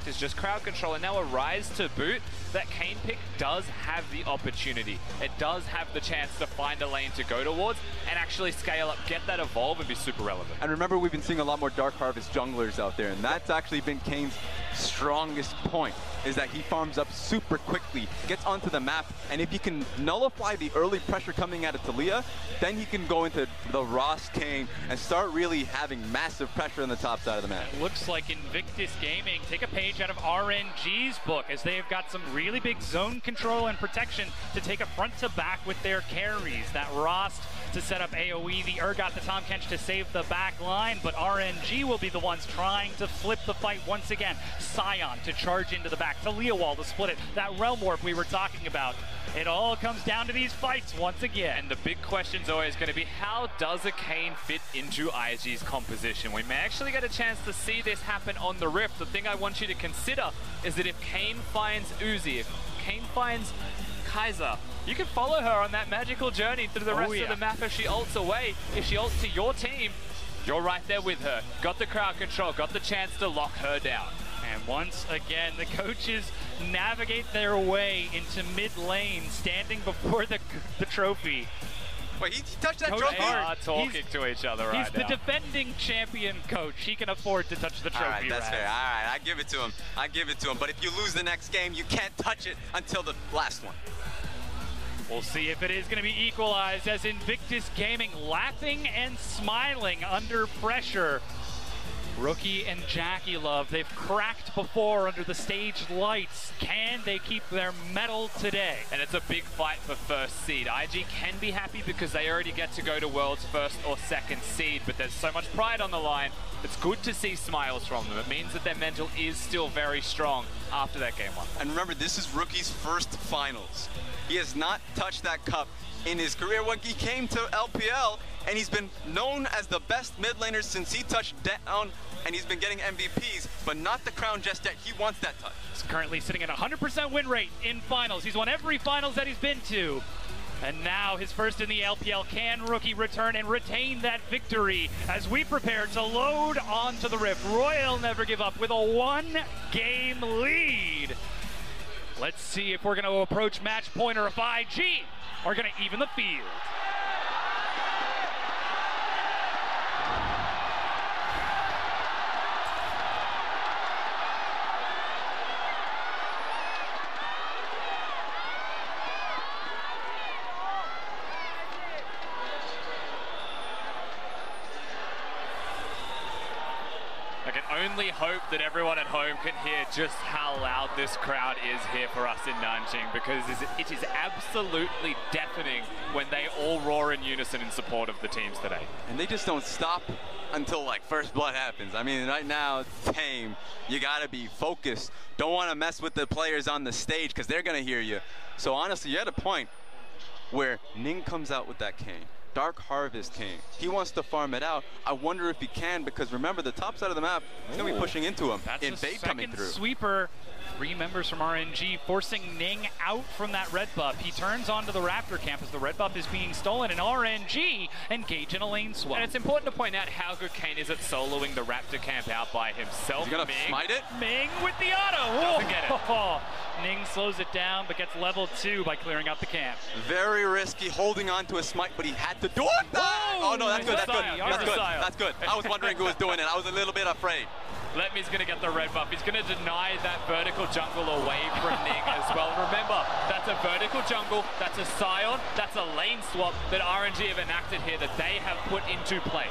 expect is just crowd control, and now a Rise to boot. That Kayn pick does have the opportunity. It does have the chance to find a lane to go towards and actually scale up, get that evolve, and be super relevant. And remember, we've been seeing a lot more Dark Harvest junglers out there, and that's actually been Kayn's strongest point, is that he farms up super quickly, gets onto the map, and if he can nullify the early pressure coming out of Taliyah, then he can go into the Ross Kayn and start really having massive pressure on the top side of the map. It looks like Invictus Gaming take a page out of RNG's book, as they have got some really big zone control and protection to take a front to back with their carries. That Rost to set up AoE, the Urgot, the Tahm Kench to save the back line, but RNG will be the ones trying to flip the fight once again. Sion to charge into the back, Taliyah Wall to split it, that Realm Warp we were talking about. It all comes down to these fights once again. And the big question is always going to be, how does a Kayn fit into IG's composition? We may actually get a chance to see this happen on the Rift. The thing I want you to consider is that if Kayn finds Uzi, if Kayn finds Kai'Sa, you can follow her on that magical journey through the rest of the map. If she ults away, if she ults to your team, you're right there with her. Got the crowd control, got the chance to lock her down. And once again, the coaches navigate their way into mid lane, standing before the trophy. Wait, he touched that Coach trophy? They are talking to each other right now. He's the defending champion coach. He can afford to touch the trophy. All right, that's fair. All right, I give it to him. I give it to him. But if you lose the next game, you can't touch it until the last one. We'll see if it is going to be equalized, as Invictus Gaming laughing and smiling under pressure. Rookie and Jackie Love, they've cracked before under the stage lights. Can they keep their medal today? And it's a big fight for first seed. IG can be happy because they already get to go to World's first or second seed, but there's so much pride on the line. It's good to see smiles from them. It means that their mental is still very strong after that game one. And remember, this is Rookie's first finals. He has not touched that cup in his career. When he came to LPL, and he's been known as the best mid laner since he touched down, and he's been getting MVPs, but not the crown just yet. He wants that touch. He's currently sitting at 100% win rate in finals. He's won every finals that he's been to. And now his first in the LPL. Can Rookie return and retain that victory as we prepare to load onto the Rift? Royal never give up with a 1-game lead. Let's see if we're going to approach match point or if IG are going to even the field. I can only hope that everyone at home can hear just how loud this crowd is here for us in Nanjing, because it is absolutely deafening when they all roar in unison in support of the teams today. And they just don't stop until like first blood happens. I mean, right now, Tame, you gotta be focused. Don't want to mess with the players on the stage because they're gonna hear you. So honestly, you're at a point where Ning comes out with that Kayn. Dark Harvest King. He wants to farm it out. I wonder if he can, because remember, the top side of the map is going to be pushing into him. That's in bait coming through. Sweeper. 3 members from RNG forcing Ning out from that red buff. He turns onto the Raptor camp as the red buff is being stolen, and RNG engage in a lane swap. And it's important to point out how good Kayn is at soloing the Raptor camp out by himself. Is he going to smite it? Ming with the auto. Doesn't get it. Ning slows it down, but gets level 2 by clearing out the camp. Very risky, holding on to a smite, but he had to do it. Whoa! Oh no, that's good. That's good. That's good. Sion. That's good. I was wondering who was doing it. I was a little bit afraid. Letmy's going to get the red buff. He's going to deny that vertical jungle away from Ning as well. Remember, that's a vertical jungle, that's a Sion, that's a lane swap that RNG have enacted here that they have put into play.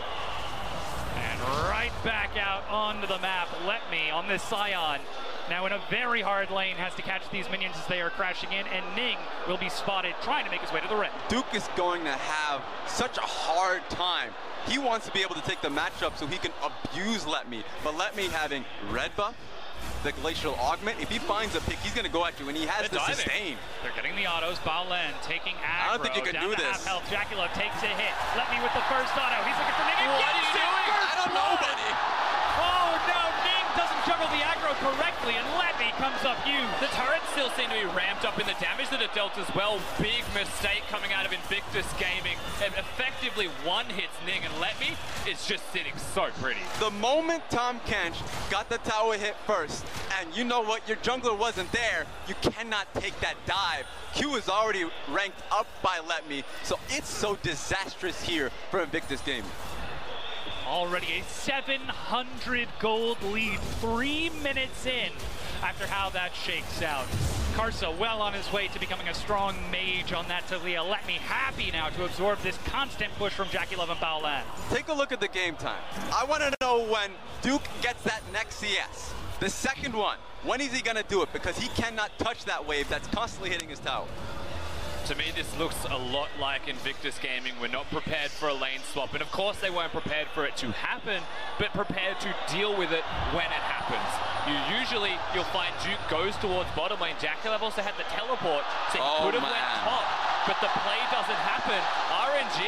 And right back out onto the map, Letmy on this Sion. Now in a very hard lane, has to catch these minions as they are crashing in, and Ning will be spotted trying to make his way to the red. Duke is going to have such a hard time. He wants to be able to take the matchup so he can abuse Letmy, but Letmy having red buff, the glacial augment, if he finds a pick, he's going to go at you, and he has the sustain. They're getting the autos. Baolen taking aggro. I don't think you can down do to this. Half health. Jacula takes a hit. Letmy with the first auto. He's looking for Ning. What are you doing? I don't know, buddy. Oh no, Ning doesn't juggle the aggro correctly, and Letmy comes up huge. The turrets still seem to be ramped up in the damage that it dealt as well. Big mistake coming out of Invictus Gaming. It effectively one-hits Ning, and Let Me is just sitting so pretty. The moment Tom Kench got the tower hit first, and you know what, your jungler wasn't there, you cannot take that dive. Q is already ranked up by Let Me, so it's so disastrous here for Invictus Gaming. Already a 700 gold lead, 3 minutes in after how that shakes out. Karsa well on his way to becoming a strong mage on that Talia. Let Me happy now to absorb this constant push from Jackie Love and Baolan. Take a look at the game time. I want to know when Duke gets that next CS. The second one, when is he going to do it? Because he cannot touch that wave that's constantly hitting his tower. To me, this looks a lot like Invictus Gaming. We're not prepared for a lane swap. And of course, they weren't prepared for it to happen, but prepared to deal with it when it happens. You'll find Duke goes towards bottom lane. Jackie Love also had the teleport, so he could have went top, but the play doesn't happen. RNG,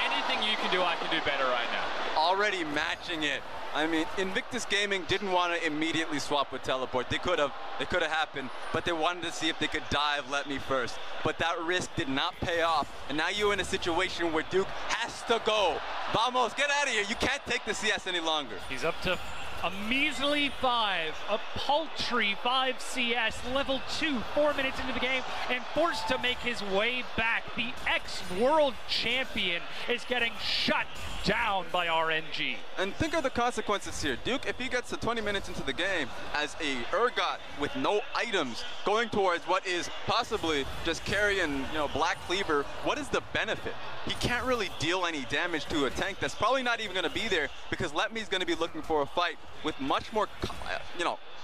anything you can do, I can do better right now. Already matching it. I mean, Invictus Gaming didn't want to immediately swap with teleport. They could have happened, but they wanted to see if they could dive Let Me first. But that risk did not pay off, and now you're in a situation where Duke has to go. Vamos, get out of here. You can't take the CS any longer. He's up to a measly 5, a paltry 5 CS, level 2, 4 minutes into the game, and forced to make his way back. The ex-world champion is getting shut down by RNG. And think of the consequences here. Duke, if he gets to 20 minutes into the game as a Urgot with no items, going towards what is possibly just carrying, Black Cleaver, what is the benefit? He can't really deal any damage to a tank that's probably not even going to be there, because Let Me's going to be looking for a fight with much more,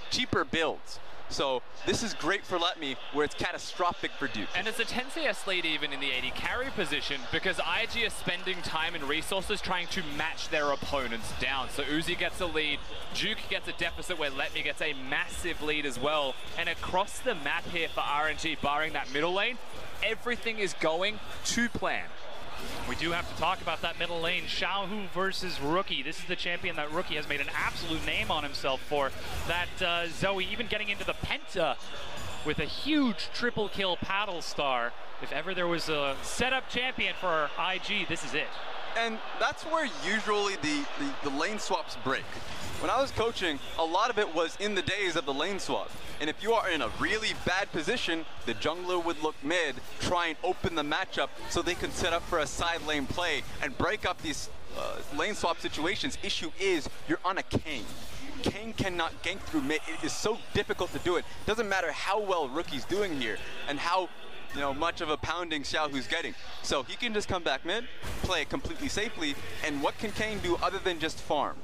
cheaper builds. So this is great for Let Me, where it's catastrophic for Duke. And it's a 10 CS lead even in the AD carry position, because IG are spending time and resources trying to match their opponents down. So Uzi gets a lead, Duke gets a deficit where Let Me gets a massive lead as well. And across the map here for RNG, barring that middle lane, everything is going to plan. We do have to talk about that middle lane. Xiaohu versus Rookie. This is the champion that Rookie has made an absolute name on himself for. That Zoe even getting into the Penta with a huge triple kill paddle star. If ever there was a setup champion for IG, this is it. And that's where usually the lane swaps break. When I was coaching, a lot of it was in the days of the lane swap. And if you are in a really bad position, the jungler would look mid, try and open the matchup so they can set up for a side lane play and break up these lane swap situations. Issue is, you're on a Kane. Kane cannot gank through mid. It is so difficult to do it. Doesn't matter how well Rookie's doing here and how much of a pounding Xiaohu's getting. So he can just come back mid, play it completely safely, and what can Kane do other than just farm?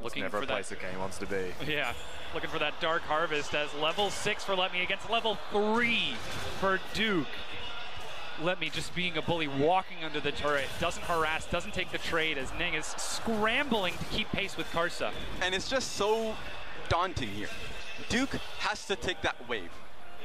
Looking never for a place that Kane wants to be. Yeah, looking for that Dark Harvest as level 6 for Let Me against level 3 for Duke. Let Me just being a bully, walking under the turret, doesn't harass, doesn't take the trade as Ning is scrambling to keep pace with Karsa. And it's just so daunting here. Duke has to take that wave.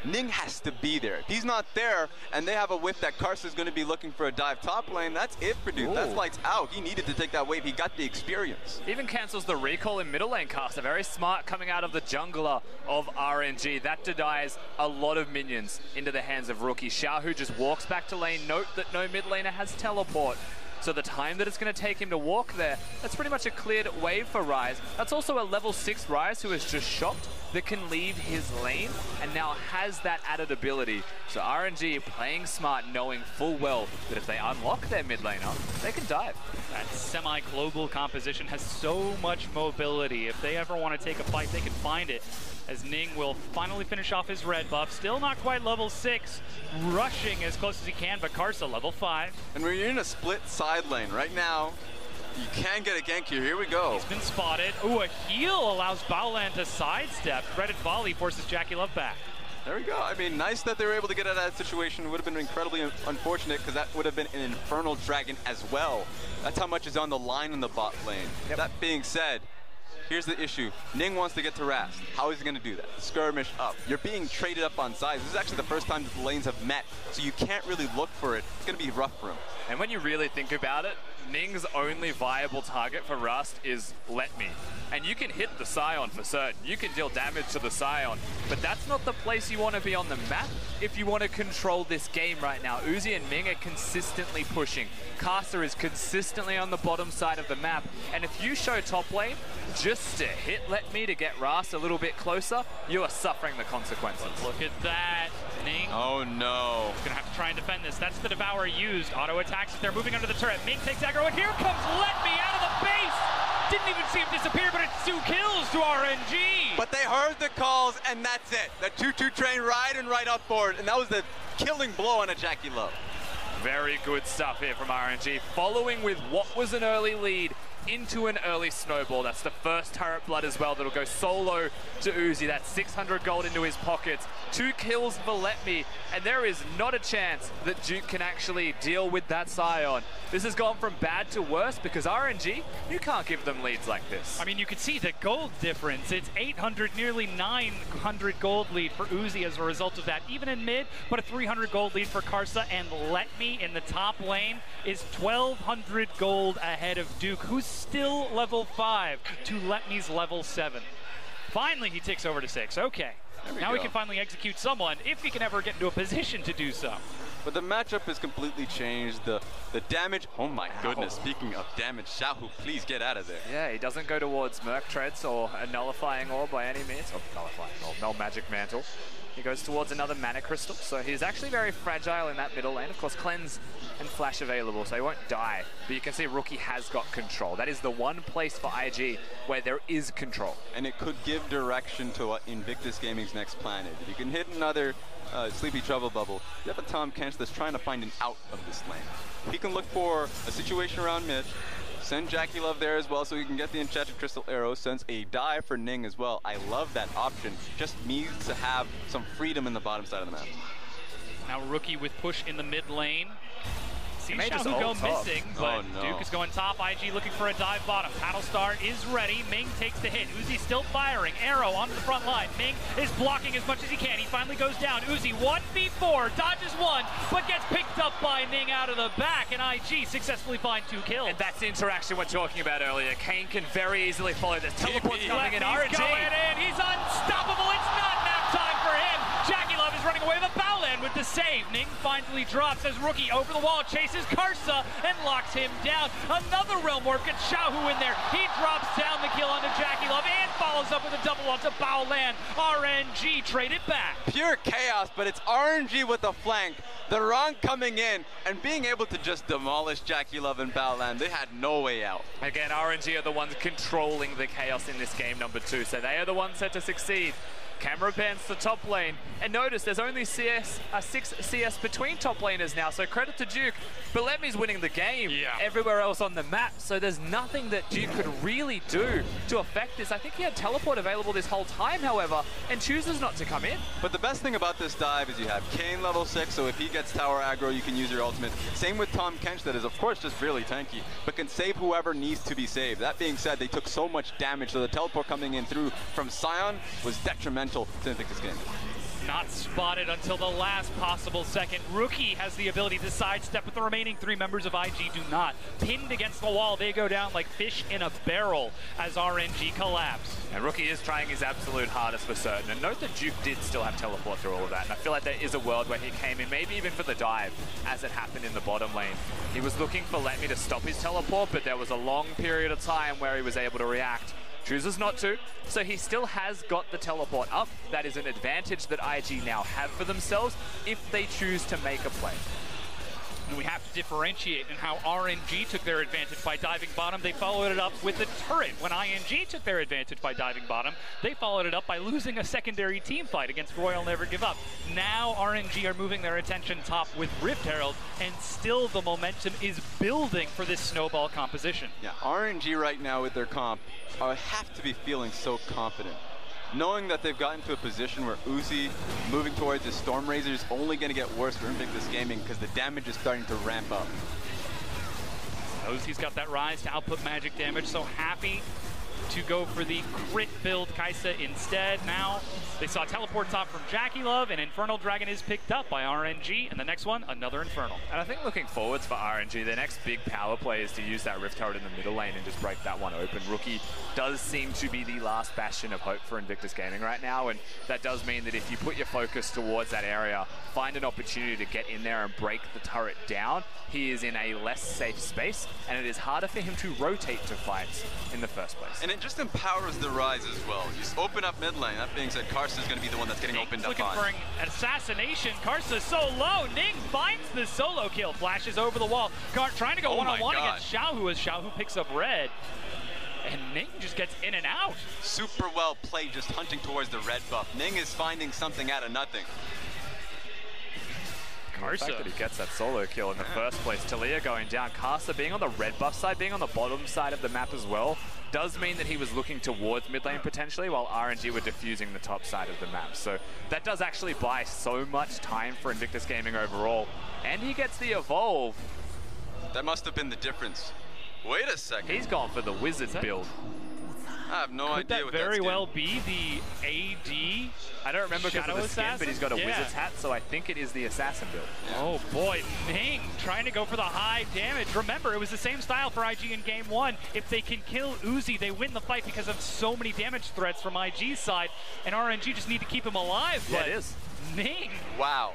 Ning has to be there. If he's not there and they have a whiff that Karsa's going to be looking for a dive top lane, that's it for Duke. Ooh. That's lights out. He needed to take that wave. He got the experience. Even cancels the recall in middle lane, Karsa. Very smart coming out of the jungler of RNG. That denies a lot of minions into the hands of Rookie. Xiaohu just walks back to lane. Note that no mid laner has teleport. So the time that it's going to take him to walk there, that's pretty much a cleared wave for Ryze. That's also a level 6 Ryze who has just shopped that can leave his lane and now has that added ability. So RNG playing smart, knowing full well that if they unlock their mid laner, they can dive. That semi-global composition has so much mobility. If they ever want to take a fight, they can find it. As Ning will finally finish off his red buff. Still not quite level 6, rushing as close as he can, but Karsa level 5. And when you're in a split side lane right now, you can get a gank here. Here we go. He's been spotted. Ooh, a heal allows Baolan to sidestep. Threaded volley forces Jackie Love back. There we go. I mean, nice that they were able to get out of that situation. It would have been incredibly unfortunate because that would have been an Infernal Dragon as well. That's how much is on the line in the bot lane. Yep. That being said, here's the issue. Ning wants to get to Rast. How is he going to do that? Skirmish up. You're being traded up on sides. This is actually the first time that the lanes have met, so you can't really look for it. It's going to be rough for him. And when you really think about it, Ning's only viable target for Rust is Let Me. And you can hit the Scion for certain. You can deal damage to the Scion, but that's not the place you want to be on the map if you want to control this game right now. Uzi and Ming are consistently pushing. Caster is consistently on the bottom side of the map, and if you show top lane just to hit Let Me to get Rast a little bit closer, you are suffering the consequences. Look at that. Ning. Oh no. Gonna have to try and defend this. That's the Devour used. Auto attacks if they're moving under the turret. Ming takes aggro, and here comes Let Me out of the base! Didn't even see him disappear, but it's 2 kills to RNG. But they heard the calls, and that's it. The 2-2 train riding right up board, and that was the killing blow on a Jackie Love. Very good stuff here from RNG, following with what was an early lead into an early snowball. That's the first turret blood as well that'll go solo to Uzi. That's 600 gold into his pockets. 2 kills for Let Me, and there is not a chance that Duke can actually deal with that Scion. This has gone from bad to worse because RNG, you can't give them leads like this. I mean, you can see the gold difference. It's 800, nearly 900 gold lead for Uzi as a result of that, even in mid, but a 300 gold lead for Karsa, and Let Me in the top lane is 1,200 gold ahead of Duke, who's still level 5 to Let Me's level 7. Finally, he ticks over to 6. Okay. Now he can finally execute someone, if he can ever get into a position to do so. But the matchup has completely changed. The damage, oh my goodness, speaking of damage, Xiaohu, please get out of there. Yeah, he doesn't go towards Merc Treads or a Nullifying Orb by any means. Or Nullifying Orb, Null Magic Mantle. He goes towards another Mana Crystal, so he's actually very fragile in that middle lane. Of course, Cleanse and Flash available, so he won't die. But you can see Rookie has got control. That is the one place for IG where there is control. And it could give direction to what Invictus Gaming's next plan is. If you can hit another Sleepy Trouble Bubble, you have a Tom Kench that's trying to find an out of this lane. He can look for a situation around mid, send Jackie Love there as well so he can get the Enchanted Crystal Arrow, sends a dive for Ning as well. I love that option. Just needs to have some freedom in the bottom side of the map. Now Rookie with push in the mid lane. See Xiaohu go missing, but no. Duke is going top. IG looking for a dive bottom. Battlestar is ready. Ming takes the hit. Uzi still firing. Arrow onto the front line. Ming is blocking as much as he can. He finally goes down. Uzi 1v4, dodges one, but gets picked up by Ning out of the back, and IG successfully find 2 kills. And that's the interaction we're talking about earlier. Kane can very easily follow this. Teleport's coming in. RNG. Going in. He's unstoppable. It's not nap time for him. Jackie Love is running away with the Bowland with the save. Ning finally drops as Rookie over the wall chases Karsa and locks him down. Another Realm Warp gets Xiaohu in there. He drops down the kill onto Jackie Love and follows up with a double onto Bowland. RNG traded back. Pure chaos, but it's RNG with the flank. The run coming in and being able to just demolish Jackie Love and Bowland. They had no way out. Again, RNG are the ones controlling the chaos in this game number 2, so they are the ones set to succeed. Camera pans to top lane, and notice there's only 6 CS between top laners now, so credit to Duke, but Let Me's winning the game everywhere else on the map, so there's nothing that Duke could really do to affect this. I think he had teleport available this whole time, however, and chooses not to come in. But the best thing about this dive is you have Kane level 6, so if he gets tower aggro, you can use your ultimate. Same with Tom Kench, that is of course just really tanky, but can save whoever needs to be saved. That being said, they took so much damage, so the teleport coming in through from Scion was detrimental to Invictus Gaming. Not spotted until the last possible second. Rookie has the ability to sidestep, but the remaining 3 members of IG do not. Pinned against the wall, they go down like fish in a barrel as RNG collapse. And Rookie is trying his absolute hardest for certain. And note that Duke did still have teleport through all of that. And I feel like there is a world where he came in, maybe even for the dive, as it happened in the bottom lane. He was looking for Let Me to stop his teleport, but there was a long period of time where he was able to react. Chooses not to, so he still has got the teleport up. That is an advantage that IG now have for themselves if they choose to make a play. And we have to differentiate in how RNG took their advantage by diving bottom. They followed it up with the turret. When ING took their advantage by diving bottom, they followed it up by losing a secondary team fight against Royal Never Give Up. Now RNG are moving their attention top with Rift Herald, and still the momentum is building for this snowball composition. Yeah, RNG right now with their comp have to be feeling so confident, knowing that they've gotten to a position where Uzi moving towards the Storm Razor is only going to get worse for Invictus Gaming because the damage is starting to ramp up. Uzi's got that rise to output magic damage, so happy to go for the crit build Kai'Sa instead. Now they saw teleport top from Jackie Love, and Infernal Dragon is picked up by RNG, and the next one, another Infernal. And I think looking forwards for RNG, their next big power play is to use that Rift Turret in the middle lane and just break that one open. Rookie does seem to be the last bastion of hope for Invictus Gaming right now, and that does mean that if you put your focus towards that area, find an opportunity to get in there and break the turret down, he is in a less safe space, and it is harder for him to rotate to fights in the first place. And it just empowers the Rise as well. You just open up mid lane. That being said, Karsa is going to be the one that's getting opened up looking on. for an assassination. Karsa so low. Ning finds the solo kill. Flashes over the wall. Trying to go one-on-one against Xiaohu as Xiaohu picks up red. And Ning just gets in and out. Super well played, just hunting towards the red buff. Ning is finding something out of nothing. The fact that he gets that solo kill in the first place, Talia going down, Karsa being on the red buff side, being on the bottom side of the map as well, does mean that he was looking towards mid lane potentially, while RNG were diffusing the top side of the map. So that does actually buy so much time for Invictus Gaming overall. And he gets the evolve. That must have been the difference. Wait a second. He's gone for the wizard build. I have no idea what that's very well be the AD. I don't remember because of the skin, but he's got a Yeah. wizard's hat, so I think it is the assassin build. Yeah. Oh boy, Ning trying to go for the high damage. Remember, it was the same style for IG in game one. If they can kill Uzi, they win the fight because of so many damage threats from IG's side, and RNG just need to keep him alive. Yeah, but it is. Ning. Wow.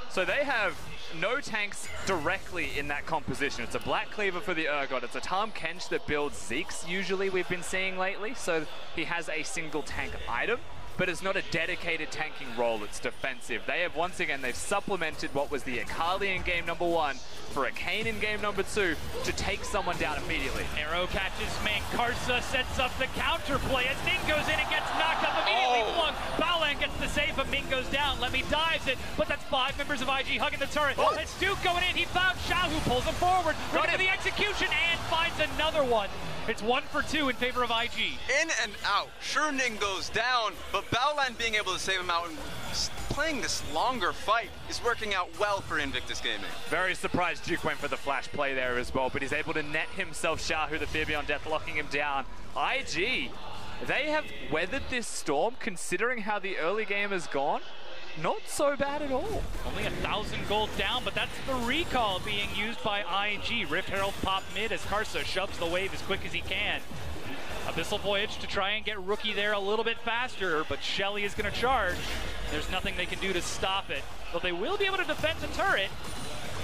So they have no tanks directly in that composition. It's a Black Cleaver for the Urgot. It's a Tahm Kench that builds Zeeks, usually we've been seeing lately. So he has a single tank item, but it's not a dedicated tanking role, it's defensive. They have, once again, they've supplemented what was the Akali in game number 1 for a Kayn in game number 2 to take someone down immediately. Arrow catches Ming. Karsa sets up the counterplay as Ning goes in and gets knocked up immediately. Flung. Baolan gets the save, but Ming goes down. Let me dives it, but that's 5 members of IG hugging the turret. It's Duke going in. He found Xiaohu, pulls him forward. Got him. The execution and finds another one. It's 1 for 2 in favor of IG. In and out. Sure, Ning goes down, but Baolan being able to save him out and playing this longer fight is working out well for Invictus Gaming. Very surprised Duke went for the flash play there as well, but he's able to net himself Xiaohu, the Fear Beyond Death, locking him down. IG, they have weathered this storm considering how the early game has gone. Not so bad at all. Only 1,000 gold down, but that's the recall being used by IG. Rift Herald pop mid as Karsa shoves the wave as quick as he can. Abyssal Voyage to try and get Rookie there a little bit faster, but Shelly is going to charge. There's nothing they can do to stop it, but they will be able to defend the turret.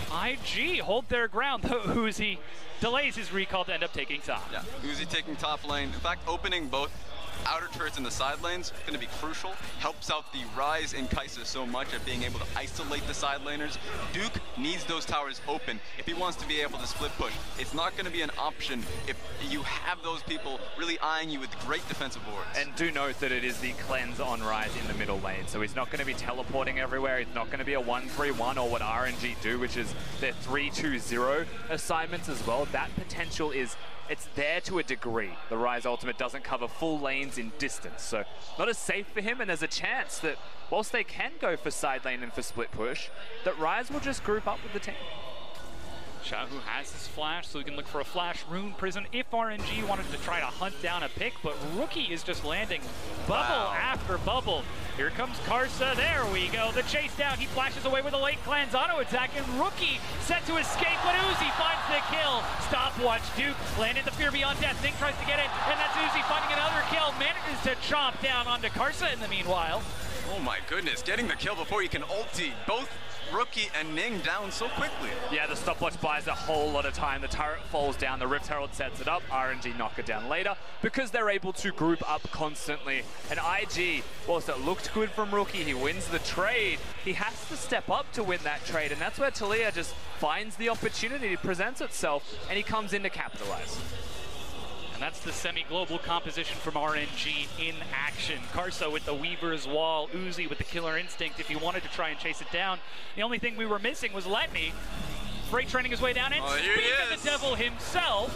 IG hold their ground, though Uzi delays his recall to end up taking top. Yeah, Uzi taking top lane. In fact, opening both outer turrets in the side lanes is going to be crucial. Helps out the Rise in Kai'Sa so much at being able to isolate the side laners. Duke needs those towers open if he wants to be able to split push. It's not going to be an option if you have those people really eyeing you with great defensive boards. And do note that it is the cleanse on Rise in the middle lane, so he's not going to be teleporting everywhere. It's not going to be a 1-3-1 or what RNG do, which is their 3-2-0 assignments as well. That potential is, it's there to a degree. The Rise ultimate doesn't cover full lanes in distance, so not as safe for him, and there's a chance that whilst they can go for side lane and for split push, that Rise will just group up with the team. Xiaohu has his flash, so he can look for a flash rune prison if RNG wanted to try to hunt down a pick, but Rookie is just landing bubble after bubble. Here comes Karsa, there we go, the chase down, he flashes away with a late cleanse auto attack, and Rookie set to escape, but Uzi finds the kill. Stopwatch, Duke landed the Fear Beyond Death, Ning tries to get it, and that's Uzi finding another kill, manages to chomp down onto Karsa in the meanwhile. Oh my goodness, getting the kill before you can ulti. Both Rookie and Ning down so quickly. Yeah, the stopwatch buys a whole lot of time. The turret falls down, the Rift Herald sets it up, RNG knock it down later because they're able to group up constantly. And IG, whilst it looked good from Rookie, he wins the trade. He has to step up to win that trade, and that's where Talia just finds the opportunity, presents itself, and he comes in to capitalize. And that's the semi-global composition from RNG in action. Karsa with the Weaver's Wall, Uzi with the Killer Instinct if he wanted to try and chase it down. The only thing we were missing was Letney. Freight training his way down, and speak of the devil himself.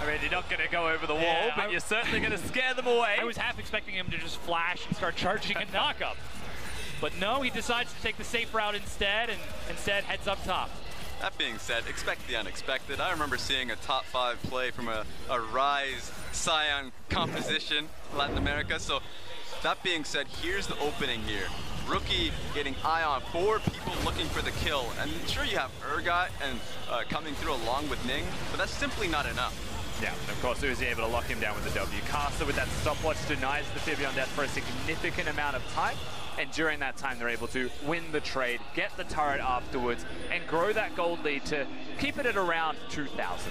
I mean, you're not going to go over the wall, but you're certainly going to scare them away. I was half expecting him to just flash and start charging and knock up. But no, he decides to take the safe route instead, and instead heads up top. That being said, expect the unexpected. I remember seeing a top 5 play from a Rise Scion composition, Latin America. So that being said, here's the opening here. Rookie getting Ion, 4 people looking for the kill. And sure, you have Urgot and coming through along with Ning, but that's simply not enough. Yeah, and of course, Uzi able to lock him down with the W. Caster with that stopwatch denies the Fear Beyond Death for a significant amount of time. And during that time, they're able to win the trade, get the turret afterwards, and grow that gold lead to keep it at around 2,000.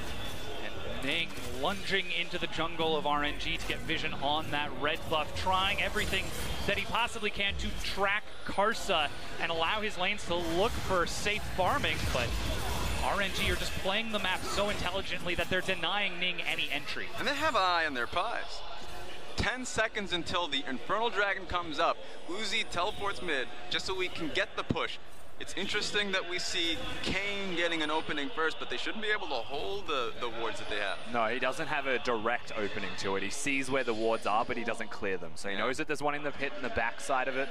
Ning lunging into the jungle of RNG to get vision on that red buff, trying everything that he possibly can to track Karsa and allow his lanes to look for safe farming, but RNG are just playing the map so intelligently that they're denying Ning any entry. And they have an eye on their pies. 10 seconds until the Infernal Dragon comes up. Uzi teleports mid just so we can get the push. It's interesting that we see Kane getting an opening first, but they shouldn't be able to hold the wards that they have. No, he doesn't have a direct opening to it. He sees where the wards are, but he doesn't clear them. So he knows that there's one in the pit in the back side of it.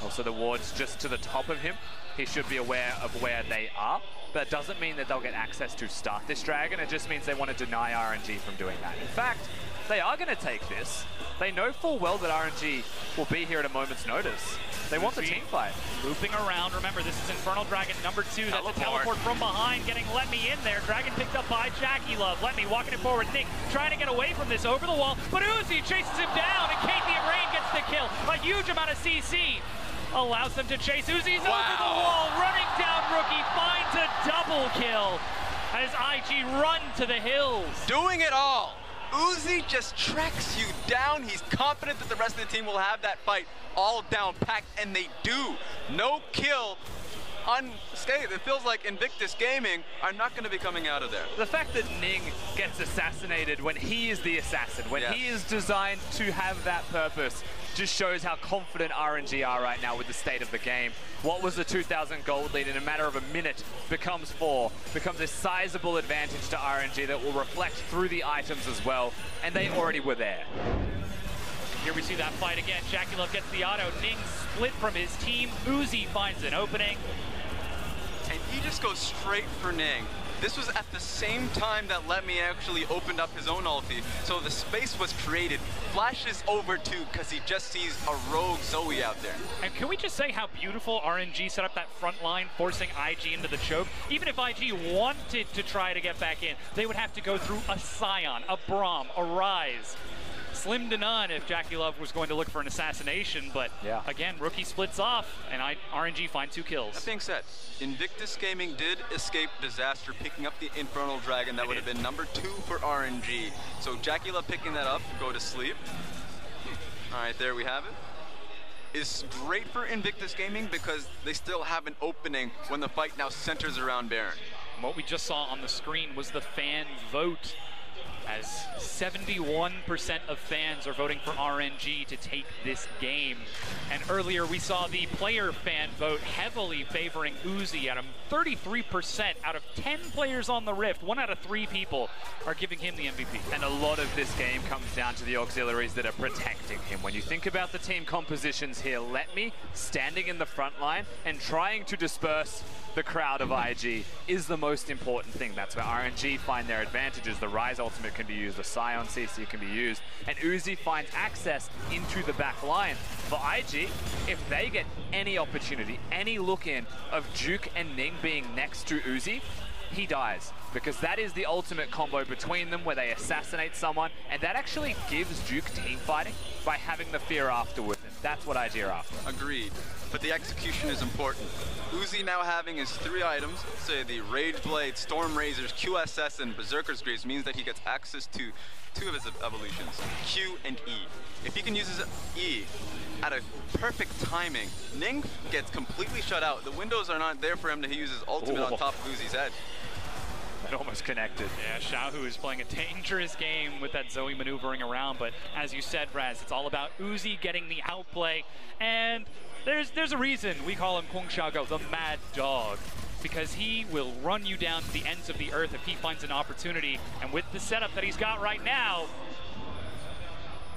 Also, the wards just to the top of him. He should be aware of where they are, but it doesn't mean that they'll get access to start this dragon. It just means they want to deny RNG from doing that. In fact, they are going to take this. They know full well that RNG will be here at a moment's notice. They want the team fight. Looping around. Remember, this is Infernal Dragon number 2. That's a teleport from behind, getting Let Me in there. Dragon picked up by Jackie Love. Let Me walking it forward. Nick trying to get away from this over the wall, but Uzi chases him down, and KT Rain gets the kill. A huge amount of CC allows them to chase. Uzi's over the wall, running down Rookie, finds a double kill as IG run to the hills. Doing it all. Uzi just tracks you down. He's confident that the rest of the team will have that fight all down packed, and they do. No kill unscathed. It feels like Invictus Gaming are not going to be coming out of there. The fact that Ning gets assassinated when he is the assassin, when he is designed to have that purpose, just shows how confident RNG are right now with the state of the game. What was the 2,000 gold lead in a matter of a minute becomes 4, becomes a sizable advantage to RNG that will reflect through the items as well, and they already were there. Here we see that fight again. Jackie Love gets the auto. Ning split from his team. Uzi finds an opening. And he just goes straight for Ning. This was at the same time that Let Me actually opened up his own ulti, so the space was created. Flashes over too, because he just sees a rogue Zoe out there. And can we just say how beautiful RNG set up that front line, forcing IG into the choke? Even if IG wanted to try to get back in, they would have to go through a Scion, a Braum, a Ryze. Slim to none if Jackie Love was going to look for an assassination, but again, Rookie splits off, and RNG find 2 kills. That being said, Invictus Gaming did escape disaster, picking up the Infernal Dragon. That would have been number 2 for RNG. So Jackie Love picking that up, go to sleep. All right, there we have it. It's great for Invictus Gaming because they still have an opening when the fight now centers around Baron. And what we just saw on the screen was the fan vote, as 71% of fans are voting for RNG to take this game. And earlier we saw the player fan vote heavily favoring Uzi at a 33% out of 10 players on the Rift. 1 out of 3 people are giving him the MVP. And a lot of this game comes down to the auxiliaries that are protecting him. When you think about the team compositions here, Let Me standing in the front line and trying to disperse the crowd of IG is the most important thing. That's where RNG find their advantages. The Ryze ultimate can be used, the Scion CC can be used, and Uzi finds access into the back line. For IG, if they get any opportunity, any look in of Duke and Ning being next to Uzi, he dies, because that is the ultimate combo between them where they assassinate someone, and that actually gives Duke team fighting by having the fear afterwards. That's what IG are after. Agreed, but the execution is important. Uzi now having his 3 items, say the Rage Blade, Storm Razors, QSS, and Berserker's Greaves, means that he gets access to 2 of his evolutions, Q and E. If he can use his E at a perfect timing, Ning gets completely shut out. The windows are not there for him to use his ultimate on top of Uzi's head. That almost connected. Yeah, Xiaohu is playing a dangerous game with that Zoe maneuvering around, but as you said, Raz, it's all about Uzi getting the outplay, and there's a reason we call him Kung Xiaogao, the Mad Dog, because he will run you down to the ends of the earth if he finds an opportunity, and with the setup that he's got right now,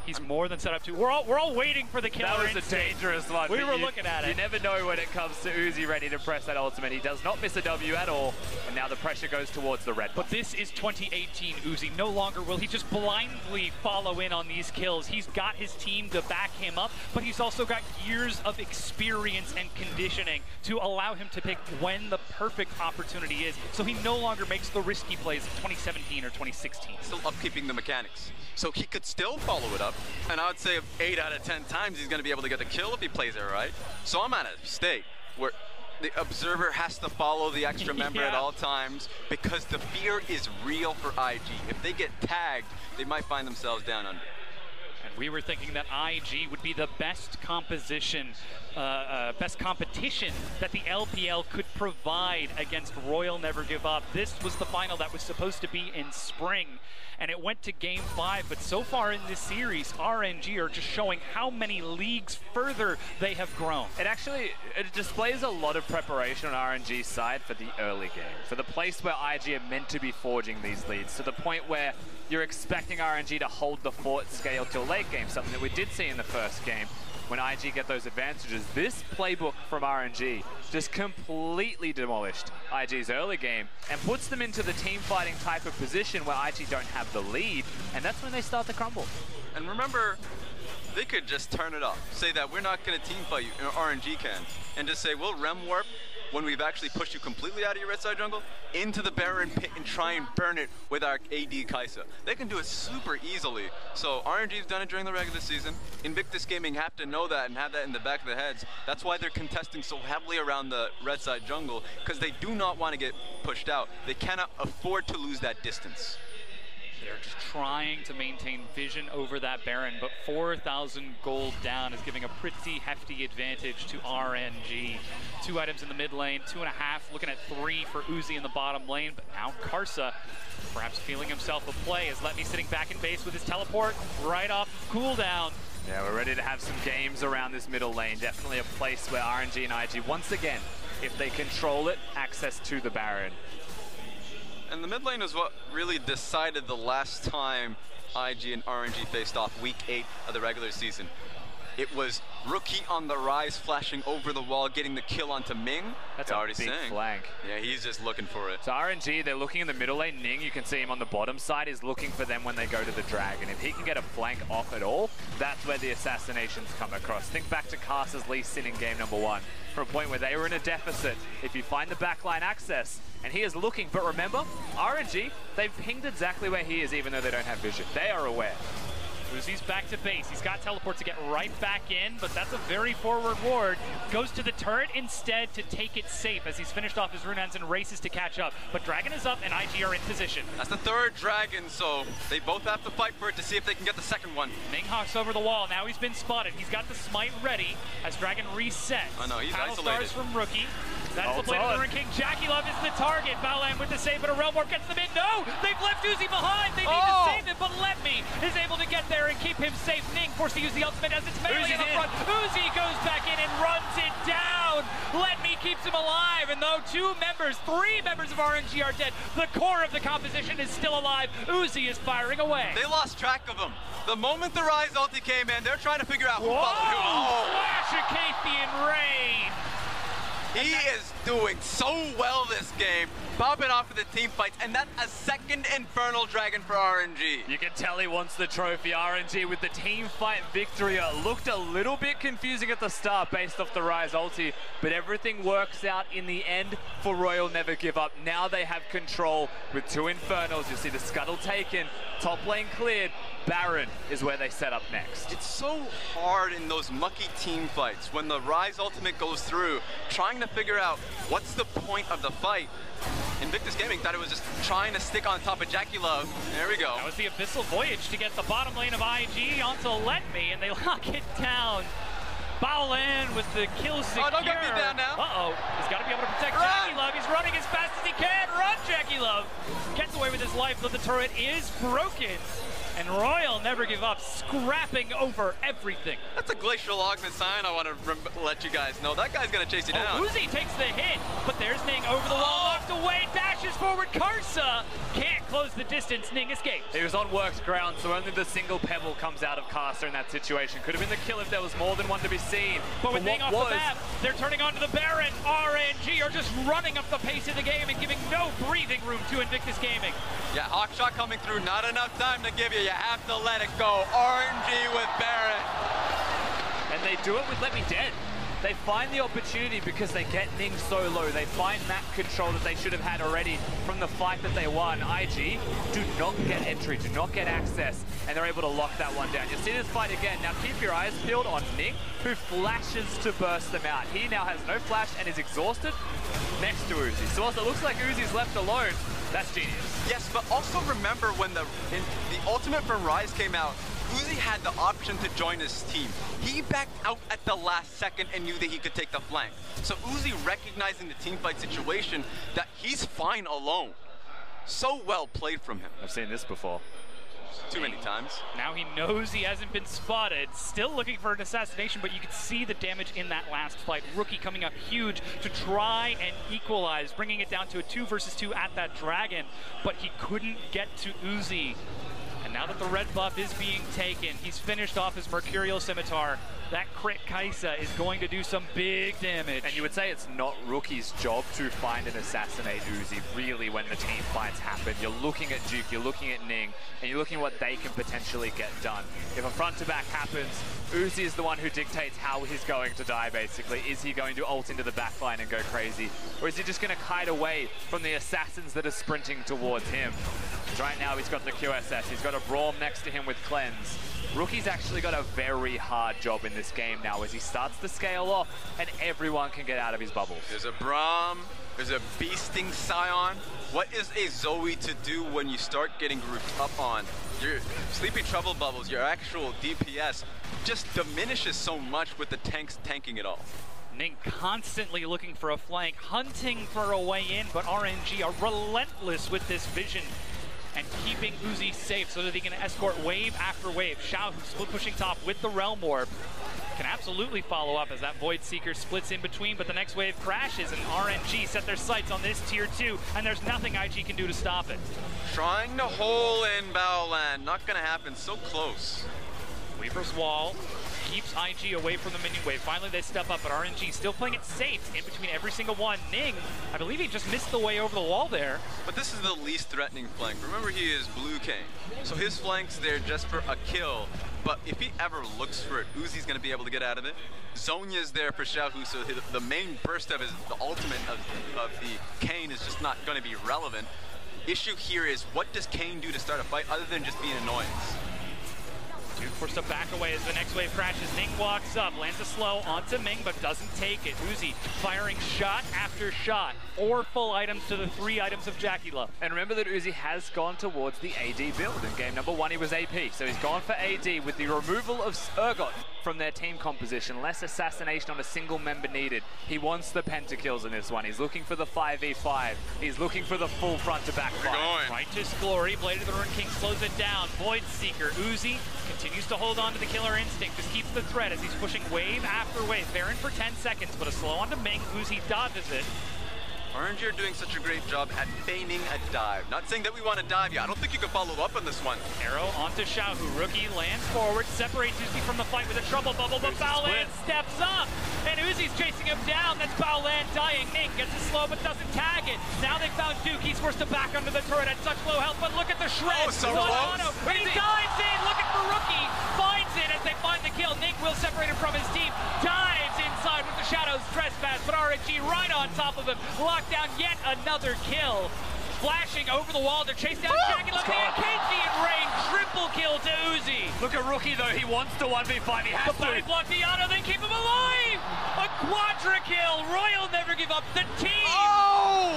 He's more than set up to. We're all waiting for the killer That was instinct. a dangerous one. We were looking at it. You never know when it comes to Uzi ready to press that ultimate. He does not miss a W at all, and now the pressure goes towards the red. But this is 2018 Uzi. No longer will he just blindly follow in on these kills. He's got his team to back him up, but he's also got years of experience and conditioning to allow him to pick when the perfect opportunity is. So he no longer makes the risky plays of 2017 or 2016. Still upkeeping the mechanics. So he could still follow it up, and I would say 8 out of 10 times he's going to be able to get the kill if he plays it right. So I'm at a state where the observer has to follow the extra member at all times because the fear is real for IG. If they get tagged, they might find themselves down under. And we were thinking that IG would be the best composition, best competition that the LPL could provide against Royal Never Give Up. This was the final that was supposed to be in spring, and it went to Game 5. But so far in this series, RNG are just showing how many leagues further they have grown. It displays a lot of preparation on RNG's side for the early game, for the place where IG are meant to be forging these leads, to the point where you're expecting RNG to hold the fort scale till late game, something that we did see in the first game when IG get those advantages. This playbook from RNG just completely demolished IG's early game and puts them into the team fighting type of position where IG don't have the lead, and that's when they start to crumble. And remember, they could just turn it off. Say that we're not going to team fight you, RNG can, and just say we'll rem warp when we've actually pushed you completely out of your red side jungle into the Baron pit and try and burn it with our AD Kaisa. They can do it super easily. So RNG's done it during the regular season. Invictus Gaming have to know that and have that in the back of their heads. That's why they're contesting so heavily around the red side jungle, because they do not want to get pushed out. They cannot afford to lose that distance. They're just trying to maintain vision over that Baron, but 4,000 gold down is giving a pretty hefty advantage to RNG. 2 items in the mid lane, 2.5, looking at 3 for Uzi in the bottom lane, but now Karsa perhaps feeling himself a play as Let Me sitting back in base with his teleport right off cooldown. Yeah, we're ready to have some games around this middle lane. Definitely a place where RNG and IG, once again, if they control it, access to the Baron. And the mid lane is what really decided the last time IG and RNG faced off week 8 of the regular season. It was Rookie on the rise, flashing over the wall, getting the kill onto Ming. That's a big flank. Yeah, he's just looking for it. So RNG, they're looking in the middle lane. Ning, you can see him on the bottom side, is looking for them when they go to the Dragon. If he can get a flank off at all, that's where the assassinations come across. Think back to Karsa's Lee Sin in game number 1. From a point where they were in a deficit. If you find the backline access, and he is looking, but remember, RNG, they've pinged exactly where he is even though they don't have vision. They are aware. Uzi's back to base. He's got teleport to get right back in, but that's a very forward ward. Goes to the turret instead to take it safe as he's finished off his runes and races to catch up. But Dragon is up and IG are in position. That's the 3rd Dragon, so they both have to fight for it to see if they can get the 2nd one. Minghawk's over the wall. Now he's been spotted. He's got the smite ready as Dragon resets. Oh no, he's Paddle isolated. Stars from Rookie. That's the play of the Ruin King. Jackie Love is the target. Balan with the save, but a Realm Warp gets them in. No! They've left Uzi behind. They need to save it, but Let Me is able to get there and keep him safe. Ning forced to use the ultimate as it's melee in the front. Uzi goes back in and runs it down. Let Me keeps him alive, and though 3 members of RNG are dead, the core of the composition is still alive. Uzi is firing away. They lost track of him. The moment the Rise ulti came in, they're trying to figure out who followed who. Flash of Cathian Rain. He is doing so well this game, popping off of the team fights, and that's a 2nd Infernal Dragon for RNG. You can tell he wants the trophy. RNG with the team fight victory looked a little bit confusing at the start based off the Rise ulti, but everything works out in the end for Royal Never Give Up. Now they have control with 2 Infernals. You see the scuttle taken, top lane cleared. Baron is where they set up next. It's so hard in those mucky team fights when the Rise ultimate goes through, trying to figure out what's the point of the fight. Invictus Gaming thought it was just trying to stick on top of Jackie Love. There we go. That was the Abyssal Voyage to get the bottom lane of IG onto Let Me, and they lock it down. Balan with the kill secure. Oh, don't get me down now. Uh-oh. He's got to be able to protect Jackie Love. He's running as fast as he can. Run, Jackie Love. Gets away with his life, though the turret is broken. And Royal never give up, scrapping over everything. That's a glacial augment sign I want to let you guys know. That guy's going to chase you down. Uzi takes the hit, but there's Ning over the wall, knocked away, dashes forward. Karsa can't close the distance. Ning escapes. He was on worked ground, so only the single pebble comes out of Karsa in that situation. Could have been the kill if there was more than one to be seen. But with Ning off the map, they're turning onto the Baron. RNG are just running up the pace of the game and giving no breathing room to Invictus Gaming. Yeah, Hawkshot coming through. Not enough time to give you. You have to let it go. RNG with Baron. And they do it with Let Me Dead. They find the opportunity because they get Ning so low. They find map control that they should have had already from the fight that they won. IG do not get entry, do not get access, and they're able to lock that one down. You'll see this fight again. Now keep your eyes peeled on Ning, who flashes to burst them out. He now has no flash and is exhausted next to Uzi. So also it looks like Uzi's left alone. That's genius. Yes, but also remember when the ultimate from Rise came out, Uzi had the option to join his team. He backed out at the last second and knew that he could take the flank. So Uzi, recognizing the teamfight situation, that he's fine alone. So well played from him. I've seen this before. Too many times. Now he knows he hasn't been spotted. Still looking for an assassination, but you can see the damage in that last fight. Rookie coming up huge to try and equalize, bringing it down to a 2 versus 2 at that Dragon, but he couldn't get to Uzi. And now that the red buff is being taken, he's finished off his Mercurial Scimitar. That crit Kaisa is going to do some big damage. And you would say it's not Rookie's job to find and assassinate Uzi, really, when the team fights happen. You're looking at Duke, you're looking at Ning, and you're looking at what they can potentially get done. If a front-to-back happens, Uzi is the one who dictates how he's going to die, basically. Is he going to ult into the backline and go crazy? Or is he just going to kite away from the assassins that are sprinting towards him? Because right now he's got the QSS, he's got a Braum next to him with Cleanse. Rookie's actually got a very hard job in this game now as he starts to scale off and everyone can get out of his bubbles. There's a Braum, there's a Beasting Scion. What is a Zoe to do when you start getting grouped up on? Your Sleepy Trouble bubbles, your actual DPS just diminishes so much with the tanks tanking it all. Ning constantly looking for a flank, hunting for a way in, but RNG are relentless with this vision and keeping Uzi safe so that he can escort wave after wave. Xiao, who's split pushing top with the Realm Orb, can absolutely follow up as that Void Seeker splits in between, but the next wave crashes and RNG set their sights on this tier 2, and there's nothing IG can do to stop it. Trying to hole in Baoland, not gonna happen, so close. Weaver's Wall keeps IG away from the minion wave. Finally, they step up, but RNG still playing it safe in between every single one. Ning, I believe he just missed the way over the wall there. But this is the least threatening flank. Remember, he is Blue King, so his flank's there just for a kill. But if he ever looks for it, Uzi's going to be able to get out of it. Zonya's there for Xiaohu, so the main burst of the ultimate of the Kayn is just not going to be relevant. Issue here is, what does Kayn do to start a fight other than just be an annoyance? Duke forced to back away as the next wave crashes. Ning walks up, lands a slow onto Ming, but doesn't take it. Uzi firing shot after shot. 4 full items to the 3 items of Jackila. And remember that Uzi has gone towards the AD build. In game number 1, he was AP, so he's gone for AD with the removal of Urgot from their team composition. Less assassination on a single member needed. He wants the pentakills in this one. He's looking for the 5v5. He's looking for the full front-to-back fight. Righteous Glory, Blade of the Ruined King slows it down. Void Seeker, Uzi continues to hold on to the killer instinct. Just keeps the threat as he's pushing wave after wave. Baron for 10 seconds, but a slow onto Ming. Uzi dodges it. RNG are doing such a great job at feigning a dive. Not saying that we want to dive you. I don't think you can follow up on this one. Arrow onto Xiaohu. Rookie lands forward, separates Uzi from the fight with a trouble bubble, but Baoland steps up, and Uzi's chasing him down. That's Baoland dying. Ning gets it slow, but doesn't tag it. Now they found Duke. He's forced to back under the turret at such low health, but look at the shred. Oh, so close. And he dives in, looking for Rookie. Finds it as they find the kill. Ning will separate him from his team. Dives inside with the Shadows trespass, but RNG right on top of him. Locked down yet another kill. Flashing over the wall to chase down Jackila. Casey in range. Triple kill to Uzi. Look at Rookie though, he wants to 1v5, he has The body block Diana, they keep him alive! A quadra kill! Royal never give up. The team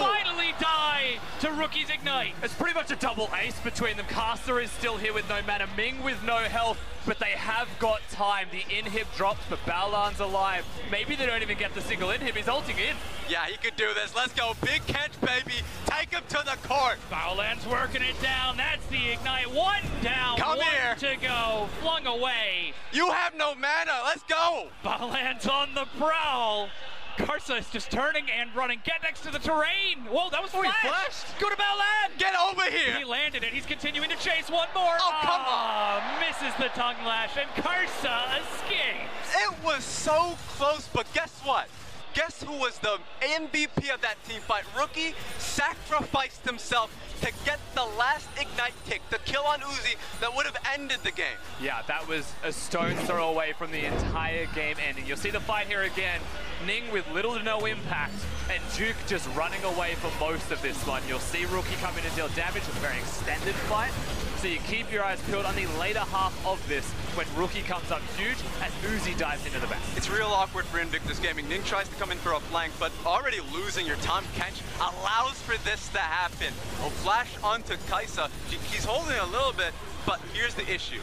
finally die to Rookie's Ignite. It's pretty much a double ace between them. Karsa is still here with no mana, Ming with no health, but they have got time. The inhib drops, but Baolan's alive. Maybe they don't even get the single inhib. He's ulting in. Yeah, he could do this. Let's go. Big catch, baby. Take him to the court. Baolan's working it down. That's the Ignite. One down, Come one here. to go. Flung away. You have no mana. Let's go. Baolan's on the prowl. Karsa is just turning and running. Get next to the terrain. Whoa, that was Oh, he flash. flashed. Go to Baolan. Get over here. He landed it. He's continuing to chase one more. Oh, come on. Misses the tongue lash, and Karsa escapes. It was so close, but guess what? Guess who was the MVP of that team fight? Rookie sacrificed himself to get the last Ignite kick, the kill on Uzi that would have ended the game. Yeah, that was a stone's throw away from the entire game ending. You'll see the fight here again. Ning with little to no impact, and Duke just running away for most of this one. You'll see Rookie come in and deal damage. It's a very extended fight, so you keep your eyes peeled on the later half of this when Rookie comes up huge and Uzi dives into the back. It's real awkward for Invictus Gaming. Ning tries to come in for a flank, but already losing your Tom Kench allows for this to happen. A flash onto Kaisa. He's holding a little bit, but here's the issue.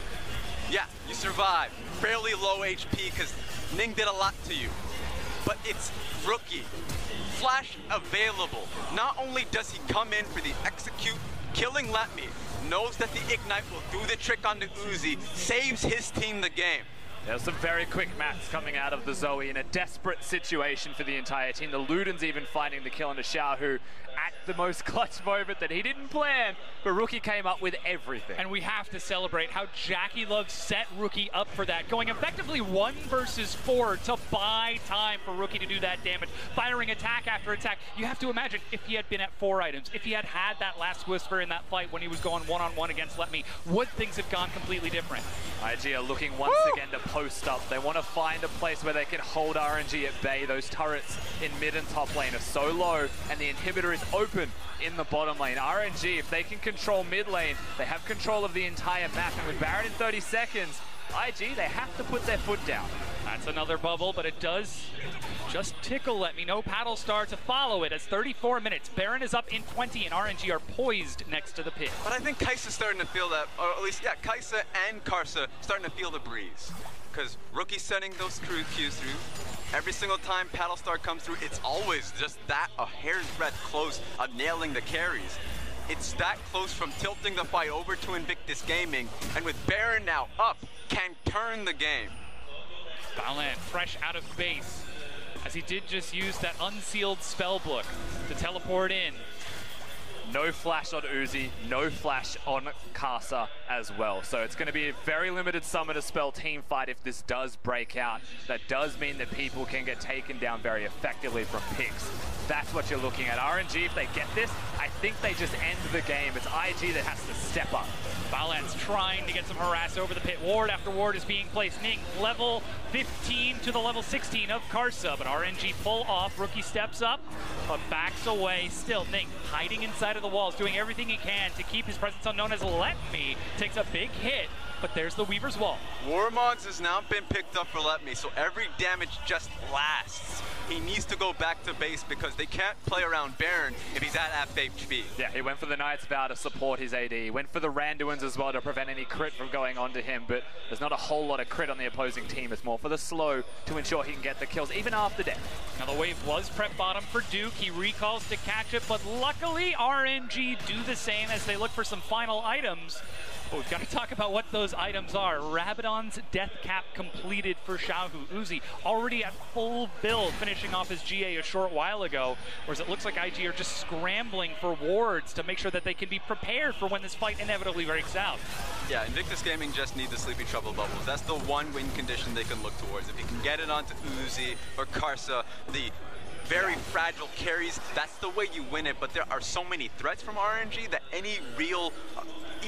Yeah, you survived. Fairly low HP because Ning did a lot to you. But it's Rookie. Flash available. Not only does he come in for the execute, killing Let Me, knows that the Ignite will do the trick on the Uzi, saves his team the game. There's some very quick mats coming out of the Zoe in a desperate situation for the entire team. The Luden's even finding the kill on the Xiao, who at the most clutch moment that he didn't plan, but Rookie came up with everything. And we have to celebrate how Jackie Love set Rookie up for that, going effectively 1 versus 4 to buy time for Rookie to do that damage, firing attack after attack. You have to imagine if he had been at 4 items, if he had had that last whisper in that fight when he was going one-on-one against Let Me, would things have gone completely different? IG are looking once again to post up. They want to find a place where they can hold RNG at bay. Those turrets in mid and top lane are so low, and the inhibitor is open in the bottom lane. RNG, if they can control mid lane, they have control of the entire map, and with Baron in 30 seconds, IG, they have to put their foot down. That's another bubble, but it does just tickle Let Me. No Paddle Star to follow it as 34 minutes. Baron is up in 20, and RNG are poised next to the pit. But I think Kaisa's starting to feel that, or at least, yeah, Kaisa and Karsa starting to feel the breeze. Because Rookie's sending those cues through. Every single time Paddle Star comes through, it's always just that, a hair's breadth close of nailing the carries. It's that close from tilting the fight over to Invictus Gaming, and with Baron now up, can turn the game. Baolan fresh out of base, as he did just use that unsealed spellbook to teleport in. No flash on Uzi, no flash on Karsa as well. So it's going to be a very limited summoner spell team fight if this does break out. That does mean that people can get taken down very effectively from picks. That's what you're looking at. RNG, if they get this, I think they just end the game. It's IG that has to step up. Baolan's trying to get some harass over the pit. Ward after ward is being placed. Ning, level 15 to the level 16 of Karsa, but RNG pull off. Rookie steps up, but backs away. Still, Ning hiding inside of the walls, doing everything he can to keep his presence unknown as Let Me takes a big hit, but there's the Weaver's Wall. Warmogs has now been picked up for Let Me, so every damage just lasts. He needs to go back to base because they can't play around Baron if he's at half HP. Yeah, he went for the Knight's Vow to support his AD. He went for the Randuins as well to prevent any crit from going onto him, but there's not a whole lot of crit on the opposing team. It's more for the slow to ensure he can get the kills, even after death. Now the wave was prep bottom for Duke. He recalls to catch it, but luckily RNG do the same as they look for some final items. But we've got to talk about what those items are. Rabadon's death cap completed for Xiaohu. Uzi already at full build, finishing off his GA a short while ago, whereas it looks like IG are just scrambling for wards to make sure that they can be prepared for when this fight inevitably breaks out. Yeah, Invictus Gaming just need the Sleepy Trouble bubbles. That's the one win condition they can look towards. If you can get it onto Uzi or Karsa, the very fragile carries, that's the way you win it. But there are so many threats from RNG that any real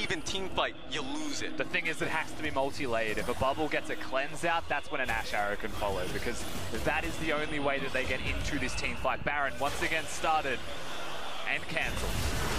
even team fight, you lose it. The thing is, it has to be multi-layered. If a bubble gets a cleanse out, that's when an Ash Arrow can follow, because that is the only way that they get into this team fight. Baron once again started and cancelled.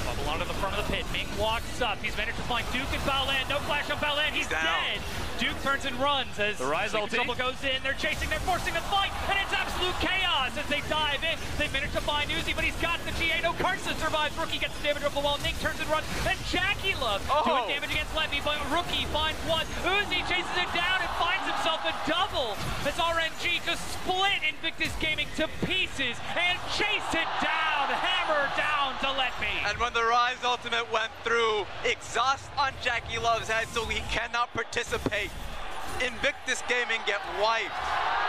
Bubble onto the front of the pit. Ming walks up. He's managed to find Duke and Baolan. No flash on Baolan. He's dead. Duke turns and runs as the Rise ulti. Trouble goes in. They're chasing. They're forcing the fight, and it's absolute chaos as they dive in. They manage to find Uzi, but he's got the GA. No Karsa survives. survives. Rookie gets the damage off the wall. Ning turns and runs. And Jackie Love doing damage against Levy, but Rookie finds one. Uzi chases it down and finds himself a double. As RNG just split Invictus Gaming to pieces and chase it down. Hammer down to Let Me. And when the Rise ultimate went through, exhaust on Jackie Love's head so he cannot participate. Invictus Gaming get wiped.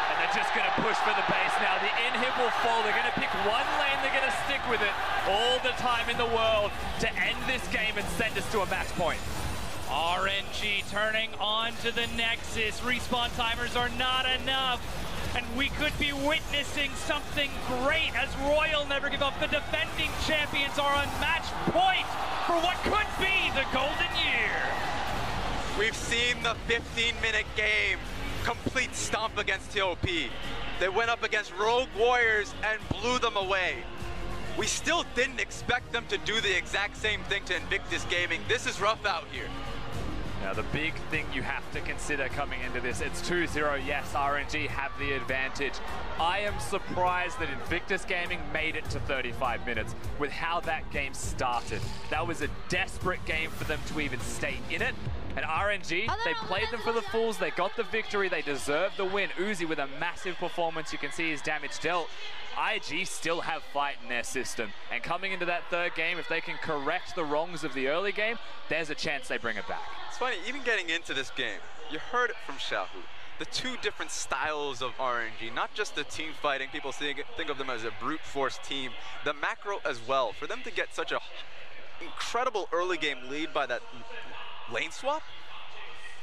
And they're just going to push for the base now. The inhib will fall. They're going to pick one lane. They're going to stick with it all the time in the world to end this game and send us to a match point. RNG turning on to the Nexus. Respawn timers are not enough. And we could be witnessing something great as Royal Never Give Up. The defending champions are on match point for what could be the golden year. We've seen the 15-minute game complete stomp against TOP. They went up against Rogue Warriors and blew them away. We still didn't expect them to do the exact same thing to Invictus Gaming. This is rough out here. Now the big thing you have to consider coming into this, it's 2-0, yes, RNG have the advantage. I am surprised that Invictus Gaming made it to 35 minutes with how that game started. That was a desperate game for them to even stay in it. And RNG, they played them for the fools, they got the victory, they deserved the win. Uzi with a massive performance, you can see his damage dealt. IG still have fight in their system. And coming into that third game, if they can correct the wrongs of the early game, there's a chance they bring it back. It's funny, even getting into this game, you heard it from Shahu. The two different styles of RNG, not just the team fighting, people think of them as a brute force team, the macro as well. For them to get such a incredible early game lead by that lane swap,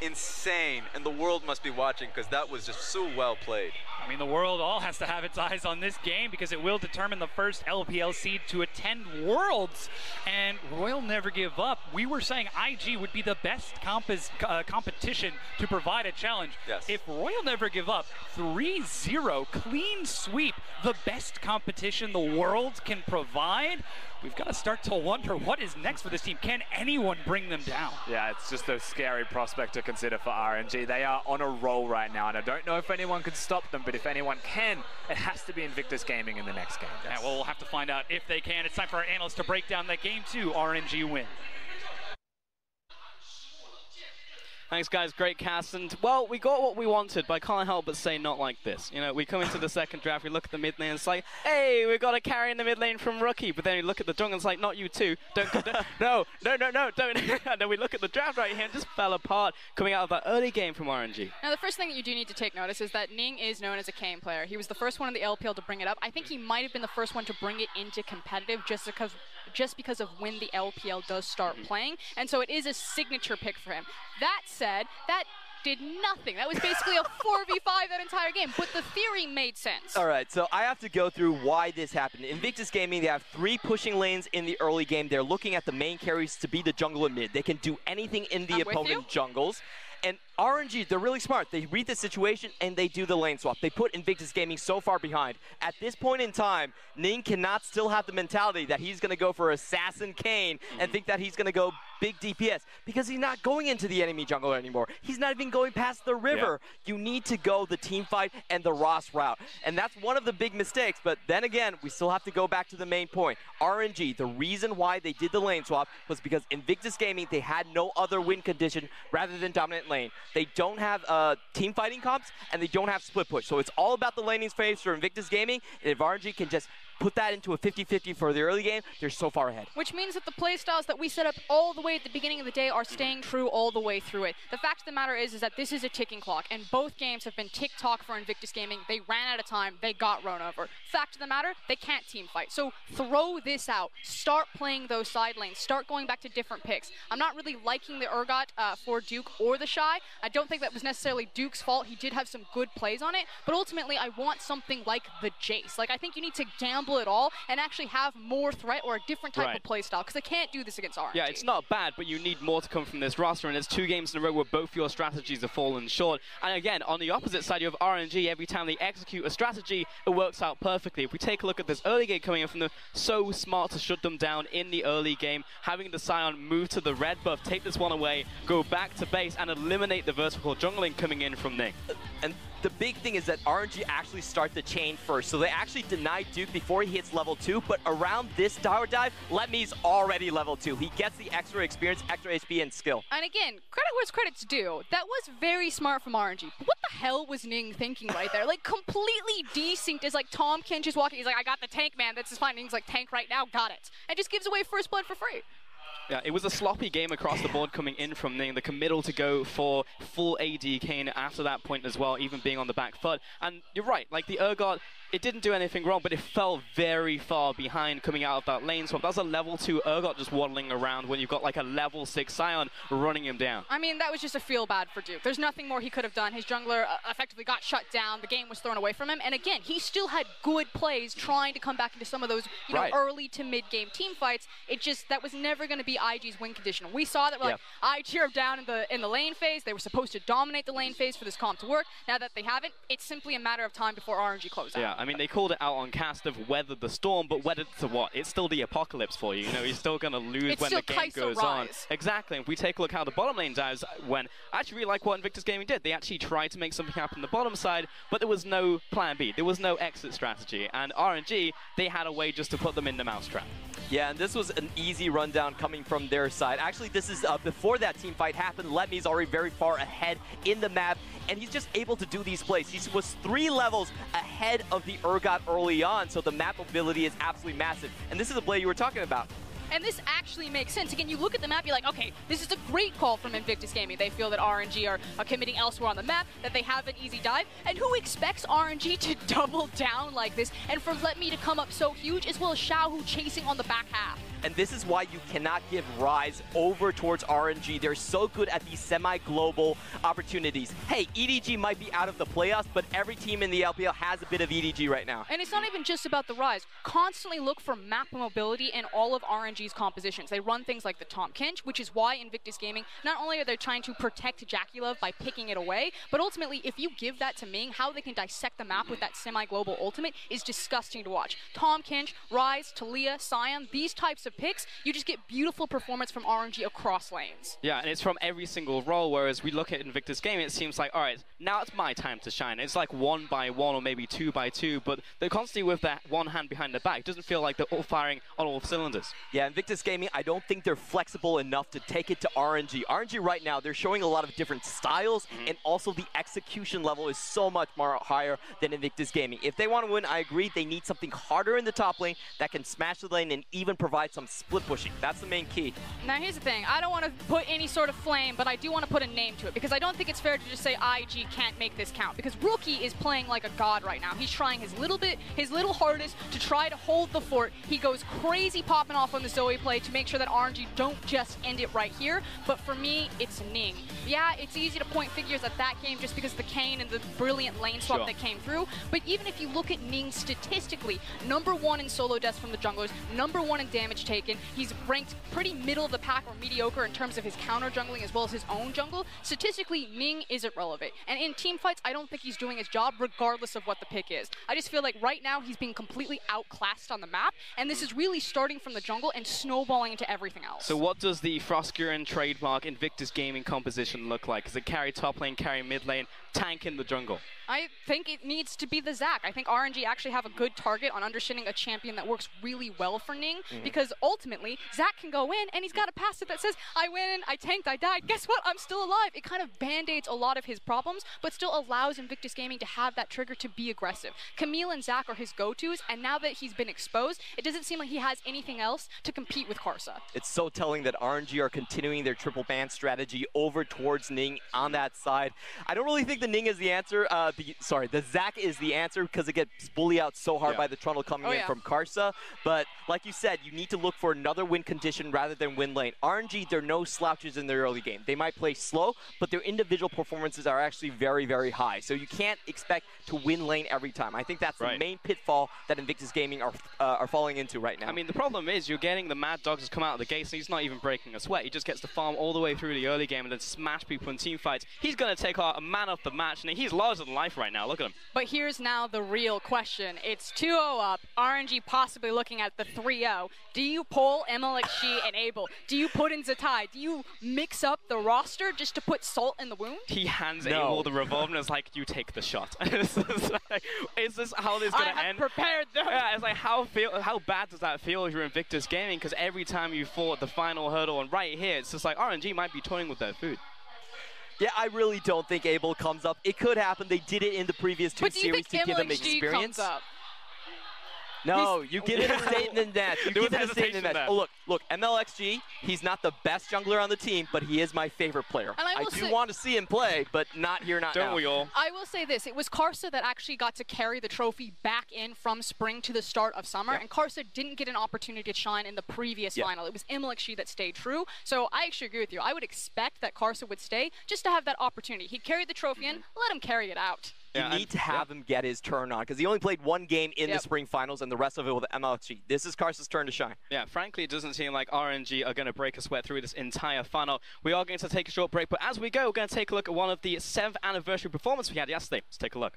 insane, and the world must be watching because that was just so well played. I mean, the world all has to have its eyes on this game because it will determine the first LPL seed to attend Worlds. And Royal Never Give Up, we were saying IG would be the best competition to provide a challenge. Yes. If Royal Never Give Up, 3-0, clean sweep, the best competition the world can provide, we've got to start to wonder what is next for this team. Can anyone bring them down? Yeah, it's just a scary prospect to consider for RNG. They are on a roll right now, and I don't know if anyone can stop them, but if anyone can, it has to be Invictus Gaming in the next game. Yeah, well, we'll have to find out if they can. It's time for our analysts to break down that game 2 RNG win. Thanks, guys. Great cast. And, well, we got what we wanted, but I can't help but say not like this. You know, we come into the second draft, we look at the mid lane, and it's like, hey, we got a carry in the mid lane from Rookie. But then we look at the jungle, and it's like, not you too. Don't. No, don't. And then we look at the draft right here, and just fell apart coming out of that early game from RNG. Now, the first thing that you do need to take notice is that Ning is known as a Kane player. He was the first one in the LPL to bring it up. I think he might have been the first one to bring it into competitive just because of when the LPL does start playing. And so it is a signature pick for him. That said, that did nothing. That was basically a 4v5 that entire game, but the theory made sense. All right, so I have to go through why this happened. Invictus Gaming, they have 3 pushing lanes in the early game. They're looking at the main carries to be the jungle and mid. They can do anything in the opponent jungles. And RNG, they're really smart. They read the situation and they do the lane swap. They put Invictus Gaming so far behind. At this point in time, Ning cannot still have the mentality that he's going to go for Assassin Kane and think that he's going to go big DPS because he's not going into the enemy jungle anymore. He's not even going past the river. Yeah. You need to go the team fight and the Ross route. And that's one of the big mistakes. But then again, we still have to go back to the main point. RNG, the reason why they did the lane swap was because Invictus Gaming, they had no other win condition rather than dominant lane. They don't have team fighting comps, and they don't have split push. So it's all about the laning phase for Invictus Gaming, and if RNG can just put that into a 50-50 for the early game, they're so far ahead. Which means that the playstyles that we set up all the way at the beginning of the day are staying true all the way through it. The fact of the matter is that this is a ticking clock, and both games have been tick-tock for Invictus Gaming. They ran out of time. They got run over. Fact of the matter, they can't team fight. So throw this out. Start playing those side lanes. Start going back to different picks. I'm not really liking the Urgot for Duke or the Shy. I don't think that was necessarily Duke's fault. He did have some good plays on it, but ultimately I want something like the Jace. Like, I think you need to gamble it all and actually have more threat or a different type of play style, because I can't do this against RNG. Yeah, it's not bad, but you need more to come from this roster, and it's 2 games in a row where both your strategies have fallen short. And again, on the opposite side, you have RNG. Every time they execute a strategy, it works out perfectly. If we take a look at this early game coming in from them, so smart to shut them down in the early game, having the Scion move to the red buff, take this one away, go back to base, and eliminate the vertical jungling coming in from Ning. And the big thing is that RNG actually start the chain first. So they actually deny Duke before he hits level 2, but around this tower dive, Letme's already level 2. He gets the extra experience, extra HP, and skill. And again, credit where credit's due. That was very smart from RNG. But what the hell was Ning thinking right there? Like, completely desynced as, like, Tom Kinch is walking. He's like, I got the tank, man. That's fine. Ning's like, tank right now, got it. And just gives away first blood for free. Yeah, it was a sloppy game across the board coming in from Ning. The committal to go for full AD Kane after that point as well, even being on the back foot. And you're right, like the Urgot, it didn't do anything wrong, but it fell very far behind coming out of that lane swap. That was a level 2 Urgot just waddling around when you've got like a level 6 Scion running him down. I mean, that was just a feel bad for Duke. There's nothing more he could have done. His jungler effectively got shut down. The game was thrown away from him. And again, he still had good plays trying to come back into some of those, you know, early to mid-game team fights. It just, that was never going to be IG's win condition. We saw that, like, IG are down in the lane phase. They were supposed to dominate the lane phase for this comp to work. Now that they haven't, it's simply a matter of time before RNG close out. Yeah, I mean, they called it out on cast of weathered the storm, but weathered to what? It's still the apocalypse for you. You know, you're still going to lose when the game goes on. Exactly. If we take a look how the bottom lane dives, when I actually really like what Invictus Gaming did. They actually tried to make something happen on the bottom side, but there was no plan B. There was no exit strategy. And RNG, they had a way just to put them in the mousetrap. Yeah, and this was an easy rundown coming from their side. Actually, this is before that team fight happened. Letme's already very far ahead in the map, and he's just able to do these plays. He was 3 levels ahead of the Urgot early on, so the map ability is absolutely massive. And this is the play you were talking about. And this actually makes sense. Again, you look at the map, you're like, okay, this is a great call from Invictus Gaming. They feel that RNG are committing elsewhere on the map, that they have an easy dive. And who expects RNG to double down like this and for Letme to come up so huge, as well as Xiaohu chasing on the back half? And this is why you cannot give Rise over towards RNG. They're so good at these semi-global opportunities. Hey, EDG might be out of the playoffs, but every team in the LPL has a bit of EDG right now. And it's not even just about the Rise. Constantly look for map mobility in all of RNG's compositions. They run things like the Tom Kinch, which is why Invictus Gaming, not only are they trying to protect Jackie Love by picking it away, but ultimately, if you give that to Ming, how they can dissect the map with that semi-global ultimate is disgusting to watch. Tom Kinch, Rise, Talia, Sion, these types of picks, you just get beautiful performance from RNG across lanes. Yeah, and it's from every single role, whereas we look at Invictus Gaming, it seems like, all right, now it's my time to shine. It's like 1 by 1 or maybe 2 by 2, but they're constantly with that one hand behind their back. It doesn't feel like they're all firing on all cylinders. Yeah, Invictus Gaming, I don't think they're flexible enough to take it to RNG. RNG right now, they're showing a lot of different styles, and also the execution level is so much more higher than Invictus Gaming. If they want to win, I agree, they need something harder in the top lane that can smash the lane and even provide some split pushing. That's the main key. Now here's the thing, I don't want to put any sort of flame, but I do want to put a name to it, because I don't think it's fair to just say IG can't make this count, because Rookie is playing like a god right now. He's trying his little hardest to try to hold the fort. He goes crazy popping off on the Zoe play to make sure that RNG don't just end it right here, but for me, it's Ning. Yeah, it's easy to point figures at that game just because of the Kane and the brilliant lane swap that came through, but even if you look at Ning statistically, #1 in solo deaths from the junglers, #1 in damage taken, he's ranked pretty middle of the pack or mediocre in terms of his counter jungling as well as his own jungle. Statistically, Ning isn't relevant. And in team fights, I don't think he's doing his job regardless of what the pick is. I just feel like right now he's being completely outclassed on the map, and this is really starting from the jungle and snowballing into everything else. So what does the Frostgurin trademark Invictus Gaming composition look like? Is it carry top lane, carry mid lane, tank in the jungle? I think it needs to be the Zac. I think RNG actually have a good target on understanding a champion that works really well for Ning, because ultimately, Zac can go in and he's got a passive that says, I went in, I tanked, I died, guess what, I'm still alive. It kind of band-aids a lot of his problems, but still allows Invictus Gaming to have that trigger to be aggressive. Camille and Zac are his go-tos, and now that he's been exposed, it doesn't seem like he has anything else to compete with Karsa. It's so telling that RNG are continuing their triple ban strategy over towards Ning on that side. I don't really think the Ning is the answer. The Zac is the answer, because it gets bullied out so hard by the Trundle coming in from Karsa. But like you said, you need to look for another win condition rather than win lane. RNG, they're no slouches in their early game. They might play slow, but their individual performances are actually very, very high. So you can't expect to win lane every time. I think that's the main pitfall that Invictus Gaming are falling into right now. I mean, the problem is you're getting the Mad Dogs to come out of the gate, so he's not even breaking a sweat. He just gets to farm all the way through the early game and then smash people in team fights. He's going to take out a man off the match, and he's larger than life. life right now. Look at him. But here's now the real question. It's 2-0 up. RNG possibly looking at the 3-0. Do you pull MLXG and Abel? Do you put in Zatai? Do you mix up the roster just to put salt in the wound? He hands Abel the revolver and it's like, you take the shot. Is this how this is going to end? I have prepared them. Yeah, it's like, how bad does that feel if you're Invictus Gaming? Because every time you fought the final hurdle, and right here, it's just like RNG might be toying with their food. Yeah, I really don't think Abel comes up. It could happen. They did it in the previous two series to give them experience. Comes up? No, you give it a statement that. You give it a statement that. Oh, look, MLXG, he's not the best jungler on the team, but he is my favorite player. And I do want to see him play, but not here, not now. Don't we all? I will say this. It was Karsa that actually got to carry the trophy back in from spring to the start of summer, and Karsa didn't get an opportunity to shine in the previous final. It was MLXG that stayed true. So I actually agree with you. I would expect that Karsa would stay just to have that opportunity. He carried the trophy in, let him carry it out. You need to have him get his turn on, because he only played one game in the spring finals, and the rest of it with MLXG. This is Karsa's turn to shine. Yeah, frankly, it doesn't seem like RNG are going to break a sweat through this entire final. We are going to take a short break, but as we go, we're going to take a look at one of the 7th anniversary performances we had yesterday. Let's take a look.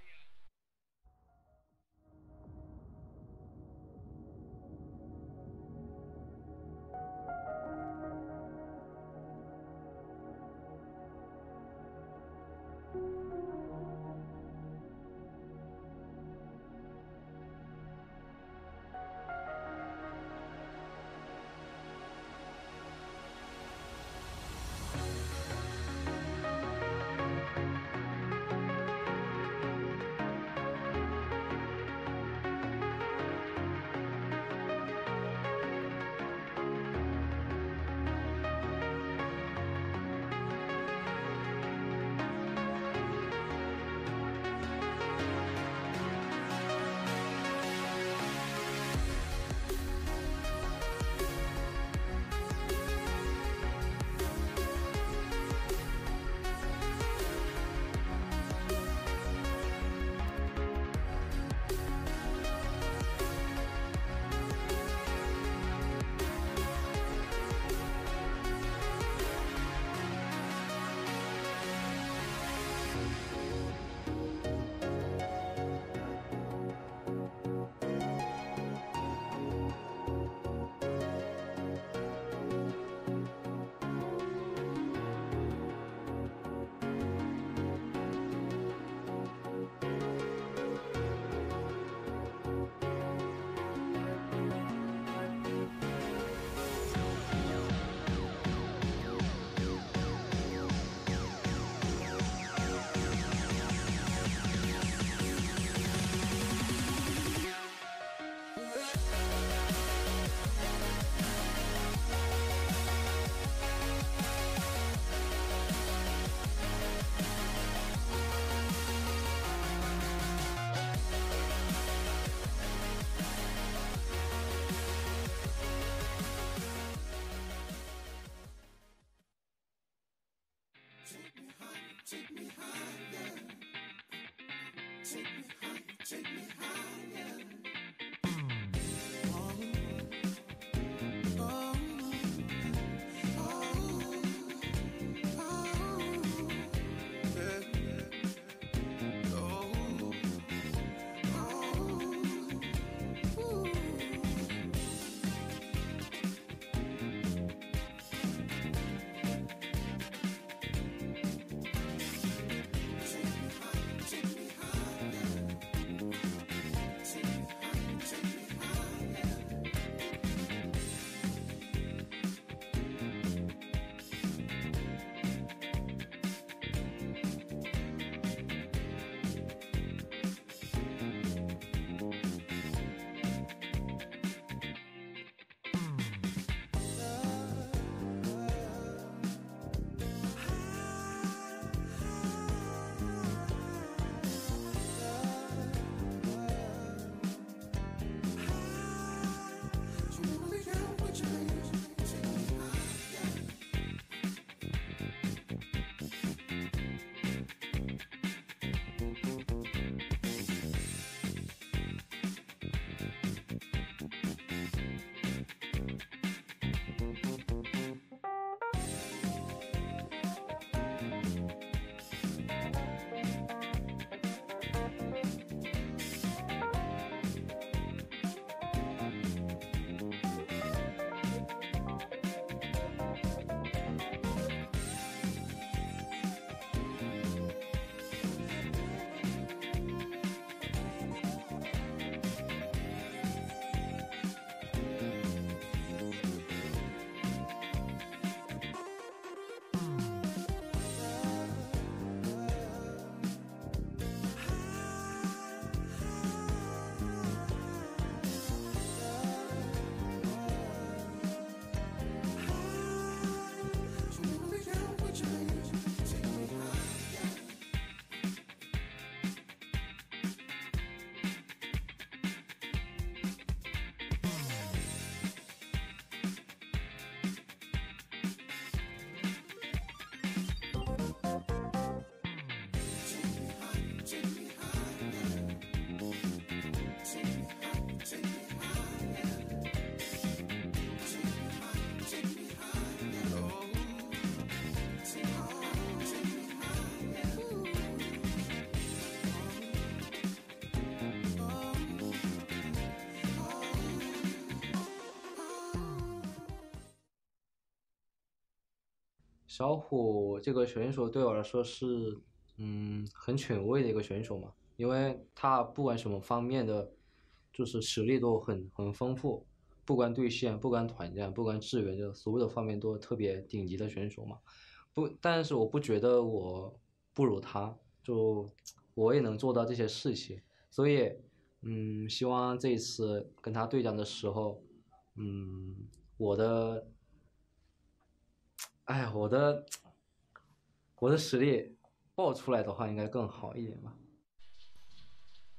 小虎这个选手对我来说是很权威的一个选手嘛，因为他不管什么方面的就是实力都很丰富，不管对线，不管团战，不管支援，就所有的方面都特别顶级的选手嘛。但是我不觉得我不如他，就我也能做到这些事情，所以希望这一次跟他对战的时候，我的实力爆出来的话，应该更好一点吧。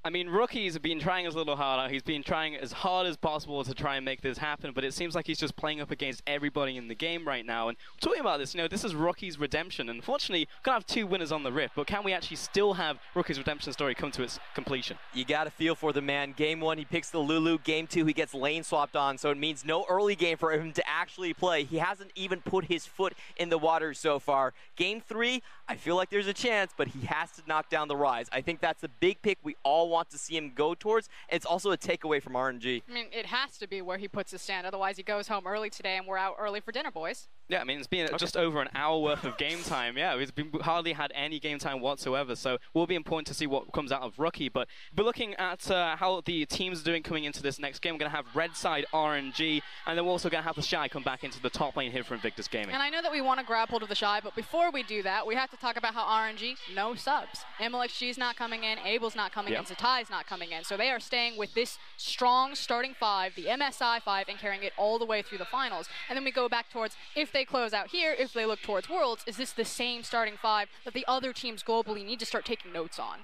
I mean, Rookie's been trying his little harder. He's been trying as hard as possible to try and make this happen, but it seems like he's just playing up against everybody in the game right now. And talking about this, this is Rookie's redemption. Unfortunately, we're going to have 2 winners on the Rift, but can we actually still have Rookie's redemption story come to its completion? You got to feel for the man. Game 1, he picks the Lulu. Game 2, he gets lane swapped on, so it means no early game for him to actually play. He hasn't even put his foot in the water so far. Game 3, I feel like there's a chance, but he has to knock down the Rise. I think that's the big pick we all want to see him go towards. It's also a takeaway from RNG. I mean, it has to be where he puts his stand. Otherwise, he goes home early today, and we're out early for dinner, boys. Yeah, I mean, it's been just over an hour worth of game time. Yeah, he's hardly had any game time whatsoever, so it will be important to see what comes out of Rookie. But we're looking at how the teams are doing coming into this next game. We're going to have Red Side RNG, and then we're also going to have the Shy come back into the top lane here for Invictus Gaming. And I know that we want to grab hold of the Shy, but before we do that, we have to talk about how RNG, no subs. MLXG's not coming in, Abel's not coming in, Zatai's not coming in. So they are staying with this strong starting 5, the MSI 5, and carrying it all the way through the finals. And then we go back towards, if they close out here, if they look towards Worlds, is this the same starting 5 that the other teams globally need to start taking notes on?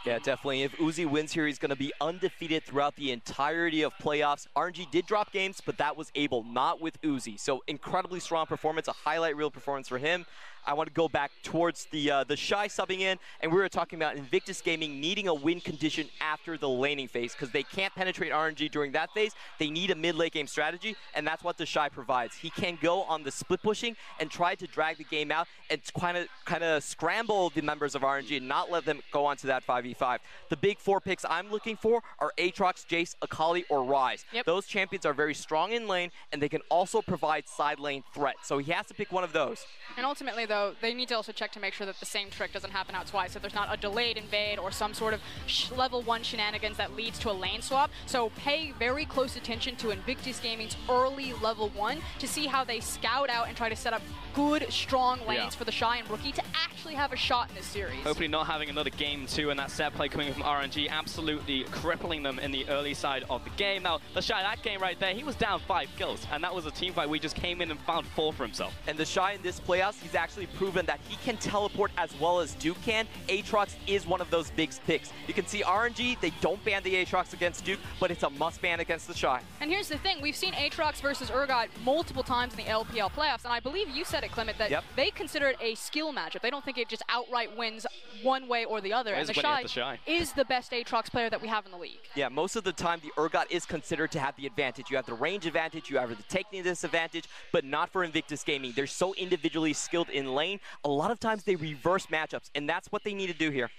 Yeah, definitely. If Uzi wins here, he's going to be undefeated throughout the entirety of playoffs. RNG did drop games, but that was Abel, not with Uzi. So incredibly strong performance, a highlight reel performance for him. I want to go back towards the Shy subbing in, and we were talking about Invictus Gaming needing a win condition after the laning phase, because they can't penetrate RNG during that phase. They need a mid-late game strategy, and that's what the Shy provides. He can go on the split pushing and try to drag the game out and kind of scramble the members of RNG and not let them go onto that 5v5. The big 4 picks I'm looking for are Aatrox, Jace, Akali, or Rise. Yep. Those champions are very strong in lane, and they can also provide side lane threat. So he has to pick one of those. And ultimately, though, they need to also check to make sure that the same trick doesn't happen out twice, so there's not a delayed invade or some sort of level 1 shenanigans that leads to a lane swap. So pay very close attention to Invictus Gaming's early level 1 to see how they scout out and try to set up good, strong lanes for the Shy and Rookie to actually have a shot in this series. Hopefully not having another game 2 and that set play coming from RNG absolutely crippling them in the early side of the game. Now, the Shy, that game right there, he was down 5 kills, and that was a team fight where he just came in and found 4 for himself. And the Shy in this playoffs, he's actually proven that he can teleport as well as Duke can. Aatrox is one of those big picks. You can see RNG, they don't ban the Aatrox against Duke, but it's a must ban against the Shy. And here's the thing, we've seen Aatrox versus Urgot multiple times in the LPL playoffs, and I believe you said it, Clement, that they consider it a skill matchup. They don't think it just outright wins one way or the other. And the Shy is the best Aatrox player that we have in the league. Yeah, most of the time the Urgot is considered to have the advantage. You have the range advantage, you have the taking disadvantage, but not for Invictus Gaming. They're so individually skilled in lane. A lot of times they reverse matchups, and that's what they need to do here.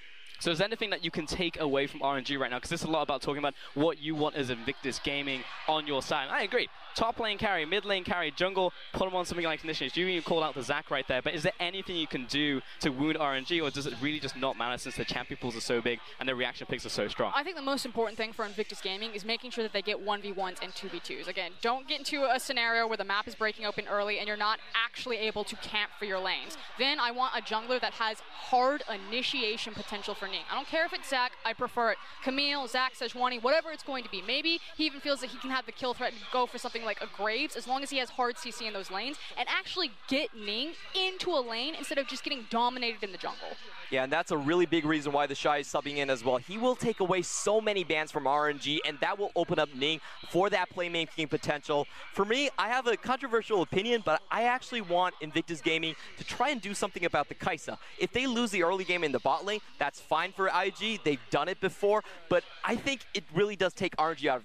So is there anything that you can take away from RNG right now? Because this is a lot about talking about what you want as Invictus Gaming on your side. I agree. Top lane carry, mid lane carry, jungle, put them on something like conditions. You even called out the Zac right there, but is there anything you can do to wound RNG, or does it really just not matter since the champion pools are so big and the reaction picks are so strong? I think the most important thing for Invictus Gaming is making sure that they get 1v1s and 2v2s. Again, don't get into a scenario where the map is breaking open early and you're not actually able to camp for your lanes. Then I want a jungler that has hard initiation potential for Ning. I don't care if it's Zac, I prefer it. Camille, Zac, Sejuani, whatever it's going to be. Maybe he even feels that he can have the kill threat and go for something like a Graves, as long as he has hard CC in those lanes, and actually get Ning into a lane instead of just getting dominated in the jungle. Yeah, and that's a really big reason why the Shy is subbing in as well. He will take away so many bans from RNG, and that will open up Ning for that playmaking potential. For me, I have a controversial opinion, but I actually want Invictus Gaming to try and do something about the Kai'Sa. If they lose the early game in the bot lane, that's fine for IG. They've done it before, but I think it really does take RNG out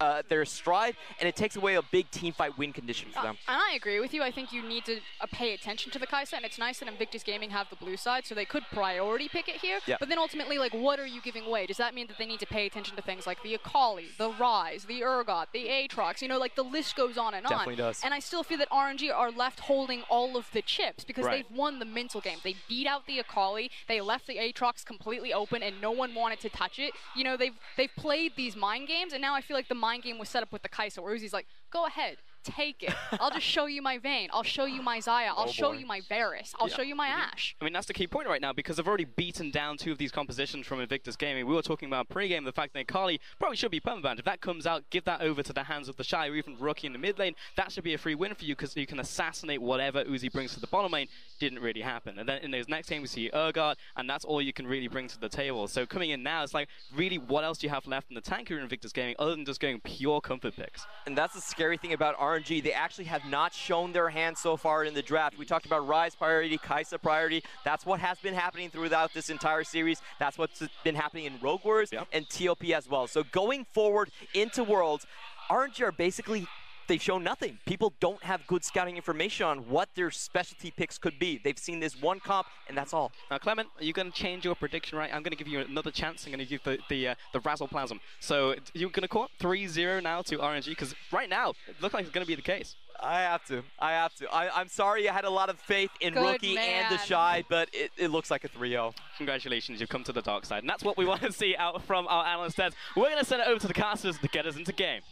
of their stride, and it takes away away a big team fight win condition for them. And I agree with you. I think you need to pay attention to the Kai'Sa, and it's nice that Invictus Gaming have the blue side, so they could priority pick it here. Yeah. But then ultimately, like, what are you giving away? Does that mean that they need to pay attention to things like the Akali, the Ryze, the Urgot, the Aatrox? You know, like, the list goes on and on. Definitely does. And I still feel that RNG are left holding all of the chips because Right. they've won the mental game. They beat out the Akali. They left the Aatrox completely open, and no one wanted to touch it. You know, they've played these mind games, and now I feel like the mind game was set up with the Kai'Sa, where Uzi's like, go ahead. Take it. I'll just show you my Vayne. I'll show you my Xayah. I'll show you my Varus. I'll show you my Ashe. I mean, that's the key point right now, because they've already beaten down 2 of these compositions from Invictus Gaming. We were talking about pre-game, the fact that Akali probably should be permabanned. If that comes out, give that over to the hands of the Shy or even Rookie in the mid lane. That should be a free win for you, because you can assassinate whatever Uzi brings to the bottom lane. Didn't really happen. And then in those next game, we see Urgot, and that's all you can really bring to the table. So coming in now, it's like, really, what else do you have left in the tank here in Invictus Gaming, other than just going pure comfort picks? And that's the scary thing about RNG. They actually have not shown their hand so far in the draft. We talked about Ryze priority, Kai'Sa priority. That's what has been happening throughout this entire series. That's what's been happening in Rogue Wars and TOP as well. So going forward into Worlds, RNG are basically, they've shown nothing. People don't have good scouting information on what their specialty picks could be. They've seen this one comp, and that's all. Now, Clement, are you going to change your prediction, right? I'm going to give you another chance. I'm going to give the Razzleplasm. So you're going to call it 3-0 now to RNG? Because right now, it looks like it's going to be the case. I have to. I'm sorry I had a lot of faith in Rookie and the Shy, but it looks like a 3-0. Congratulations, you've come to the dark side. And that's what we want to see out from our analyst heads. We're going to send it over to the casters to get us into game.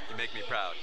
You make me proud.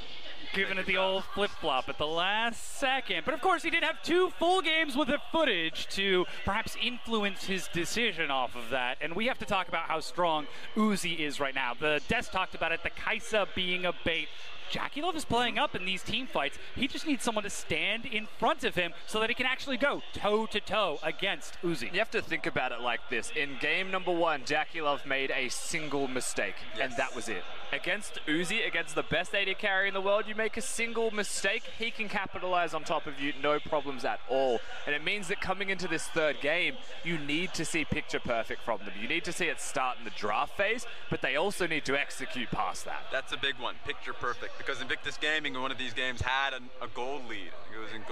Giving it the old flip-flop at the last second. But of course, he did have 2 full games with the footage to perhaps influence his decision off of that. And we have to talk about how strong Uzi is right now. The Des talked about it, the Kai'Sa being a bait. JackeyLove is playing up in these team fights. He just needs someone to stand in front of him so that he can actually go toe-to-toe against Uzi. You have to think about it like this. In game number 1, JackeyLove made a single mistake, and that was it. Against Uzi, against the best AD carry in the world, you make a single mistake, he can capitalize on top of you, no problems at all. And it means that coming into this 3rd game, you need to see picture perfect from them. You need to see it start in the draft phase, but they also need to execute past that. That's a big one, picture perfect. Because Invictus Gaming in one of these games had a gold lead. It was in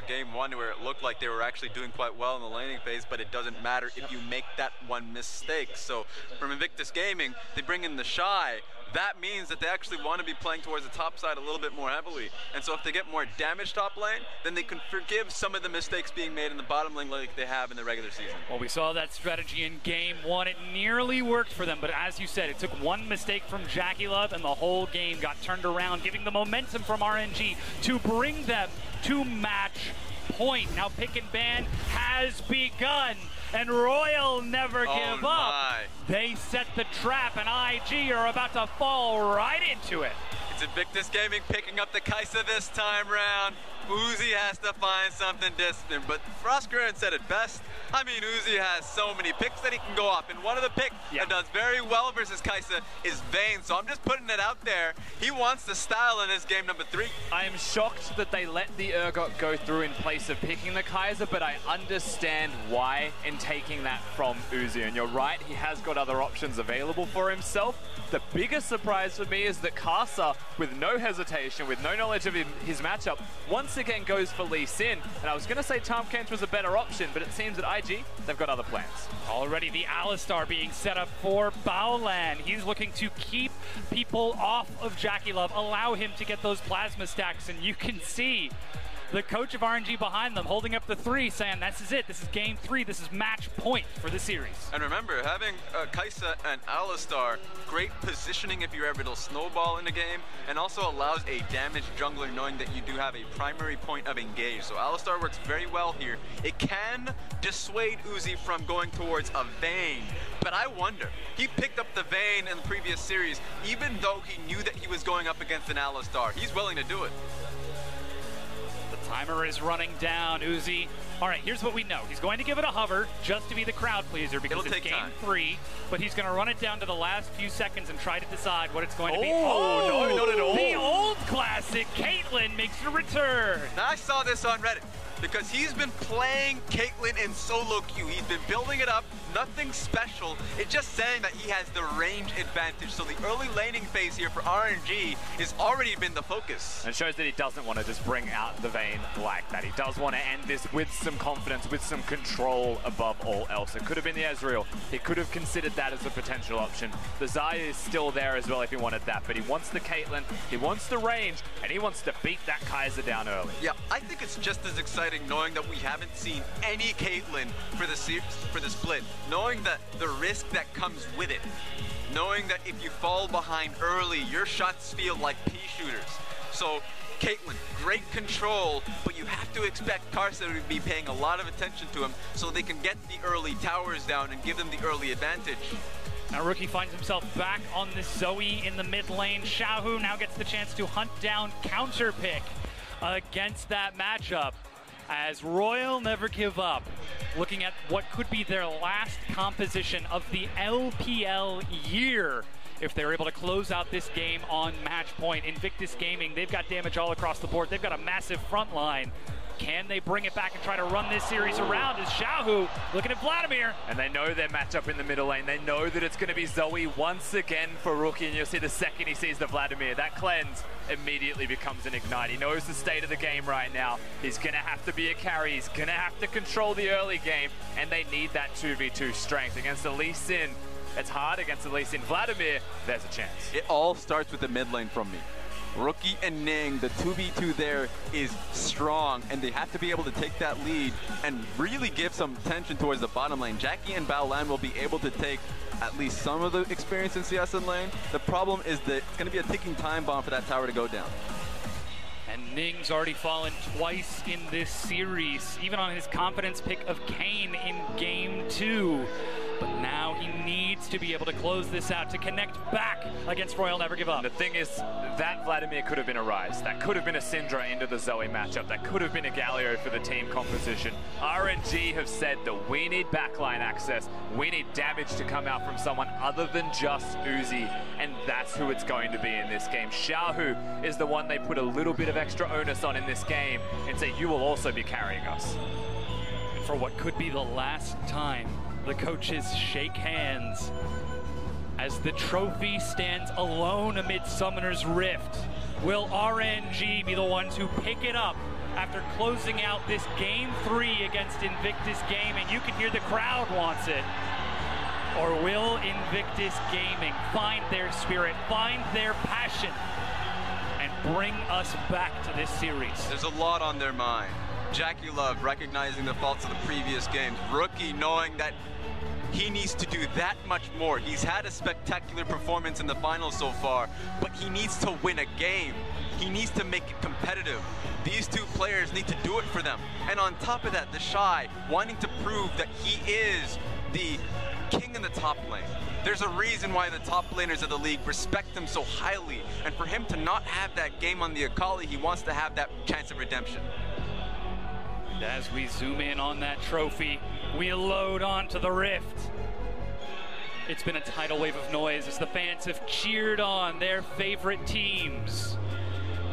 game 1 where it looked like they were actually doing quite well in the laning phase, but it doesn't matter if you make that one mistake. So from Invictus Gaming, they bring in the Shy. That means that they actually want to be playing towards the top side a little bit more heavily. And so if they get more damage top lane, then they can forgive some of the mistakes being made in the bottom lane like they have in the regular season. Well, we saw that strategy in game 1. It nearly worked for them, but as you said, it took one mistake from JackeyLove and the whole game got turned around, giving the momentum from RNG to bring them to match point. Now pick and ban has begun, and Royal never give up. They set the trap, and IG are about to fall right into it. It's Invictus Gaming picking up the Kai'Sa this time round. Uzi has to find something distant, but Frostgren said it best. I mean, Uzi has so many picks that he can go off, and one of the picks that does very well versus Kai'Sa is Vayne, so I'm just putting it out there. He wants the style in this game number 3. I am shocked that they let the Urgot go through in place of picking the Kai'Sa, but I understand why in taking that from Uzi, and you're right, he has got other options available for himself. The biggest surprise for me is that Kai'Sa, with no hesitation, with no knowledge of his matchup, once again goes for Lee Sin. And I was going to say Tahm Kench was a better option, but it seems that IG, they've got other plans. Already the Alistar being set up for Baolan. He's looking to keep people off of JackeyLove, allow him to get those plasma stacks, and you can see the coach of RNG behind them holding up the 3, saying this is it, this is game 3, this is match point for the series. And remember, having Kai'Sa and Alistar, great positioning if you're ever to snowball in a game, and also allows a damaged jungler knowing that you do have a primary point of engage. So Alistar works very well here. It can dissuade Uzi from going towards a Vayne, but I wonder, he picked up the Vayne in the previous series, even though he knew that he was going up against an Alistar. He's willing to do it. Timer is running down, Uzi. All right, here's what we know. He's going to give it a hover just to be the crowd pleaser because it's game 3, but he's going to run it down to the last few seconds and try to decide what it's going to be. Oh, no, not at all. The old classic, Caitlyn makes a return. I saw this on Reddit. because he's been playing Caitlyn in solo queue. He's been building it up, nothing special. It's just saying that he has the range advantage. So the early laning phase here for RNG has already been the focus. And shows that he doesn't want to just bring out the Vayne like that. He does want to end this with some confidence, with some control above all else. It could have been the Ezreal. He could have considered that as a potential option. The Xayah is still there as well if he wanted that, but he wants the Caitlyn, he wants the range, and he wants to beat that Kai'Sa down early. Yeah, I think it's just as exciting knowing that we haven't seen any Caitlyn for the split, knowing that the risk that comes with it, knowing that if you fall behind early, your shots feel like pea shooters. So Caitlyn, great control, but you have to expect Kai'Sa to be paying a lot of attention to him so they can get the early towers down and give them the early advantage. Now Rookie finds himself back on this Zoe in the mid lane. Xiaohu now gets the chance to hunt down counter pick against that matchup as Royal Never Give Up, looking at what could be their last composition of the LPL year. If they're able to close out this game on match point. Invictus Gaming, they've got damage all across the board. They've got a massive front line. Can they bring it back and try to run this series around? As Xiaohu looking at Vladimir. And they know their matchup in the middle lane. They know that it's going to be Zoe once again for Rookie. And you'll see the second he sees the Vladimir, that cleanse immediately becomes an ignite. He knows the state of the game right now. He's going to have to be a carry. He's going to have to control the early game. And they need that 2v2 strength against the Lee Sin. It's hard against the Lee Sin. Vladimir, there's a chance. It all starts with the mid lane from me. Rookie and Ning, the 2v2 there is strong, and they have to be able to take that lead and really give some attention towards the bottom lane. Jackie and Baolan will be able to take at least some of the experience in CS in lane. The problem is that it's going to be a ticking time bomb for that tower to go down. And Ning's already fallen twice in this series, even on his confidence pick of Kayn in game 2. But now he needs to be able to close this out to connect back against Royal Never Give Up. The thing is, that Vladimir could have been a Ryze. That could have been a Syndra into the Zoe matchup. That could have been a Galio for the team composition. RNG have said that we need backline access. We need damage to come out from someone other than just Uzi. And that's who it's going to be in this game. Xiaohu is the one they put a little bit of extra onus on in this game and say, you will also be carrying us. And for what could be the last time, the coaches shake hands as the trophy stands alone amid Summoner's Rift. Will RNG be the ones who pick it up after closing out this game 3 against Invictus Gaming? You can hear the crowd wants it. Or will Invictus Gaming find their spirit, find their passion, and bring us back to this series? There's a lot on their mind. Jackie Love recognizing the faults of the previous games. Rookie knowing that he needs to do that much more. He's had a spectacular performance in the finals so far, but he needs to win a game. He needs to make it competitive. These two players need to do it for them. And on top of that, the Shy wanting to prove that he is the king in the top lane. There's a reason why the top laners of the league respect him so highly. And for him to not have that game on the Akali, he wants to have that chance of redemption. As we zoom in on that trophy, we load onto the Rift. It's been a tidal wave of noise as the fans have cheered on their favorite teams.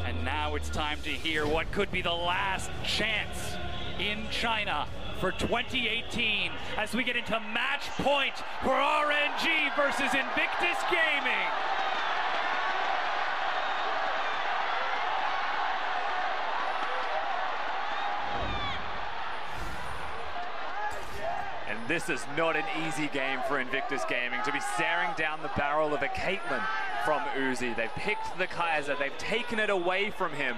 And now it's time to hear what could be the last chance in China for 2018 as we get into match point for RNG versus Invictus Gaming. This is not an easy game for Invictus Gaming to be staring down the barrel of a Caitlyn from Uzi. They've picked the Kai'Sa, they've taken it away from him,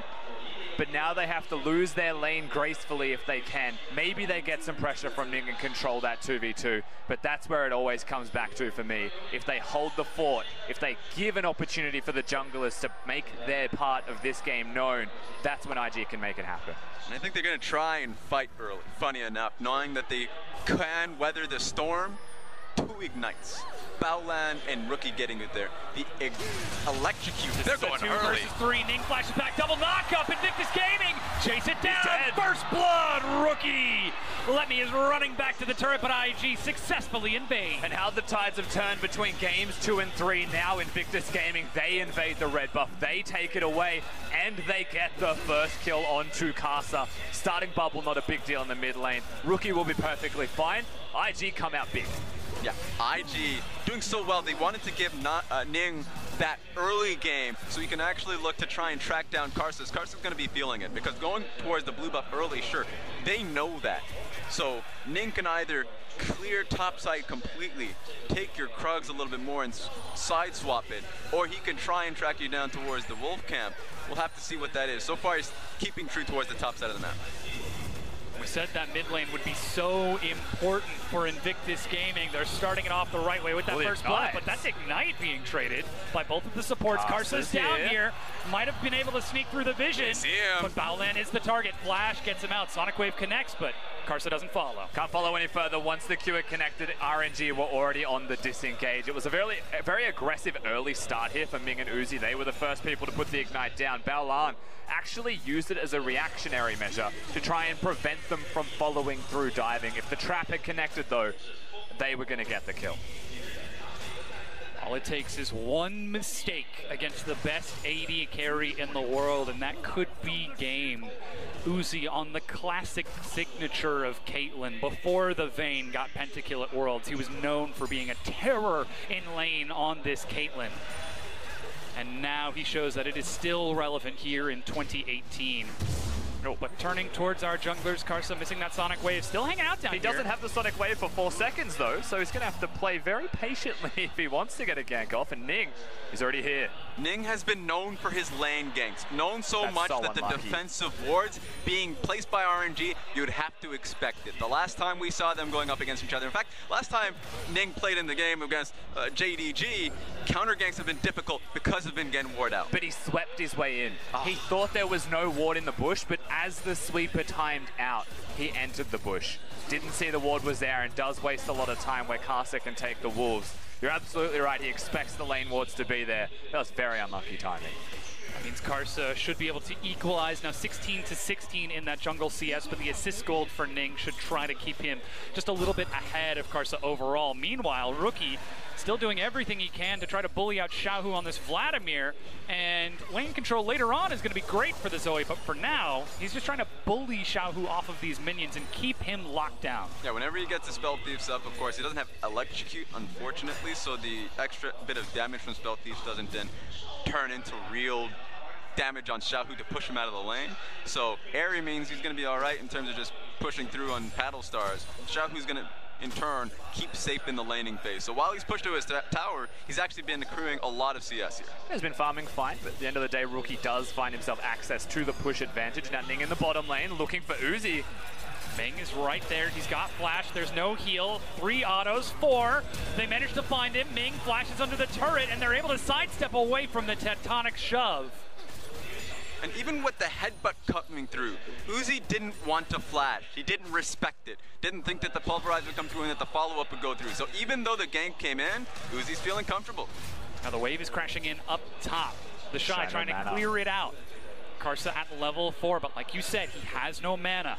but now they have to lose their lane gracefully if they can. Maybe they get some pressure from Ning and control that 2v2, but that's where it always comes back to for me. If they hold the fort, if they give an opportunity for the junglers to make their part of this game known, that's when IG can make it happen. And I think they're going to try and fight early, funny enough, knowing that they can weather the storm. 2 two ignites. Baolan and Rookie getting it there. The electrocute. They're going 2 early. versus 3. Ning flashes back. Double knockup. Invictus Gaming chase it down. First blood. Rookie. Lemmy is running back to the turret, but IG successfully invade. And how the tides have turned between games 2 and 3. Now Invictus Gaming, they invade the red buff. They take it away, and they get the first kill onto Karsa. Starting bubble, not a big deal in the mid lane. Rookie will be perfectly fine. IG come out big. Yeah, IG doing so well. They wanted to give Ning that early game so he can actually look to try and track down Karsa. Karsa's going to be feeling it because going towards the blue buff early, sure, they know that. So Ning can either clear topside completely, take your Krugs a little bit more and side swap it, or he can try and track you down towards the Wolf camp. We'll have to see what that is. So far, he's keeping true towards the top side of the map. We said that mid lane would be so important for Invictus Gaming. They're starting it off the right way with that first blood, but that's Ignite being traded by both of the supports. Karsa's down here. Might have been able to sneak through the vision, but Baolan is the target. Flash gets him out. Sonic Wave connects, but Karsa doesn't follow. Can't follow any further. Once the Q had connected, RNG were already on the disengage. It was a very aggressive early start here for Ming and Uzi. They were the first people to put the Ignite down. Baolan actually used it as a reactionary measure to try and prevent them from following through diving. If the trap had connected though, they were going to get the kill. All it takes is one mistake against the best AD carry in the world, and that could be game. Uzi on the classic signature of Caitlyn. Before the Vayne got pentakill at Worlds, he was known for being a terror in lane on this Caitlyn. And now he shows that it is still relevant here in 2018. No, but turning towards our junglers, Karsa missing that Sonic Wave, still hanging out down here. He doesn't have the Sonic Wave for 4 seconds though, so he's going to have to play very patiently if he wants to get a gank off, and Ning is already here. Ning has been known for his lane ganks, known so much that the defensive wards being placed by RNG, you'd have to expect it. The last time we saw them going up against each other, in fact, last time Ning played in the game against JDG, counter ganks have been difficult because of been getting ward out. But he swept his way in. He thought there was no ward in the bush, but as the sweeper timed out, he entered the bush. Didn't see the ward was there and does waste a lot of time where Karsa can take the wolves. You're absolutely right, he expects the lane wards to be there. That was very unlucky timing. That means Karsa should be able to equalize now 16-16 in that jungle CS, but the assist gold for Ning should try to keep him just a little bit ahead of Karsa overall. Meanwhile, Rookie still doing everything he can to try to bully out Xiaohu on this Vladimir, and lane control later on is going to be great for the Zoe, but for now, he's just trying to bully Xiaohu off of these minions and keep him locked down. Yeah, whenever he gets the Spell Thieves up, of course, he doesn't have Electrocute, unfortunately, so the extra bit of damage from Spell Thieves doesn't then turn into real damage on Xiaohu to push him out of the lane. So Airy means he's going to be all right in terms of just pushing through on Paddle Stars. Xiaohu's going to, in turn, keep safe in the laning phase. So while he's pushed to his tower, he's actually been accruing a lot of CS here. He's been farming fine, but at the end of the day, Rookie does find himself access to the push advantage. Now Ning in the bottom lane, looking for Uzi. Ming is right there. He's got flash. There's no heal. 3 autos, 4. They manage to find him. Ming flashes under the turret, and they're able to sidestep away from the tectonic shove. And even with the headbutt coming through, Uzi didn't want to flash. He didn't respect it. Didn't think that the pulverize would come through and that the follow-up would go through. So even though the gank came in, Uzi's feeling comfortable. Now the wave is crashing in up top. The Shy trying to clear it out. Karsa at level 4, but like you said, he has no mana.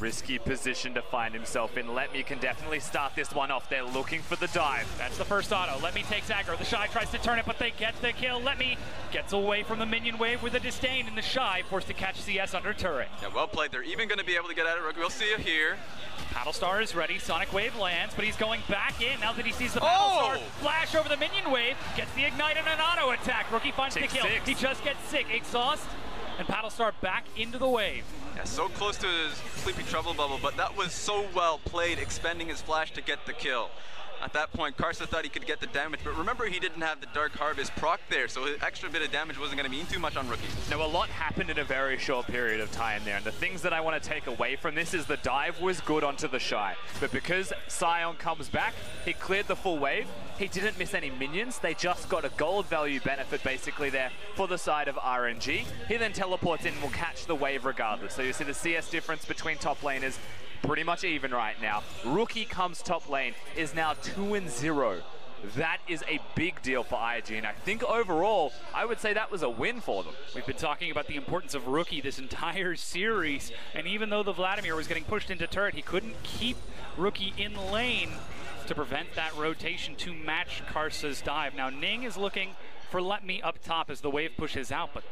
Risky position to find himself in. Let Me can definitely start this one off. They're looking for the dive. That's the first auto. Let Me takes aggro. The Shy tries to turn it, but they get the kill. Let Me gets away from the minion wave with a disdain, and the Shy forced to catch CS under turret. Yeah, well played. They're even going to be able to get at it. We'll see it here. Battlestar is ready. Sonic Wave lands, but he's going back in now that he sees the Battlestar flash over the minion wave. Gets the ignite and an auto attack. Rookie finds the kill. He just gets sick. Exhaust, and Battlestar back into the wave. Yeah, so close to his Sleepy Trouble bubble, but that was so well played, expending his flash to get the kill. At that point, Karsa thought he could get the damage, but remember he didn't have the Dark Harvest proc there, so his extra bit of damage wasn't going to mean too much on Rookie. Now, a lot happened in a very short period of time there, and the things that I want to take away from this is the dive was good onto the Shy, but because Sion comes back, he cleared the full wave, he didn't miss any minions, they just got a gold value benefit basically there for the side of RNG. He then teleports in and will catch the wave regardless, so you see the CS difference between top laners pretty much even right now. Rookie comes top lane, is now 2-0. That is a big deal for IG, and I think overall, I would say that was a win for them. We've been talking about the importance of Rookie this entire series, and even though the Vladimir was getting pushed into turret, he couldn't keep Rookie in lane to prevent that rotation to match Karsa's dive. Now Ning is looking for Let Me up top as the wave pushes out, but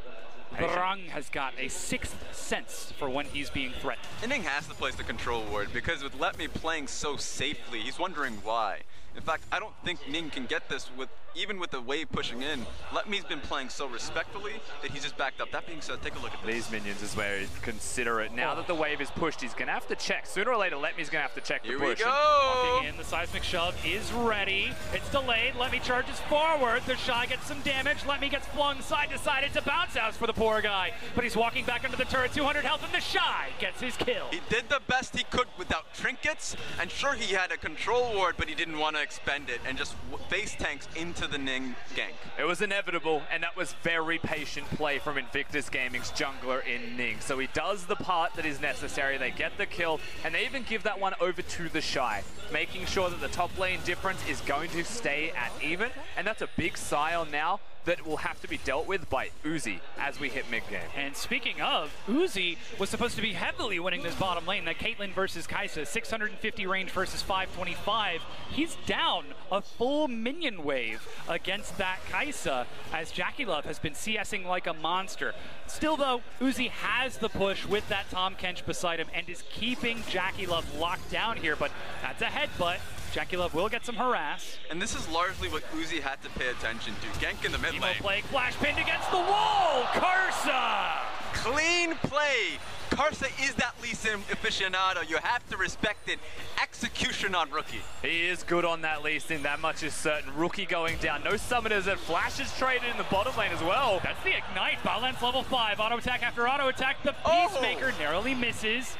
Brang has got a sixth sense for when he's being threatened. And Ning has to place the control ward because with Let Me playing so safely, he's wondering why. In fact, I don't think Ning can get this even with the wave pushing in. Let Me's been playing so respectfully that he's just backed up. That being said, take a look at this. These minions is where he'd consider it. Now that the wave is pushed, he's going to have to check. Sooner or later, Let Me's going to have to check the push. Here we go! Walking in, the seismic shove is ready. It's delayed. Let Me charges forward. The Shy gets some damage. Let Me gets flung side to side. It's a bounce house for the poor guy. But he's walking back under the turret. 200 health, and the Shy gets his kill. He did the best he could without trinkets. And sure, he had a control ward, but he didn't want to expend it and just face tanks into the Ning gank. It was inevitable, and that was very patient play from Invictus Gaming's jungler in Ning. So he does the part that is necessary. They get the kill, and they even give that one over to the Shy, making sure that the top lane difference is going to stay at even. And that's a big Scion now that will have to be dealt with by Uzi as we hit mid-game. And speaking of, Uzi was supposed to be heavily winning this bottom lane. That Caitlyn versus Kai'Sa, 650 range versus 525. He's down a full minion wave against that Kai'Sa as JackeyLove has been CSing like a monster. Still though, Uzi has the push with that Tahm Kench beside him and is keeping JackeyLove locked down here, but that's a headbutt. JackeyLove will get some harass. And this is largely what Uzi had to pay attention to. Gank in the mid lane. Plague flash pinned against the wall. Karsa! Clean play. Karsa is that Lee Sin aficionado. You have to respect it. Execution on Rookie. He is good on that Lee Sin, that much is certain. Rookie going down. No summoners, and Flash is traded in the bottom lane as well. That's the Ignite. Balance level 5. Auto attack after auto attack. The Peacemaker narrowly misses.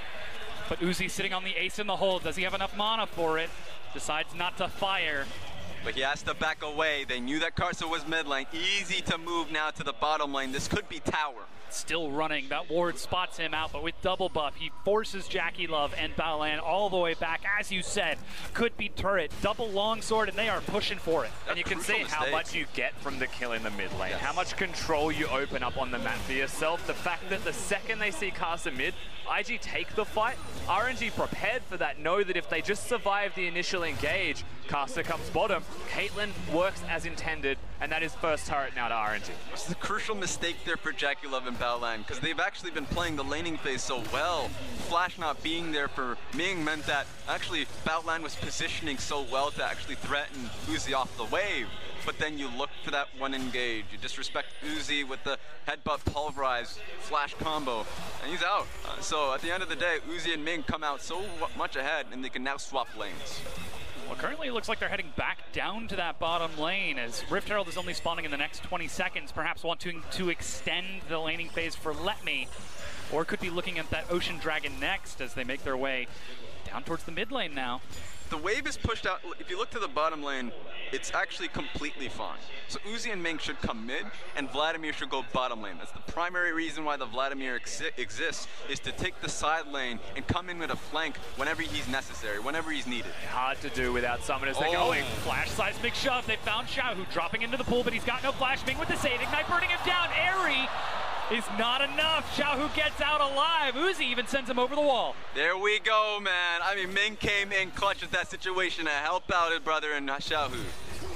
But Uzi sitting on the ace in the hole. Does he have enough mana for it? Decides not to fire. But he has to back away. They knew that Karsa was mid lane. Easy to move now to the bottom lane. This could be tower. Still running. That ward spots him out, but with double buff, he forces JackeyLove and Balan all the way back. As you said, could be turret, double longsword, and they are pushing for it. And you can see how much you get from the kill in the mid lane. Yes. How much control you open up on the map for yourself. The fact that the second they see Karsa mid, IG take the fight. RNG prepared for that, know that if they just survive the initial engage, Karsa comes bottom. Caitlyn works as intended, and that is first turret now to RNG. It's a crucial mistake there for JackeyLove and Balan, because they've actually been playing the laning phase so well. Flash not being there for Ming meant that actually Balan was positioning so well to actually threaten Uzi off the wave. But then you look for that one engage. You disrespect Uzi with the headbutt pulverize Flash combo, and he's out. So at the end of the day, Uzi and Ming come out so much ahead, and they can now swap lanes. Well, currently it looks like they're heading back down to that bottom lane as Rift Herald is only spawning in the next 20 seconds, perhaps wanting to extend the laning phase for Let Me, or could be looking at that Ocean Dragon next as they make their way down towards the mid lane now. The wave is pushed out. If you look to the bottom lane, it's actually completely fine. So Uzi and Ming should come mid, and Vladimir should go bottom lane. That's the primary reason why the Vladimir exists, is to take the side lane and come in with a flank whenever he's necessary, whenever he's needed. Hard to do without summoners. They're going. Flash seismic shove. They found Xiaohu dropping into the pool, but he's got no flash. Ming with the save. Ignite burning him down. Airy is not enough. Xiaohu gets out alive. Uzi even sends him over the wall. There we go, man. I mean, Ming came in clutch with that situation to help out his brother and Xiaohu.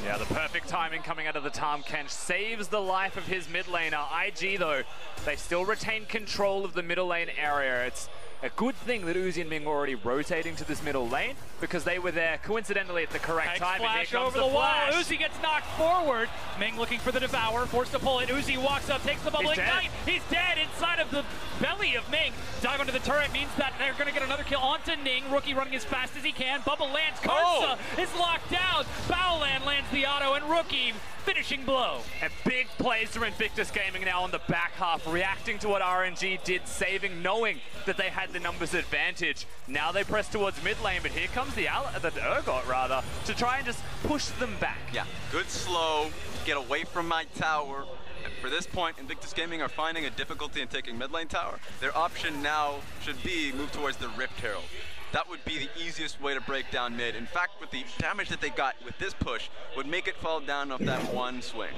Yeah, the perfect timing coming out of the Tahm Kench saves the life of his mid laner. IG, though, they still retain control of the middle lane area. It's a good thing that Uzi and Ming were already rotating to this middle lane because they were there coincidentally at the correct time. And here comes the flash. Uzi gets knocked forward. Ming looking for the Devour, forced to pull it. Uzi walks up, takes the bubble ignite. He's dead inside of the belly of Ming. Dive under the turret means that they're going to get another kill onto Ning. Rookie running as fast as he can. Bubble lands. Karsa is locked down. Baolan lands the auto, and Rookie finishing blow. And big plays from Invictus Gaming now on the back half, reacting to what RNG did, saving, knowing that they had the numbers advantage. Now they press towards mid lane, but here comes the Urgot rather, to try and just push them back. Yeah, good slow, get away from my tower. And for this point, Invictus Gaming are finding a difficulty in taking mid lane tower. Their option now should be move towards the Rift Herald. that would be the easiest way to break down mid. In fact, with the damage that they got with this push, would make it fall down off that one swing.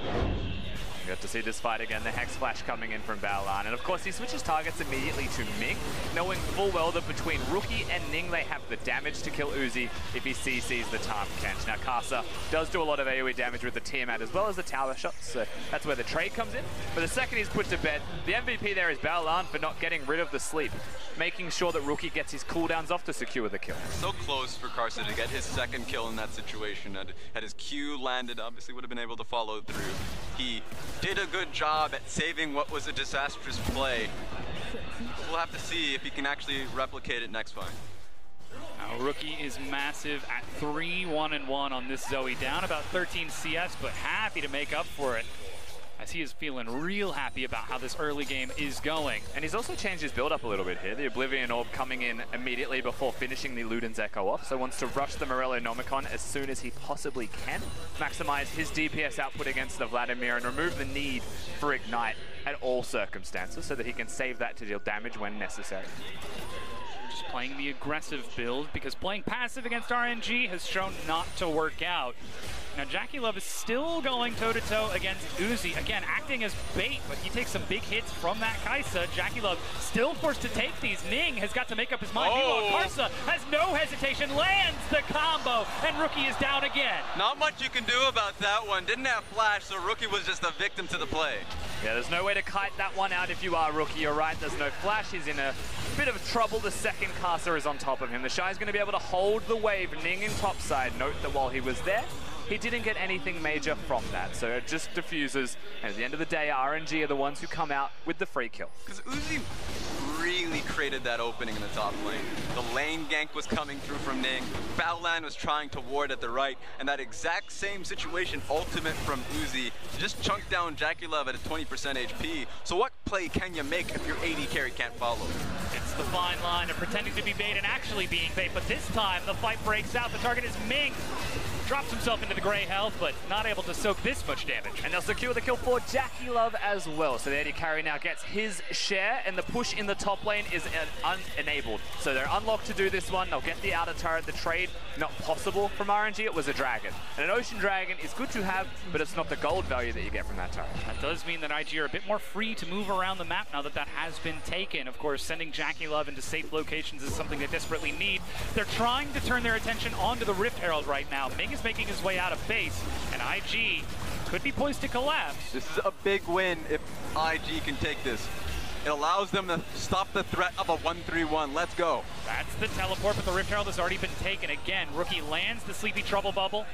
You got to see this fight again, the Hex Flash coming in from Baolan. And of course, he switches targets immediately to Ming, knowing full well that between Rookie and Ning, they have the damage to kill Uzi if he CCs the Tarm Kench. Now, Kasa does do a lot of AoE damage with the Tiamat as well as the tower shots, so that's where the trade comes in. But the second he's put to bed, the MVP there is Baolan for not getting rid of the sleep, making sure that Rookie gets his cooldowns off to secure the kill. So close for Karsa to get his second kill in that situation. Had his Q landed, obviously would have been able to follow through. He did a good job at saving what was a disastrous play. We'll have to see if he can actually replicate it next fight. Now, Rookie is massive at 3-1-1 on this Zoe, down about 13 CS, but happy to make up for it, as he is feeling real happy about how this early game is going. And he's also changed his build up a little bit here. The Oblivion Orb coming in immediately before finishing the Luden's Echo off, so wants to rush the Morello Nomicon as soon as he possibly can, maximize his DPS output against the Vladimir and remove the need for Ignite at all circumstances so that he can save that to deal damage when necessary. Just playing the aggressive build, because playing passive against RNG has shown not to work out. Now, JackeyLove is still going toe-to-toe against Uzi. Again, acting as bait, but he takes some big hits from that Kai'Sa. JackeyLove still forced to take these. Ning has got to make up his mind. Meanwhile, Karsa has no hesitation, lands the combo, and Rookie is down again. Not much you can do about that one. Didn't have flash, so Rookie was just a victim to the play. Yeah, there's no way to kite that one out if you are Rookie. You're right, there's no flash. He's in a bit of trouble. The second Kai'Sa is on top of him. The Shy's going to be able to hold the wave. Ning in topside. Note that while he was there, he didn't get anything major from that, so it just diffuses. And at the end of the day, RNG are the ones who come out with the free kill. Because Uzi really created that opening in the top lane. The lane gank was coming through from Ning. Baolan was trying to ward at the right, and that exact same situation, ultimate from Uzi, just chunked down JackeyLove at a 20% HP. So what play can you make if your AD carry can't follow? It's the fine line of pretending to be bait and actually being bait, but this time the fight breaks out. The target is Ming. Drops himself into the gray health, but not able to soak this much damage. And they'll secure the kill for JackeyLove as well. So the AD carry now gets his share, and the push in the top lane is unenabled. So they're unlocked to do this one. They'll get the outer turret. The trade, not possible from RNG. It was a dragon. And an Ocean Dragon is good to have, but it's not the gold value that you get from that turret. That does mean that IG are a bit more free to move around the map now that that has been taken. Of course, sending JackeyLove into safe locations is something they desperately need. They're trying to turn their attention onto the Rift Herald right now. Ming is making his way out of base, and IG could be poised to collapse. This is a big win if IG can take this. It allows them to stop the threat of a 1-3-1. Let's go. That's the teleport, but the Rift Herald has already been taken. Again, Rookie lands the Sleepy Trouble Bubble.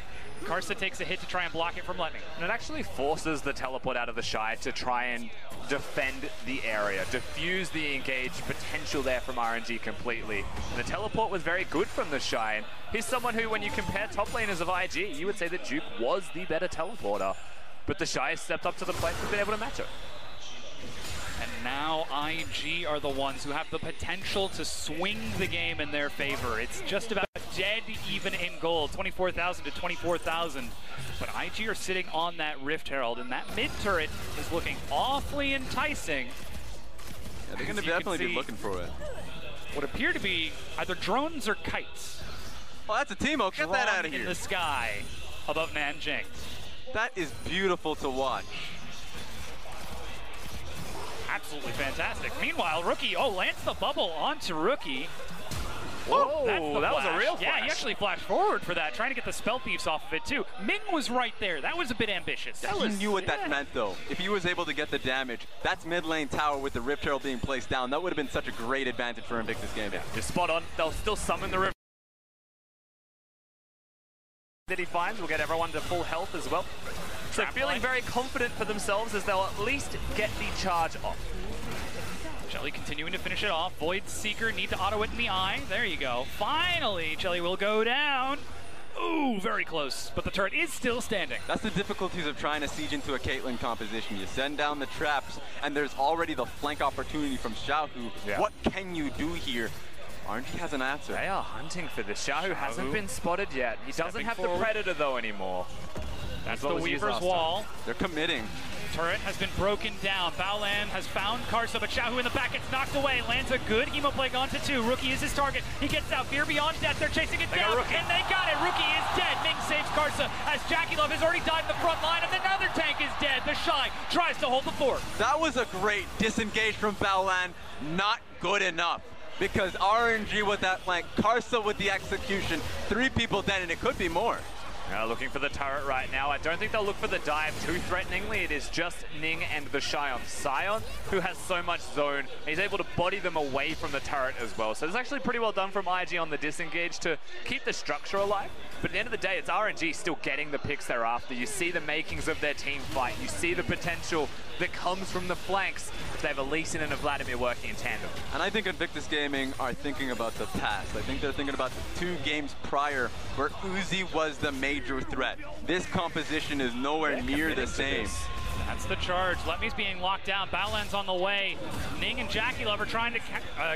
Karsa takes a hit to try and block it from lightning. And it actually forces the teleport out of the Shy to try and defend the area, diffuse the engage potential there from RNG completely. And the teleport was very good from the Shy. And he's someone who, when you compare top laners of IG, you would say that Duke was the better teleporter. But the Shy stepped up to the plate and been able to match it. And now IG are the ones who have the potential to swing the game in their favor. It's just about dead even in gold, 24,000 to 24,000. But IG are sitting on that Rift Herald, and that mid turret is looking awfully enticing. Yeah, they're going to definitely be looking for it. What appear to be either drones or kites. Oh, that's a Teemo. Get that out of here. In the sky above Nanjing. That is beautiful to watch. Absolutely fantastic. Meanwhile, Rookie, lands the bubble onto Rookie. Whoa, that was a real flash. Yeah, he actually flashed forward for that, trying to get the spell thieves off of it too. Ming was right there. That was a bit ambitious. He knew what that meant though. If he was able to get the damage, that's mid lane tower with the Rift Herald being placed down. That would have been such a great advantage for Invictus game. Yeah, you're spot on. They'll still summon the Rift that he finds. Will get everyone to full health as well. So feeling very confident for themselves as they'll at least get the charge off. Jelly continuing to finish it off. Void Seeker need to auto it in the eye. There you go. Finally, Jelly will go down. Ooh, very close. But the turret is still standing. That's the difficulties of trying to siege into a Caitlyn composition. You send down the traps, and there's already the flank opportunity from Xiaohu. Yeah. What can you do here? RNG has an answer. They are hunting for this. Xiaohu hasn't been spotted yet. He doesn't have the Predator, though, anymore. That's the Weaver's wall. They're committing. Turret has been broken down. Baolan has found Karsa, but Xiaohu in the back gets knocked away. Lands a good Hemo Plague onto 2. Rookie is his target. He gets out. Fear Beyond Death. They're chasing it down, and they got it. Rookie is dead. Ming saves Karsa as JackeyLove has already died in the front line, and another tank is dead. The Shy tries to hold the fort. That was a great disengage from Baolan. Not good enough. Because RNG with that flank, Karsa with the execution, 3 people dead, and it could be more. Looking for the turret right now. I don't think they'll look for the dive too threateningly. It is just Ning and the Shy on Sion, who has so much zone. He's able to body them away from the turret as well. So it's actually pretty well done from IG on the disengage to keep the structure alive. But at the end of the day, it's RNG still getting the picks they're after. You see the makings of their team fight. You see the potential that comes from the flanks if they have a Lee Sin and a Vladimir working in tandem. And I think Invictus Gaming are thinking about the past. I think they're thinking about the 2 games prior where Uzi was the major threat. This composition is nowhere near the same. That's the charge. Lemmy's being locked down. Baolan's on the way. Ning and JackeyLove are trying to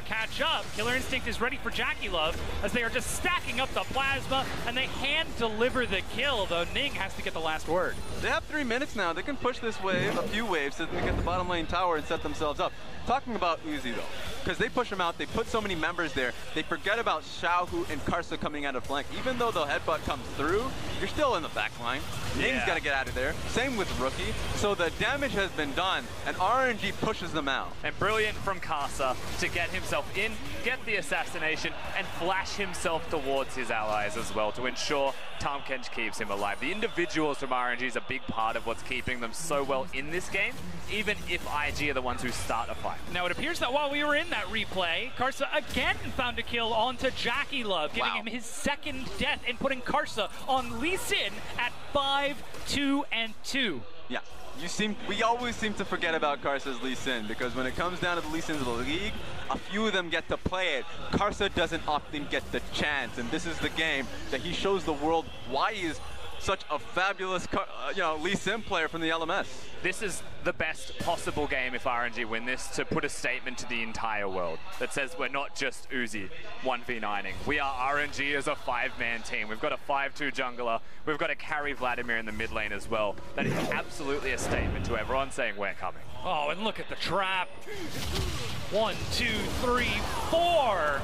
catch up. Killer Instinct is ready for JackeyLove as they are just stacking up the plasma, and they hand deliver the kill, though Ning has to get the last word. They have 3 minutes now. They can push this wave, a few waves, so they can get the bottom lane tower and set themselves up. Talking about Uzi, though, because they push him out, they put so many members there, they forget about Xiaohu and Karsa coming out of flank. Even though the headbutt comes through, you're still in the back line. Ning's got to get out of there. Same with Rookie. So the damage has been done, and RNG pushes them out. And brilliant from Karsa to get himself in, get the assassination, and flash himself towards his allies as well to ensure Tahm Kench keeps him alive. The individuals from RNG is a big part of what's keeping them so well in this game, even if IG are the ones who start a fight. Now, it appears that while we were in that replay, Karsa again found a kill onto JackeyLove, giving him his 2nd death and putting Karsa on Lee Sin at 5-2-2. Yeah. We always seem to forget about Karsa's Lee Sin, because when it comes down to the Lee Sins of the league, a few of them get to play it. Karsa doesn't often get the chance, and this is the game that he shows the world why he is such a fabulous Lee Sin player from the LMS. This is the best possible game if RNG win this, to put a statement to the entire world that says we're not just Uzi 1v9ing. We are RNG as a 5-man team. We've got a 5-2 jungler. We've got to carry Vladimir in the mid lane as well. That is absolutely a statement to everyone saying we're coming. Oh, and look at the trap. 1, 2, 3, 4.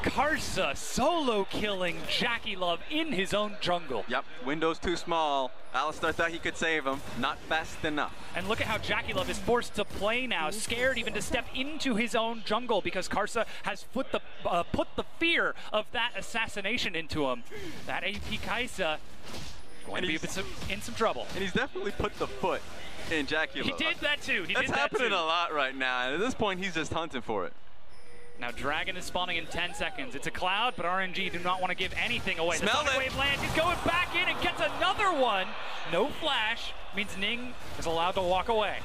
Karsa solo killing JackeyLove in his own jungle. Yep, window's too small. Alistar thought he could save him, not fast enough. And look at how JackeyLove is forced to play now, scared even to step into his own jungle because Karsa has put the fear of that assassination into him. That AP Kaisa going to be in some trouble. And he's definitely put the foot in JackeyLove. He did that too. That's happening a lot right now. And at this point, he's just hunting for it. Now Dragon is spawning in 10 seconds. It's a cloud, but RNG do not want to give anything away. The Sonic Wave lands. He's going back in and gets another one. No flash means Ning is allowed to walk away.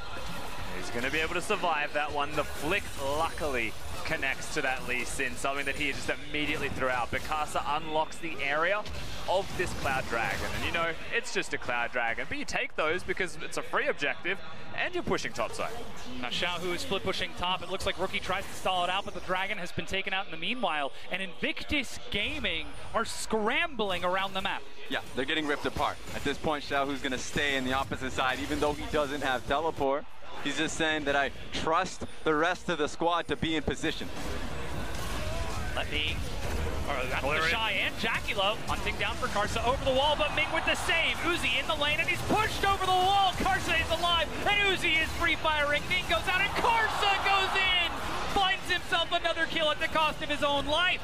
He's going to be able to survive that one. The flick, luckily, connects to that Lee Sin, something that he just immediately threw out. But Karsa unlocks the area of this Cloud Dragon. And you know, it's just a Cloud Dragon, but you take those because it's a free objective and you're pushing top side. Now Xiaohu is split pushing top. It looks like Rookie tries to stall it out, but the Dragon has been taken out in the meanwhile. And Invictus Gaming are scrambling around the map. Yeah, they're getting ripped apart. At this point, Xiaohu's going to stay in the opposite side, even though he doesn't have teleport. He's just saying that I trust the rest of the squad to be in position. That's the Shy and JackeyLove hunting down for Karsa over the wall, but Ming with the save. Uzi in the lane, and he's pushed over the wall. Karsa is alive, and Uzi is free firing. Ming goes out, and Karsa goes in. Finds himself another kill at the cost of his own life.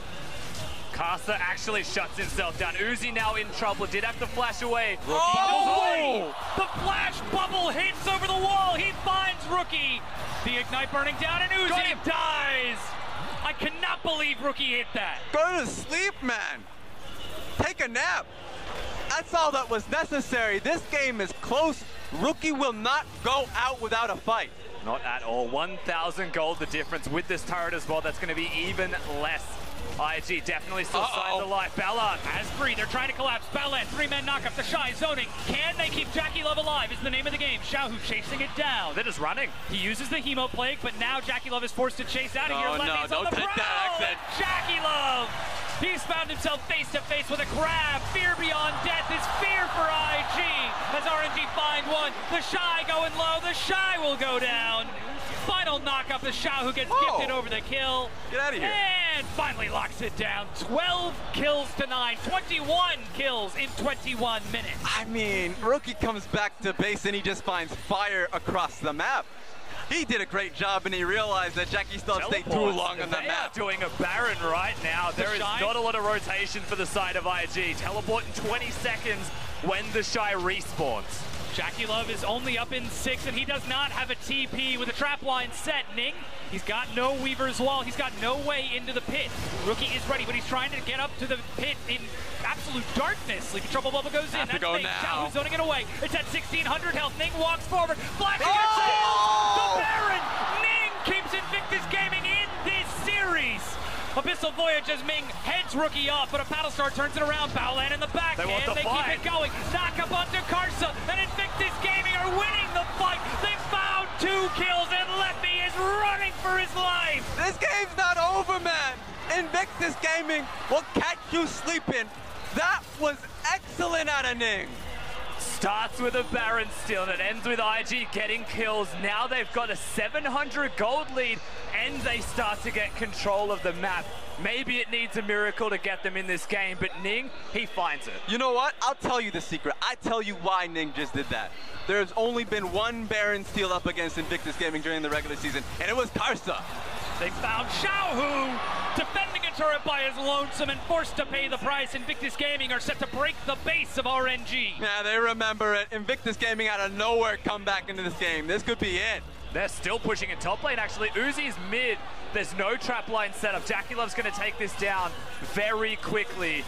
Karsa actually shuts himself down. Uzi now in trouble. Did have to flash away. Oh! The flash bubble hits over the wall. He finds Rookie. The Ignite burning down, and Uzi dies. I cannot believe Rookie hit that. Go to sleep, man. Take a nap. That's all that was necessary. This game is close. Rookie will not go out without a fight. Not at all. 1,000 gold the difference with this turret as well. That's going to be even less. IG definitely still signs alive. Balan has 3. They're trying to collapse. Balan, 3-man knockup. The Shy zoning. Can they keep JackeyLove alive is the name of the game. Xiaohu chasing it down. They're just running. He uses the Hemo Plague, but now JackeyLove is forced to chase out of here. Oh no, don't take that exit. JackeyLove He's found himself face to face with a crab. Fear beyond death is fear for IG. As RNG find one, the Shy going low. The Shy will go down. Final knock up the Shao, who gets gifted over the kill. Get out of here. And finally locks it down. 12 kills to 9. 21 kills in 21 minutes. I mean, Rookie comes back to base and he just finds fire across the map. He did a great job, and he realized that Jackie still stayed too long on the map. Doing a Baron right now. There is not a lot of rotation for the side of IG. Teleport in 20 seconds when the Shy respawns. Jackie Love is only up in 6, and he does not have a TP with a trap line set. Ning, he's got no Weaver's Wall. He's got no way into the pit. Rookie is ready, but he's trying to get up to the pit in absolute darkness. Sleepy Trouble Bubble goes in. Have to go now. Shao zoning it away. It's at 1600 health. Ning walks forward. Flash against the Baron. Ning keeps Invictus Gaming in this series. Abyssal Voyage as Ming heads Rookie off, but a Battlestar turns it around. Baolan in the back, and they keep it going. Knock up onto Karsa, and Invictus Gaming are winning the fight. They found 2 kills, and Leppy is running for his life. This game's not over, man. Invictus Gaming will catch you sleeping. That was excellent out of Ning. Starts with a Baron steal, and it ends with IG getting kills. Now they've got a 700 gold lead, and they start to get control of the map. Maybe it needs a miracle to get them in this game, but Ning, he finds it. You know what? I'll tell you the secret. I tell you why Ning just did that. There's only been one Baron steal up against Invictus Gaming during the regular season, and it was Karsa. They found Shao, who, defending a turret by his lonesome and forced to pay the price. Invictus Gaming are set to break the base of RNG. Yeah, they remember it. Invictus Gaming out of nowhere come back into this game. This could be it. They're still pushing in top lane, actually. Uzi's mid. There's no trap line set up. Jackie Love's going to take this down very quickly.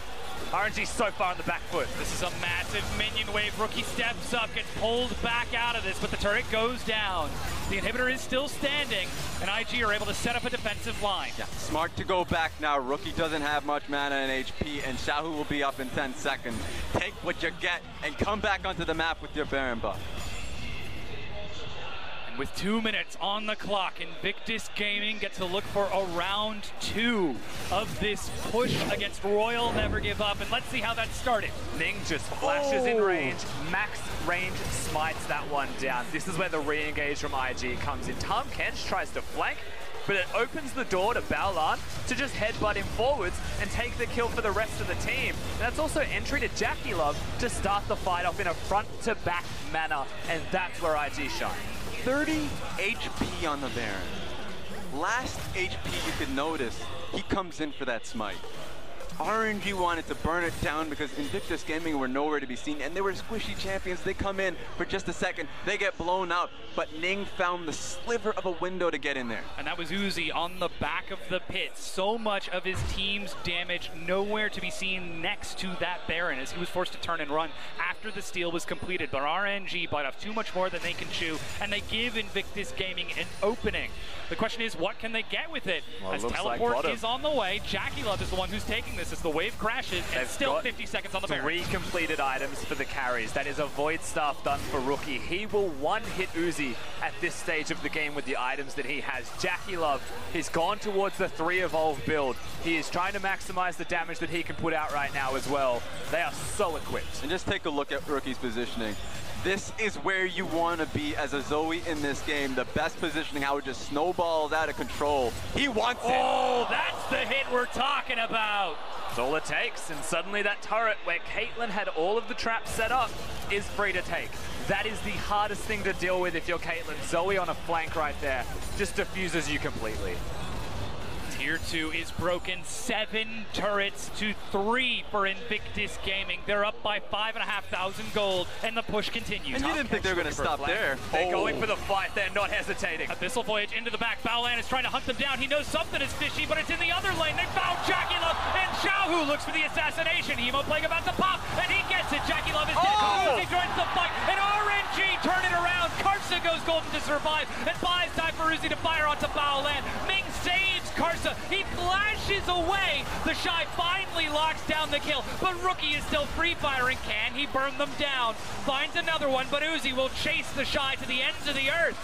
RNG so far on the back foot. This is a massive minion wave. Rookie steps up, gets pulled back out of this, but the turret goes down. The inhibitor is still standing, and IG are able to set up a defensive line. Yeah, smart to go back now. Rookie doesn't have much mana and HP, and Shahu will be up in 10 seconds. Take what you get and come back onto the map with your Baron buff. With 2 minutes on the clock, Invictus Gaming gets to look for a round 2 of this push against Royal Never Give Up, and let's see how that started. Ning just flashes in range, max range smites that one down. This is where the re-engage from IG comes in. Tom Kench tries to flank, but it opens the door to Baolan to just headbutt him forwards and take the kill for the rest of the team. And that's also entry to Jackie Love to start the fight off in a front-to-back manner, and that's where IG shine. 30 HP on the Baron. Last HP you could notice, he comes in for that smite. RNG wanted to burn it down because Invictus Gaming were nowhere to be seen, and they were squishy champions. They come in for just a second, they get blown out, but Ning found the sliver of a window to get in there. And that was Uzi on the back of the pit. So much of his team's damage nowhere to be seen next to that Baron as he was forced to turn and run after the steal was completed. But RNG bite off too much more than they can chew, and they give Invictus Gaming an opening. The question is, what can they get with it? Well, as teleport is on the way, Jackie Love is the one who's taking this as the wave crashes, and still 50 seconds on the Baron. 3 completed items for the carries. That is a Void Staff done for Rookie. He will one-hit Uzi at this stage of the game with the items that he has. Jackie Love, he's gone towards the 3 evolve build. He is trying to maximize the damage that he can put out right now as well. They are so equipped. And just take a look at Rookie's positioning. This is where you want to be as a Zoe in this game. The best positioning, how it just snowballs out of control. He wants it. Oh, that's the hit we're talking about. That's all it takes, and suddenly that turret where Caitlyn had all of the traps set up is free to take. That is the hardest thing to deal with if you're Caitlyn. Zoe on a flank right there just diffuses you completely. Tier 2 is broken, 7 turrets to 3 for Invictus Gaming. They're up by 5,500 gold, and the push continues. And you didn't think they were going to stop there. They're going for the fight. They're not hesitating. Abyssal Voyage into the back. Baolan is trying to hunt them down. He knows something is fishy, but it's in the other lane. They found Jackie Love, and Xiaohu looks for the assassination. Emo Plague about to pop, and he gets it. Jackie Love is dead. Uzi joins the fight, and RNG turn it around. Karsa goes golden to survive, and buys time for Uzi to fire onto Baolan. Ming saves Karsa. He flashes away. The Shy finally locks down the kill, but Rookie is still free firing. Can he burn them down? Finds another one, but Uzi will chase the Shy to the ends of the earth.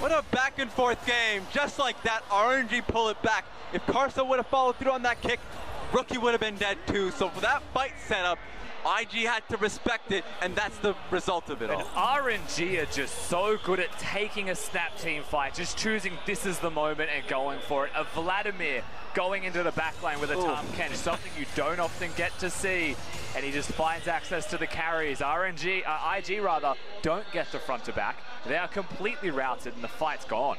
What a back and forth game. Just like that, RNG pull it back. If Karsa would have followed through on that kick, Rookie would have been dead too. So for that fight setup, IG had to respect it, and that's the result of it all. And RNG are just so good at taking a snap team fight, just choosing this is the moment and going for it. A Vladimir going into the backline with a Tom Kench, something you don't often get to see, and he just finds access to the carries. IG rather, don't get to front to back. They are completely routed, and the fight's gone.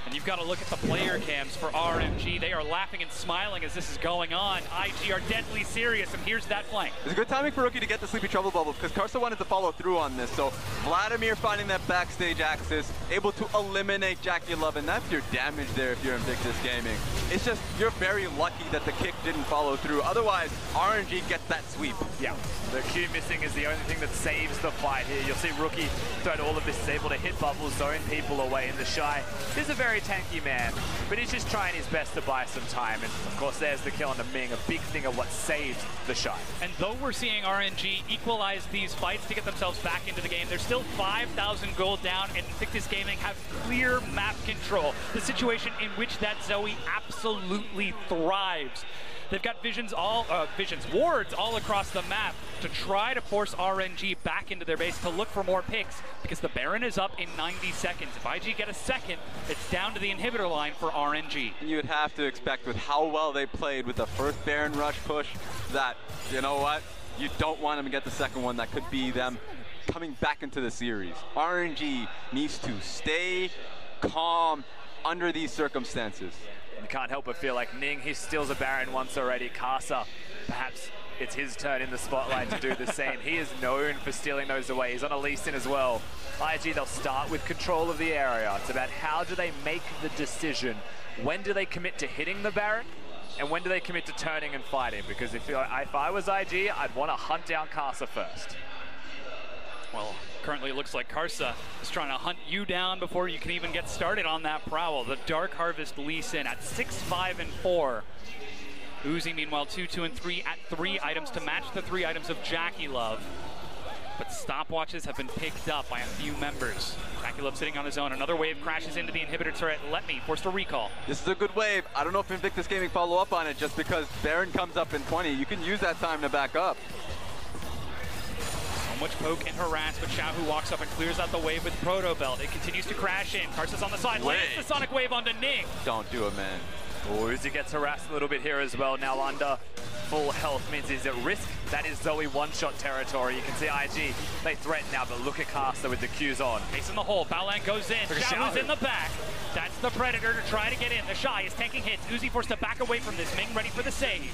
And you've got to look at the player cams for RNG. They are laughing and smiling as this is going on. IG are deadly serious, and here's that flank. It's a good timing for Rookie to get the Sleepy Trouble Bubble because Karsa wanted to follow through on this. So Vladimir finding that backstage access, able to eliminate Jackie Love, and that's your damage there if you're Invictus Gaming. It's just, you're very lucky that the kick didn't follow through. Otherwise, RNG gets that sweep. Yeah, the Q missing is the only thing that saves the fight here. You'll see Rookie throughout all of this is able to hit bubbles, zone people away, and the Shy is a very tanky man, but he's just trying his best to buy some time. And of course, there's the kill on the Ming, a big thing of what saved the Shy. And though we're seeing RNG equalize these fights to get themselves back into the game, they're still 5,000 gold down, and Invictus Gaming have clear map control. The situation in which that Zoe absolutely thrives. They've got wards all across the map to try to force RNG back into their base to look for more picks because the Baron is up in 90 seconds. If IG get a second, it's down to the inhibitor line for RNG. You'd have to expect with how well they played with the first Baron rush push that, you know what, you don't want them to get the second one. That could be them coming back into the series. RNG needs to stay calm under these circumstances. You can't help but feel like Ning, he steals a Baron once already. Karsa, perhaps it's his turn in the spotlight to do the same. He is known for stealing those away. He's on a Lee Sin as well. IG, they'll start with control of the area. It's about how do they make the decision. When do they commit to hitting the Baron? And when do they commit to turning and fighting? Because if I was IG, I'd want to hunt down Karsa first. Well, currently it looks like Karsa is trying to hunt you down before you can even get started on that prowl. The Dark Harvest Lee Sin at 6, 5, and 4. Uzi, meanwhile, 2, 2, and 3 at 3 items to match the 3 items of Jackie Love. But stopwatches have been picked up by a few members. Jackie Love sitting on his own. Another wave crashes into the inhibitor turret. Let me forced a recall. This is a good wave. I don't know if Invictus Gaming follow up on it just because Baron comes up in 20. You can use that time to back up. Much poke and harass, but Xiaohu walks up and clears out the wave with Proto Belt. It continues to crash in. Karsa's on the side, lands the Sonic Wave onto Ning. Don't do it, man. Oh, Uzi gets harassed a little bit here as well. Now under full health means he's at risk. That is Zoe one-shot territory. You can see IG, they threaten now, but look at Karsa with the Qs on. Face in the hole, Baolan goes in. Xiaohu's in the back. That's the Predator to try to get in. The Shy is tanking hits. Uzi forced to back away from this. Ming ready for the save.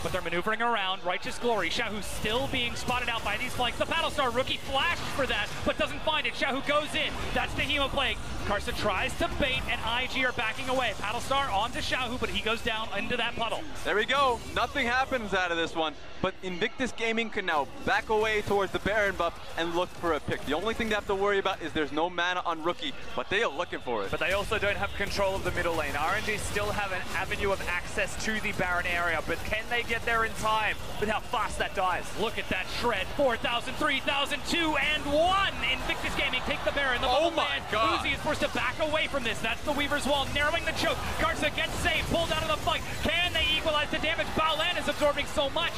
But they're maneuvering around. Righteous Glory. Xiaohu still being spotted out by these flanks. The Battlestar Rookie flashed for that, but doesn't find it. Xiaohu goes in. That's the Hemoplague. Karsa tries to bait, and IG are backing away. Battlestar onto Xiaohu, but he goes down into that puddle. There we go. Nothing happens out of this one. But Invictus Gaming can now back away towards the Baron buff and look for a pick. The only thing they have to worry about is there's no mana on Rookie, but they are looking for it. But they also don't have control of the middle lane. RNG still have an avenue of access to the Baron area, but can they get there in time with how fast that dies? Look at that shred. 4,000, 3,000, 2, and 1. Invictus Gaming take the Baron. The oh my God. Uzi is forced to back away from this. That's the Weaver's Wall, narrowing the choke. Karsa gets saved, pulled out of the fight. Can they equalize the damage? Baolan is absorbing so much.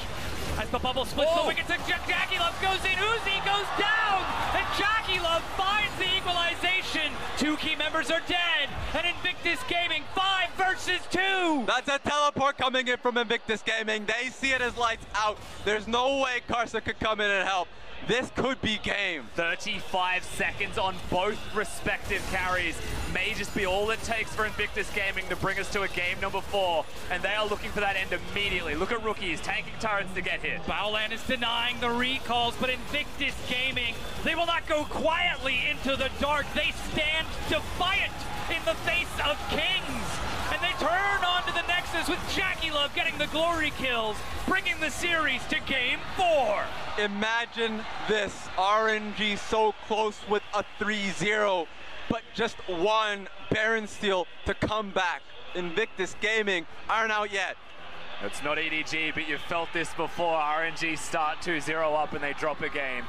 As the bubble splits the wickets, Jackie Love goes in, Uzi goes down, and Jackie Love finds the equalization. 2 key members are dead, and Invictus Gaming 5 versus 2. That's a teleport coming in from Invictus Gaming. They see it as lights out. There's no way Karsa could come in and help. This could be game. 35 seconds on both respective carries may just be all it takes for Invictus Gaming to bring us to a game number 4, and they are looking for that end immediately. Look at Rookies tanking turrets to get hit. Baolan is denying the recalls, but Invictus Gaming, they will not go quietly into the dark. They stand defiant in the face of Kings, and they turn onto the Nexus with Jackie Love getting the glory kills, bringing the series to game 4. Imagine this, RNG so close with a 3-0, but just one Baron steal to come back. Invictus Gaming aren't out yet. It's not EDG, but you've felt this before. RNG start 2-0 up and they drop a game.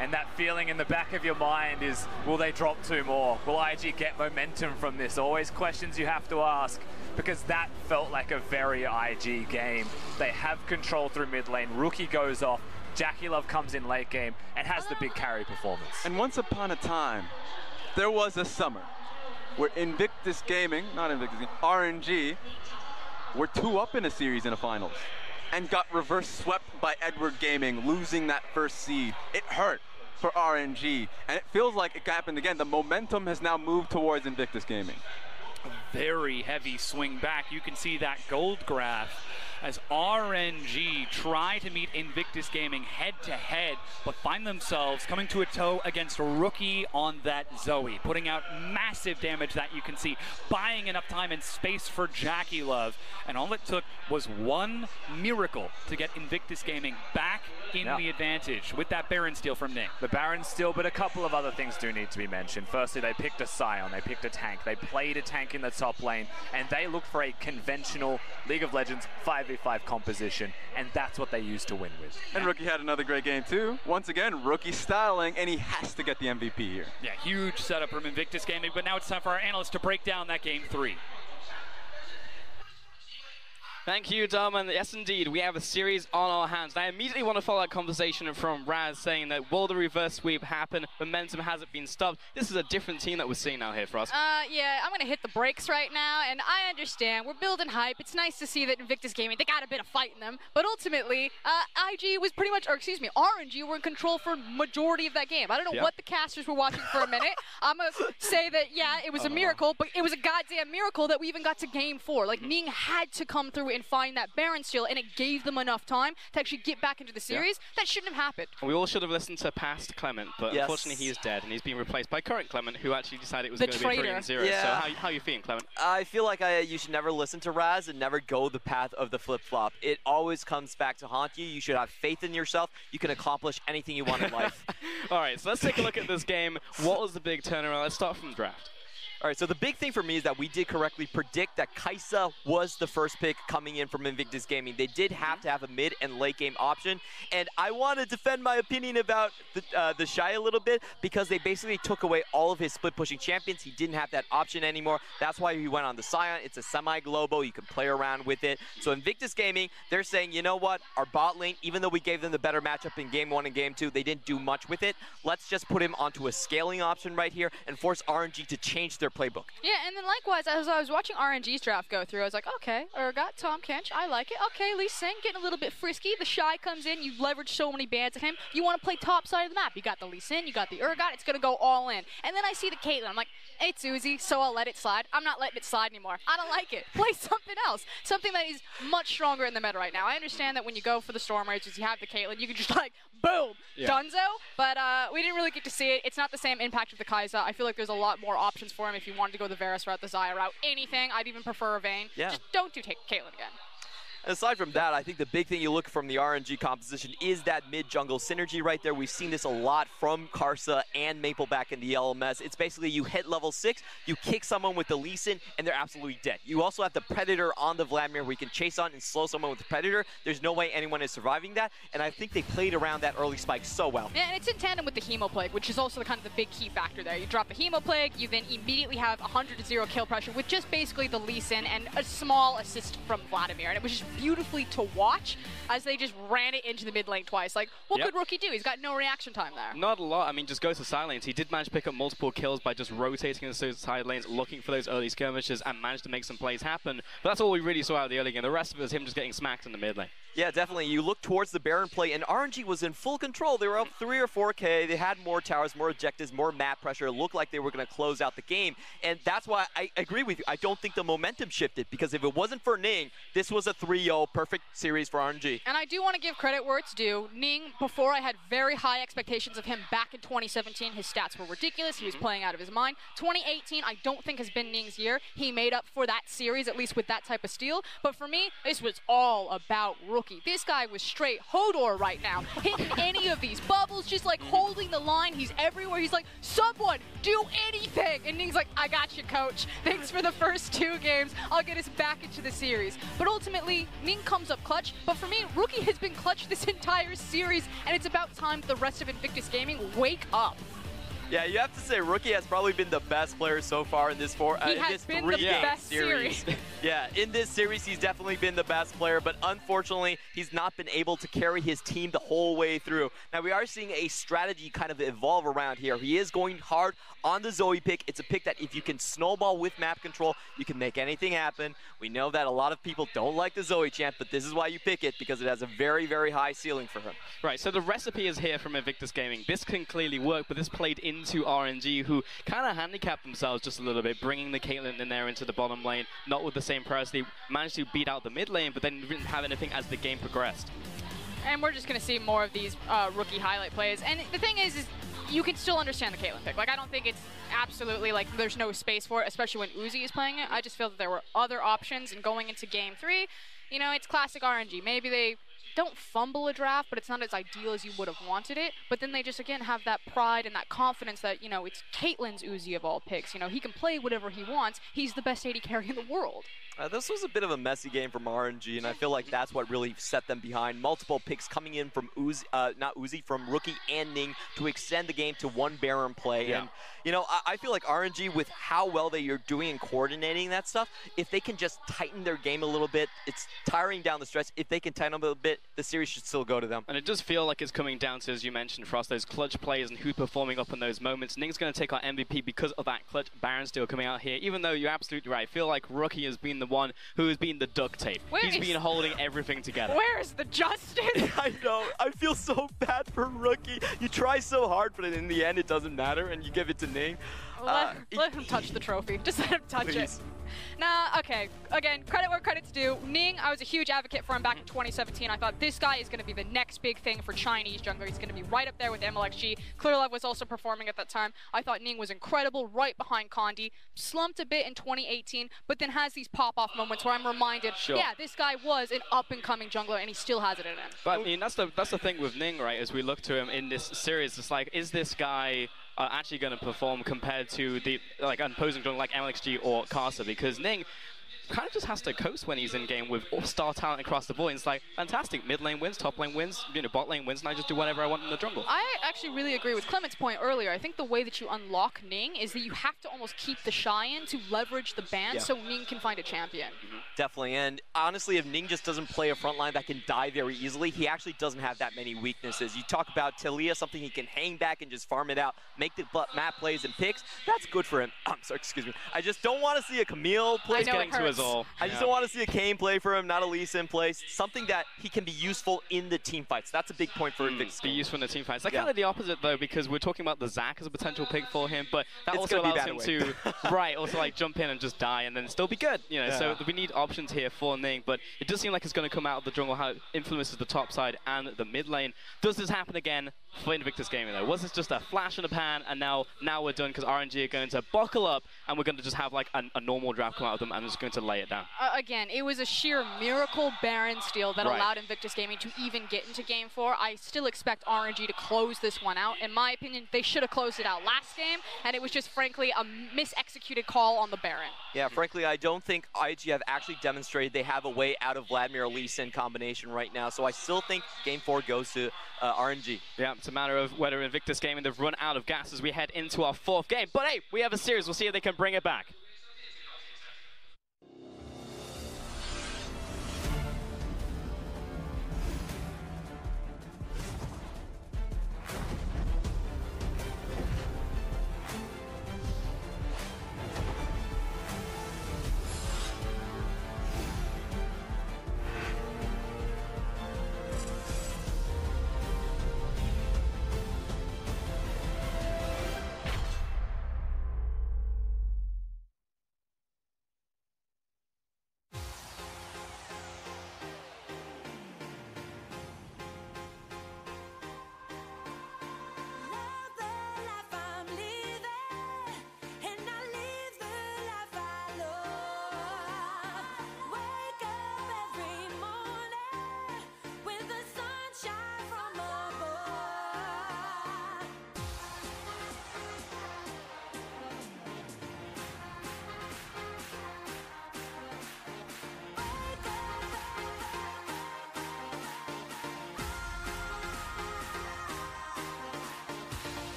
And that feeling in the back of your mind is, will they drop 2 more? Will IG get momentum from this? Always questions you have to ask. because that felt like a very IG game. They have control through mid lane. Rookie goes off. Jackie Love comes in late game and has the big carry performance. And once upon a time, there was a summer where Invictus Gaming, not Invictus Gaming, RNG, were 2-up in a series in a finals and got reverse swept by Edward Gaming, losing that first seed. It hurt for RNG, and it feels like it happened again. The momentum has now moved towards Invictus Gaming. A very heavy swing back. You can see that gold graph as RNG try to meet Invictus Gaming head-to-head, but find themselves coming to a toe against a Rookie on that Zoe, putting out massive damage that you can see, buying enough time and space for Jackie Love, and all it took was one miracle to get Invictus Gaming back in the advantage with that Baron steal from Nick. The Baron steal, but a couple of other things do need to be mentioned. Firstly, they picked a Scion, they picked a tank, they played a tank in the top lane, and they looked for a conventional League of Legends 5v5 composition, and that's what they used to win with. And Rookie had another great game too. Once again, Rookie styling, and he has to get the MVP here. Yeah, huge setup from Invictus Gaming, but now it's time for our analysts to break down that game 3. Thank you, Dom, and yes, indeed, we have a series on our hands. And I immediately want to follow that conversation from Raz saying that will the reverse sweep happen? Momentum hasn't been stopped. This is a different team that we're seeing now here for us. Yeah, I'm going to hit the brakes right now, and I understand. We're building hype. It's nice to see that Invictus Gaming, they got a bit of fight in them, but ultimately, IG was pretty much, or excuse me, RNG were in control for majority of that game. I don't know what the casters were watching for a minute. I'm going to say that, yeah, it was a miracle, but it was a goddamn miracle that we even got to game 4. Like, Ning had to come through and find that Baron steal, and it gave them enough time to actually get back into the series. That shouldn't have happened. We all should have listened to past Clement, but unfortunately he's dead, and he's been replaced by current Clement, who actually decided it was going to be 3-0. Yeah. So how are you feeling, Clement? I feel like you should never listen to Raz and never go the path of the flip-flop. It always comes back to haunt you. You should have faith in yourself. You can accomplish anything you want in life. All right, so let's take a look at this game. What was the big turnaround? Let's start from the draft. All right, so the big thing for me is that we did correctly predict that Kai'Sa was the first pick coming in from Invictus Gaming. They did have to have a mid and late game option, and I want to defend my opinion about the Shy a little bit because they basically took away all of his split pushing champions. He didn't have that option anymore. That's why he went on the Scion. It's a semi-global. You can play around with it. So Invictus Gaming, they're saying, you know what? Our bot lane, even though we gave them the better matchup in Game 1 and Game 2, they didn't do much with it. Let's just put him onto a scaling option right here and force RNG to change their playbook. Yeah, and then likewise, as I was watching RNG's draft go through, I was like, okay, got Tom Kench, I like it. Okay, Lee Sin getting a little bit frisky. The Shy comes in, you've leveraged so many bans at him. You want to play top side of the map. You got the Lee Sin, you got the Urgot, it's going to go all in. And then I see the Caitlyn, I'm like, it's Uzi, so I'll let it slide. I'm not letting it slide anymore. I don't like it. Play something else. Something that is much stronger in the meta right now. I understand that when you go for the Storm Rages, you have the Caitlyn, you can just like, boom, dunzo. But we didn't really get to see it. It's not the same impact of the Kai'Sa. I feel like there's a lot more options for him if you wanted to go the Varus route, the Xayah route, anything. I'd even prefer a Vayne. Yeah. Just don't do Caitlyn again. And aside from that, I think the big thing you look from the RNG composition is that mid-jungle synergy right there. We've seen this a lot from Karsa and Maple back in the LMS. It's basically you hit level 6, you kick someone with the Lee Sin, and they're absolutely dead. You also have the Predator on the Vladimir where you can chase on and slow someone with the Predator. There's no way anyone is surviving that, and I think they played around that early spike so well. Yeah, and it's in tandem with the Hemo Plague, which is also kind of the big key factor there. You drop the Hemo Plague, you then immediately have 100-0 kill pressure with just basically the Lee Sin and a small assist from Vladimir, and it was just beautifully to watch as they just ran it into the mid lane twice. Like, what could Rookie do? He's got no reaction time there. Not a lot. I mean, just go to side lanes. He did manage to pick up multiple kills by just rotating into those side lanes, looking for those early skirmishes, and managed to make some plays happen. But that's all we really saw out of the early game. The rest of it was him just getting smacked in the mid lane. Yeah, definitely. You look towards the Baron play, and RNG was in full control. They were up 3 or 4K. They had more towers, more objectives, more map pressure. It looked like they were going to close out the game. And that's why I agree with you. I don't think the momentum shifted, because if it wasn't for Ning, this was a 3-0 perfect series for RNG. And I do want to give credit where it's due. Ning, before I had very high expectations of him back in 2017. His stats were ridiculous. He was playing out of his mind. 2018, I don't think has been Ning's year. He made up for that series, at least with that type of steal. But for me, this was all about Rookie. This guy was straight Hodor right now, hitting any of these bubbles, just like holding the line. He's everywhere. He's like, someone do anything. And Ning's like, I got you, coach. Thanks for the first 2 games. I'll get us back into the series. But ultimately, Ning comes up clutch. But for me, Rookie has been clutch this entire series, and it's about time the rest of Invictus Gaming wake up. Yeah, you have to say Rookie has probably been the best player so far in this three-game series. Yeah, in this series, he's definitely been the best player, but unfortunately, he's not been able to carry his team the whole way through. Now, we are seeing a strategy kind of evolve around here. He is going hard on the Zoe pick. It's a pick that if you can snowball with map control, you can make anything happen. We know that a lot of people don't like the Zoe champ, but this is why you pick it, because it has a very, very high ceiling for him. Right, so the recipe is here from Invictus Gaming. This can clearly work, but this played into RNG, who kind of handicapped themselves just a little bit, bringing the Caitlyn in there into the bottom lane, not with the same priority. Managed to beat out the mid lane, but then didn't have anything as the game progressed. And we're just going to see more of these rookie highlight plays. And the thing is you can still understand the Caitlyn pick. Like, I don't think it's absolutely, like, there's no space for it, especially when Uzi is playing it. I just feel that there were other options, and going into Game 3, you know, it's classic RNG. Maybe they don't fumble a draft, but it's not as ideal as you would have wanted it. But then they just, again, have that pride and that confidence that, you know, it's Caitlyn's Uzi of all picks. You know, he can play whatever he wants. He's the best AD carry in the world. This was a bit of a messy game from RNG, and I feel like that's what really set them behind. Multiple picks coming in from from Rookie and Ning to extend the game to one Baron play. Yeah. And, you know, I feel like RNG, with how well they are doing and coordinating that stuff, if they can just tighten their game a little bit, it's tiring down the stretch. If they can tighten up a little bit, the series should still go to them. And it does feel like it's coming down to, as you mentioned, Frost, those clutch plays and who's performing up in those moments. Ning's going to take our MVP because of that clutch. Baron still coming out here, even though you're absolutely right. I feel like Rookie has been the one who has been the duct tape. He's been holding everything together. Where is the justice? I know. I feel so bad for Rookie. You try so hard, but in the end, it doesn't matter, and you give it to Ning. Let him touch the trophy. Just let him touch it. Nah, okay. Again, credit where credit's due. Ning, I was a huge advocate for him back in 2017. I thought this guy is going to be the next big thing for Chinese jungler. He's going to be right up there with MLXG. Clearlove was also performing at that time. I thought Ning was incredible, right behind Condi. Slumped a bit in 2018, but then has these pop-off moments where I'm reminded, yeah, this guy was an up-and-coming jungler, and he still has it in him. But I mean, that's the thing with Ning, right? As we look to him in this series, it's like, is this guy actually going to perform compared to the opposing jungler like MLXG or Casa? Because Ning kind of just has to coast when he's in game with star talent across the board. And it's like, fantastic, mid lane wins, top lane wins, you know, bot lane wins, and I just do whatever I want in the jungle. I actually really agree with Clement's point earlier. I think the way that you unlock Ning is that you have to almost keep the shy in to leverage the ban so Ning can find a champion. Definitely, and honestly, if Ning just doesn't play a front line that can die very easily, he actually doesn't have that many weaknesses. You talk about Talia, something he can hang back and just farm it out, make the map plays and picks. That's good for him. I'm sorry, excuse me. I just don't want to see a Camille play. I know it hurts. I just don't want to see a Kayn play for him, not a Lee Sin play. Something that he can be useful in the team fights. That's a big point for Invictus. Be useful in the team fights. Like kind of the opposite though, because we're talking about the Zac as a potential pick for him, but that also allows him to also like jump in and just die and then still be good. You know, so we need options here for Ning, but it does seem like it's going to come out of the jungle, how it influences the top side and the mid lane. Does this happen again for Invictus Gaming though? Was this just a flash in the pan and now we're done because RNG are going to buckle up and we're going to just have like a normal draft come out of them and just going to lay it down? Again, it was a sheer miracle Baron steal that allowed Invictus Gaming to even get into Game 4. I still expect RNG to close this one out. In my opinion, they should have closed it out last game, and it was just, frankly, a mis-executed call on the Baron. Yeah, frankly, I don't think IG have actually demonstrated they have a way out of Vladimir Lee Sin combination right now, so I still think Game 4 goes to RNG. Yeah, it's a matter of whether Invictus Gaming, they've run out of gas as we head into our fourth game. But hey, we have a series. We'll see if they can bring it back.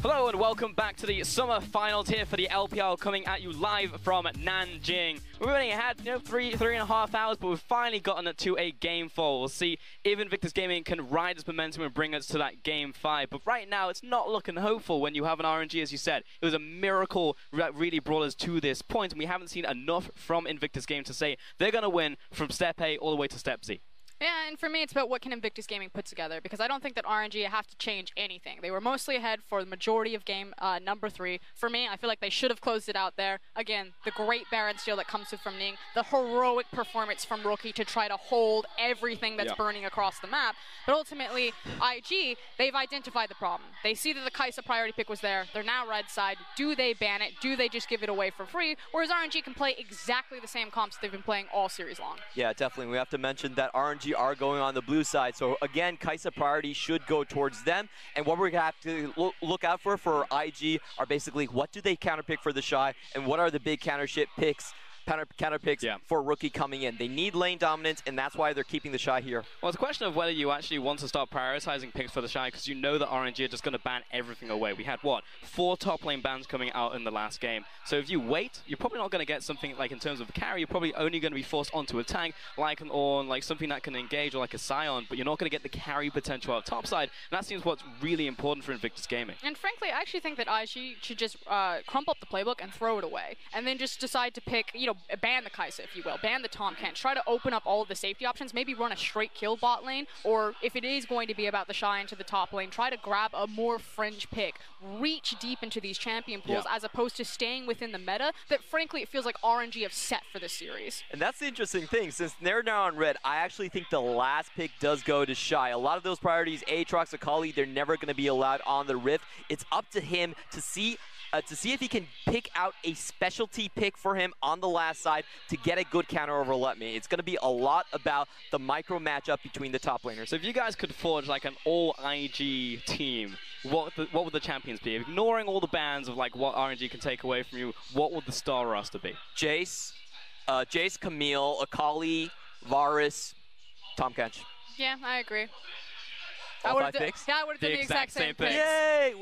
Hello and welcome back to the summer finals here for the LPL, coming at you live from Nanjing. We've only had, three and a half hours, but we've finally gotten to a Game 4. We'll see if Invictus Gaming can ride this momentum and bring us to that Game 5. But right now, it's not looking hopeful when you have an RNG, as you said. It was a miracle that really brought us to this point, and we haven't seen enough from Invictus Gaming to say they're going to win from Step A all the way to Step Z. Yeah, and for me, it's about what can Invictus Gaming put together, because I don't think that RNG have to change anything. They were mostly ahead for the majority of game number 3. For me, I feel like they should have closed it out there. Again, the great Baron steal that comes from Ning, the heroic performance from Rookie to try to hold everything that's burning across the map. But ultimately, IG, they've identified the problem. They see that the Kai'Sa priority pick was there. They're now red side. Do they ban it? Do they just give it away for free? Whereas RNG can play exactly the same comps they've been playing all series long. Yeah, definitely. We have to mention that RNG are going on the blue side. So again, Kai'Sa priority should go towards them. And what we're going to have to look out for IG are basically what do they counterpick for the Shy and what are the big counter picks for Rookie coming in. They need lane dominance, and that's why they're keeping the Shy here. Well, it's a question of whether you actually want to start prioritizing picks for the Shy, because you know that RNG are just going to ban everything away. We had, 4 top lane bans coming out in the last game. So if you wait, you're probably not going to get something like in terms of carry. You're probably only going to be forced onto a tank, like an Ornn, like something that can engage, or like a Sion, but you're not going to get the carry potential out topside. And that seems what's really important for Invictus Gaming. And frankly, I actually think that IG should just crump up the playbook and throw it away. And then just decide to pick, ban the Kai'Sa, if you will, ban the Tomcat, try to open up all of the safety options, maybe run a straight kill bot lane, or if it is going to be about the Shy into the top lane, try to grab a more fringe pick, reach deep into these champion pools as opposed to staying within the meta that frankly it feels like RNG have set for this series. And that's the interesting thing, since they're now on red, I actually think the last pick does go to Shy. A lot of those priorities, Aatrox, Akali, they're never going to be allowed on the Rift. It's up to him to see if he can pick out a specialty pick for him on the last side to get a good counter over Let Me. It's going to be a lot about the micro matchup between the top laners. So if you guys could forge like an all IG team, what would the champions be? Ignoring all the bans of like what RNG can take away from you, what would the star roster be? Jace, Camille, Akali, Varus, Tahm Kench. Yeah, I agree. All 5 picks? Yeah, I would have done the exact same picks. Yay!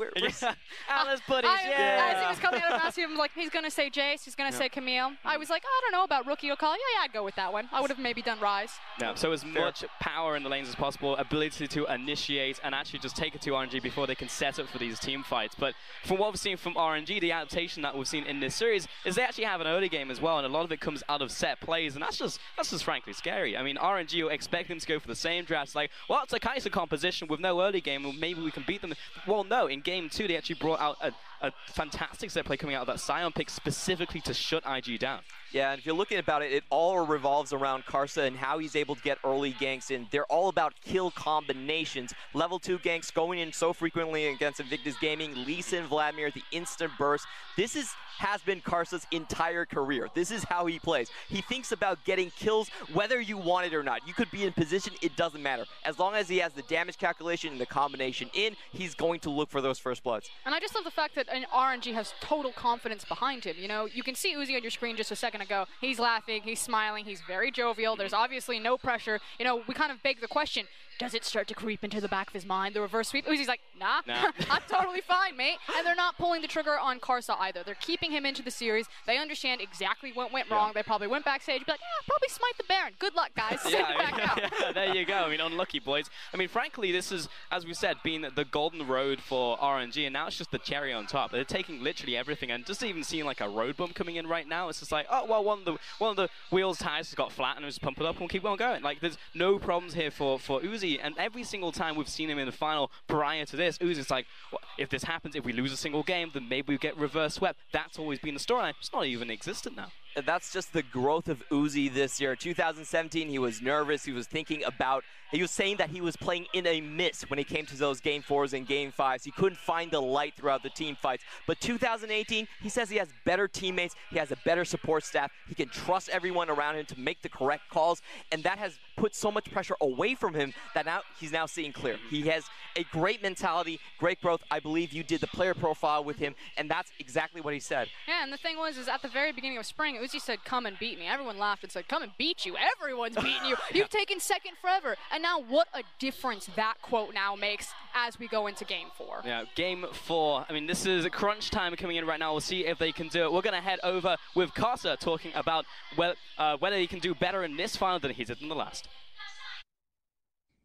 Alice buddies, As he was coming out of the Massive, like, he's going to say Jace, he's going to say Camille. I was like, I don't know about Rookie or Akali. Yeah, I'd go with that one. I would have maybe done Ryze. No, so as much power in the lanes as possible, ability to initiate and actually just take it to RNG before they can set up for these team fights. But from what we've seen from RNG, the adaptation that we've seen in this series is they actually have an early game as well, and a lot of it comes out of set plays, and that's just frankly scary. I mean, RNG will expect them to go for the same drafts, like, well, it's a Kai'Sa composition with no early game, and maybe we can beat them. Well, no, in game 2, they actually brought out a fantastic set play coming out of that Sion pick specifically to shut IG down. Yeah, and if you're looking about it, it all revolves around Kai'Sa and how he's able to get early ganks in. They're all about kill combinations. Level 2 ganks going in so frequently against Invictus Gaming. Lee Sin, Vladimir, the instant burst. This has been Kai'Sa's entire career. This is how he plays. He thinks about getting kills whether you want it or not. You could be in position, it doesn't matter. As long as he has the damage calculation and the combination in, he's going to look for those first bloods. And I just love the fact that RNG has total confidence behind him. You can see Uzi on your screen just a second ago. He's laughing, he's smiling, he's very jovial. There's obviously no pressure. We kind of beg the question, does it start to creep into the back of his mind, the reverse sweep? Uzi's like, nah. I'm totally fine, mate. And they're not pulling the trigger on Kai'Sa either. They're keeping him into the series. They understand exactly what went wrong. They probably went backstage, be like, probably smite the Baron. Good luck, guys. Send it back out. There you go. I mean, unlucky, boys. I mean, frankly, this is, as we said, been the golden road for RNG, and now it's just the cherry on top. They're taking literally everything, and just even seeing like a road bump coming in right now, it's just like, oh, well, one of the wheels tires has got flat, and we just pump it up and we'll keep on going. Like, there's no problems here for Uzi, and every single time we've seen him in the final prior to this, Uzi's like, well, if this happens, if we lose a single game, then maybe we get reverse swept. That's always been the storyline. It's not even existent now. That's just the growth of Uzi this year. 2017, he was nervous. He was thinking about, he was saying that he was playing in a mist when it came to those Game 4s and Game 5s. He couldn't find the light throughout the team fights. But 2018, he says he has better teammates. He has a better support staff. He can trust everyone around him to make the correct calls. And that has put so much pressure away from him that now he's now seeing clear. He has a great mentality, great growth. I believe you did the player profile with him, and that's exactly what he said. Yeah, and the thing was, is at the very beginning of spring, Uzi said, come and beat me. Everyone laughed and said, come and beat you. Everyone's beating you. You've taken second forever. And now what a difference that quote now makes as we go into Game 4. Yeah, Game 4. I mean, this is a crunch time coming in right now. We'll see if they can do it. We're going to head over with Casa talking about whether he can do better in this final than he did in the last.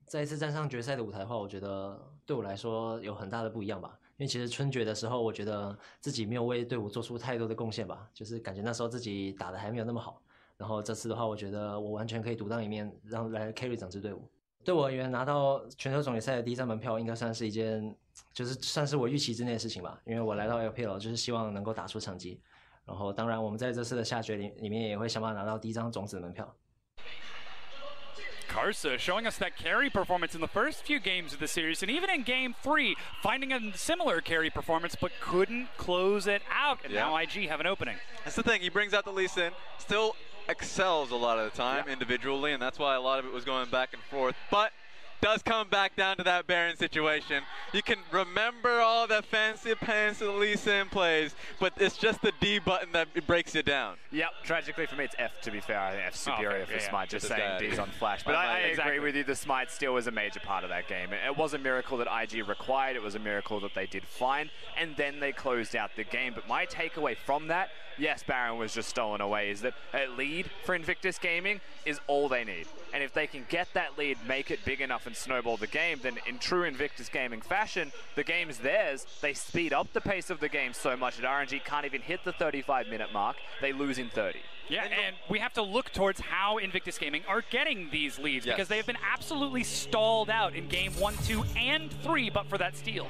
再一次站上决赛的舞台的话，我觉得对我来说有很大的不一样吧。因为其实春决的时候，我觉得自己没有为队伍做出太多的贡献吧，就是感觉那时候自己打的还没有那么好。然后这次的话，我觉得我完全可以独当一面，来 carry 整支队伍。对我而言，拿到全球总决赛的第一张门票，应该算是一件，就是算是我预期之内的事情吧。因为我来到 LPL 就是希望能够打出成绩。然后当然，我们在这次的下决里面也会想办法拿到第一张种子的门票。 Karsa showing us that carry performance in the first few games of the series, and even in Game 3, finding a similar carry performance, but couldn't close it out. And now IG have an opening. That's the thing. He brings out the Lee Sin, still excels a lot of the time individually, and that's why a lot of it was going back and forth. But does come back down to that Baron situation. You can remember all the fancy pants that Lee Sin plays, but it's just the D button that breaks you down. Yep, tragically for me it's F, to be fair. I think F's superior for Smite, just saying D's on Flash. But I agree with you, the Smite steal was a major part of that game. It was a miracle that IG required, it was a miracle that they did fine, and then they closed out the game. But my takeaway from that, yes, Baron was just stolen away, is that a lead for Invictus Gaming is all they need. And if they can get that lead, make it big enough and snowball the game, then in true Invictus Gaming fashion, the game's theirs. They speed up the pace of the game so much that RNG can't even hit the 35-minute mark. They lose in 30. Yeah, and we have to look towards how Invictus Gaming are getting these leads, because they have been absolutely stalled out in Game 1, 2, and 3, but for that steal.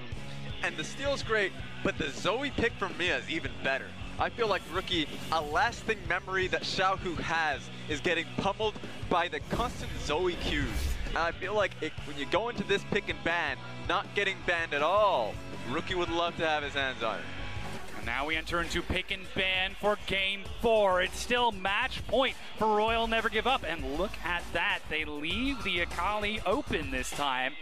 And the steal's great, but the Zoe pick from Mia is even better. I feel like Rookie, a lasting memory that Xiaohu has is getting pummeled by the constant Zoe cues. And I feel like when you go into this pick and ban, not getting banned at all, Rookie would love to have his hands on it. And now we enter into pick and ban for Game 4. It's still match point for Royal Never Give Up. And look at that. They leave the Akali open this time.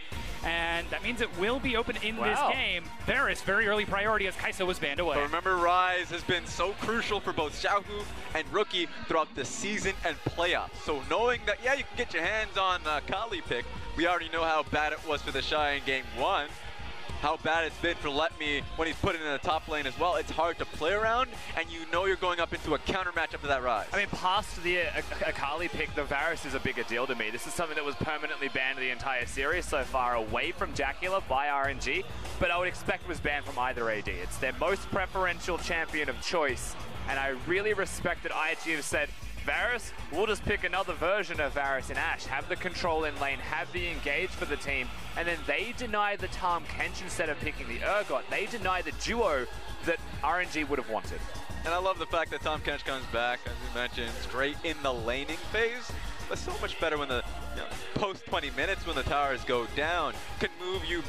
And that means it will be open in this game. Varus, very early priority as Kai'Sa was banned away. But remember, Rise has been so crucial for both Xiaohu and Rookie throughout the season and playoffs. So knowing that, yeah, you can get your hands on Kali pick, we already know how bad it was for the Shy in Game 1. How bad it's been for Let Me when he's put it in the top lane as well. It's hard to play around, and you know you're going up into a counter matchup to that Rise. I mean, past the Akali pick, the Varus is a bigger deal to me. This is something that was permanently banned the entire series so far, away from Jackula by RNG, but I would expect was banned from either AD. It's their most preferential champion of choice, and I really respect that IG have said, Varus, we'll just pick another version of Varus and Ashe, have the control in lane, have the engage for the team, and then they deny the Tahm Kench instead of picking the Urgot. They deny the duo that RNG would have wanted. And I love the fact that Tahm Kench comes back, as you mentioned. It's great in the laning phase, but so much better when the post 20 minutes when the towers go down. Can move you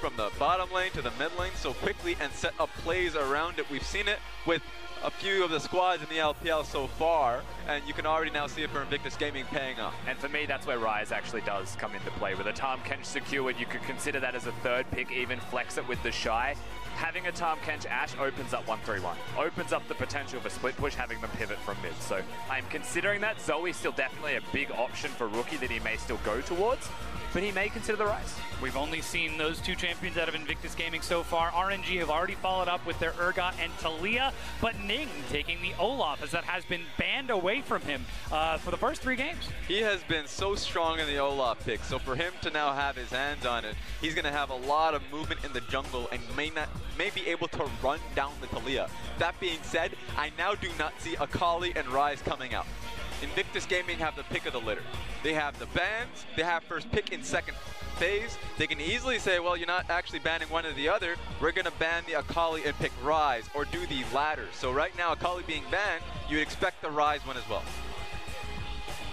from the bottom lane to the mid lane so quickly and set up plays around it. We've seen it with a few of the squads in the LPL so far, and you can already now see it for Invictus Gaming paying off. And for me, that's where Rise actually does come into play. With a Tahm Kench secured, you could consider that as a third pick, even flex it with the Shy. Having a Tahm Kench Ashe opens up 1-3-1, opens up the potential of a split push, having them pivot from mid. So I'm considering that. Zoe's still definitely a big option for Rookie that he may still go towards, but he may consider the Rise. We've only seen those two champions out of Invictus Gaming so far. RNG have already followed up with their Urgot and Talia, but Ning taking the Olaf, as that has been banned away from him for the first 3 games. He has been so strong in the Olaf pick, so for him to now have his hands on it, he's going to have a lot of movement in the jungle and may be able to run down the Talia. That being said, I now do not see Akali and Rise coming out. Invictus Gaming have the pick of the litter. They have the bans, they have first pick in second phase. They can easily say, well, you're not actually banning one or the other. We're going to ban the Akali and pick Rise, or do the latter. So right now, Akali being banned, you'd expect the Rise one as well.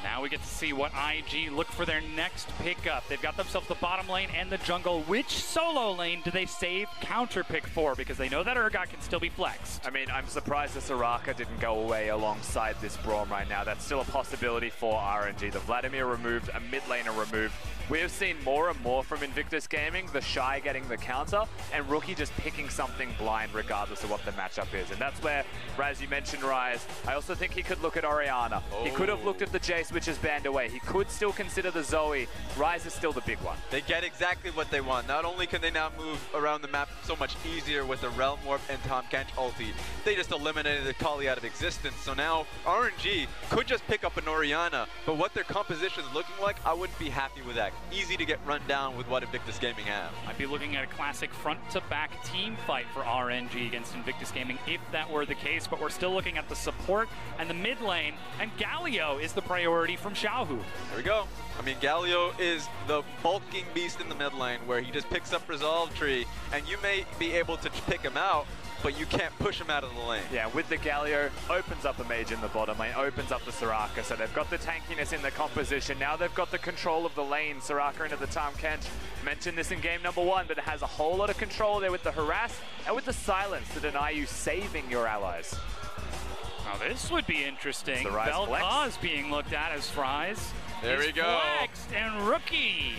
Now we get to see what IG look for their next pickup. They've got themselves the bottom lane and the jungle. Which solo lane do they save counter pick for? Because they know that Urgot can still be flexed. I mean, I'm surprised the Soraka didn't go away alongside this Braum right now. That's still a possibility for RNG. The Vladimir removed, a mid laner removed. We have seen more and more from Invictus Gaming, the Shy getting the counter, and Rookie just picking something blind regardless of what the matchup is. And that's where, as you mentioned, Rise, I also think he could look at Orianna. He could have looked at the Jace, which is banned away. He could still consider the Zoe. Rise is still the big one. They get exactly what they want. Not only can they now move around the map so much easier with the Realm Warp and Tahm Kench ulti, they just eliminated the Kali out of existence. So now RNG could just pick up an Orianna, but what their composition is looking like, I wouldn't be happy with that. Easy to get run down with what Invictus Gaming have. I'd be looking at a classic front-to-back team fight for RNG against Invictus Gaming if that were the case, but we're still looking at the support and the mid lane, and Galio is the priority from Xiaohu. There we go. I mean, Galio is the bulking beast in the mid lane where he just picks up Resolve Tree, and you may be able to pick him out, but you can't push him out of the lane. Yeah, with the Galio, opens up a mage in the bottom lane, opens up the Soraka, so they've got the tankiness in the composition. Now they've got the control of the lane. Soraka into the Tahm Kench. Mentioned this in game number 1, but it has a whole lot of control there with the harass and with the silence to deny you saving your allies. Now this would be interesting. Vel'Koz being looked at as Fries. There we go. Flexed, and Rookie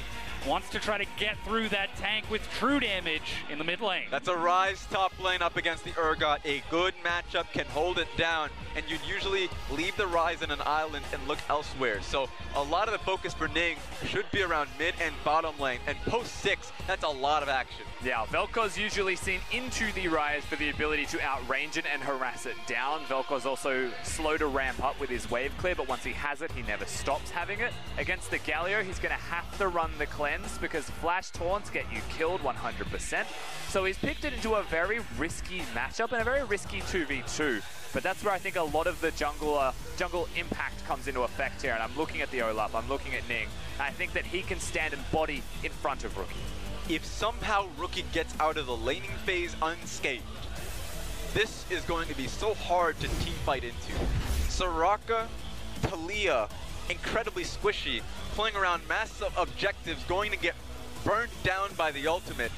wants to try to get through that tank with true damage in the mid lane. That's a Rise top lane up against the Urgot. A good matchup can hold it down, and you'd usually leave the Rise in an island and look elsewhere. So a lot of the focus for Ning should be around mid and bottom lane, and post 6, that's a lot of action. Yeah, Vel'Koz usually seen into the Rise for the ability to outrange it and harass it down. Vel'Koz also slow to ramp up with his wave clear, but once he has it, he never stops having it. Against the Galio, he's going to have to run the cleanse because flash taunts get you killed 100%. So he's picked it into a very risky matchup and a very risky 2v2. But that's where I think a lot of the jungle impact comes into effect here. And I'm looking at the Olaf, I'm looking at Ning. I think that he can stand and body in front of Rookie. If somehow Rookie gets out of the laning phase unscathed, this is going to be so hard to team fight into. Soraka, Talia, incredibly squishy, playing around massive objectives, going to get burnt down by the ultimate.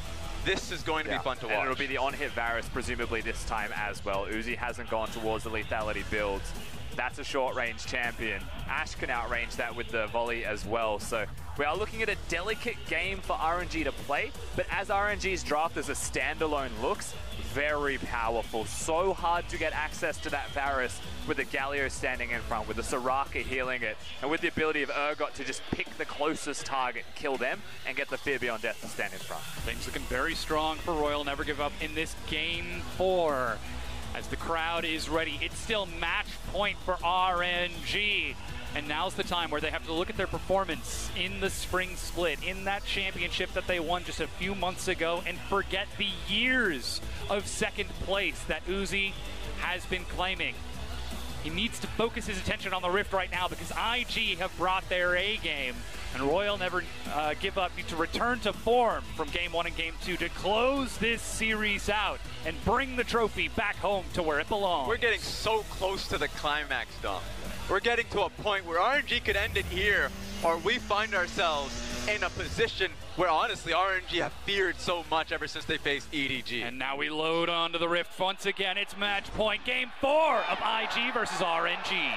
This is going to be fun to watch. And it'll be the on-hit Varus presumably this time as well. Uzi hasn't gone towards the lethality builds. That's a short-range champion. Ashe can outrange that with the volley as well. So we are looking at a delicate game for RNG to play, but as RNG's draft as a standalone looks, very powerful. So hard to get access to that Varus with the Galio standing in front, with the Soraka healing it, and with the ability of Urgot to just pick the closest target, kill them, and get the Fear Beyond Death to stand in front. Things looking very strong for Royal Never Give Up in this game 4. As the crowd is ready, it's still match point for RNG. And now's the time where they have to look at their performance in the spring split, in that championship that they won just a few months ago, and forget the years of second place that Uzi has been claiming. He needs to focus his attention on the Rift right now because IG have brought their A game, and Royal Never Give Up need to return to form from Game 1 and Game 2 to close this series out and bring the trophy back home to where it belongs. We're getting so close to the climax, Dom. We're getting to a point where RNG could end it here, or we find ourselves in a position where honestly RNG have feared so much ever since they faced EDG. And now we load onto the Rift once again. It's match point, game 4 of IG versus RNG.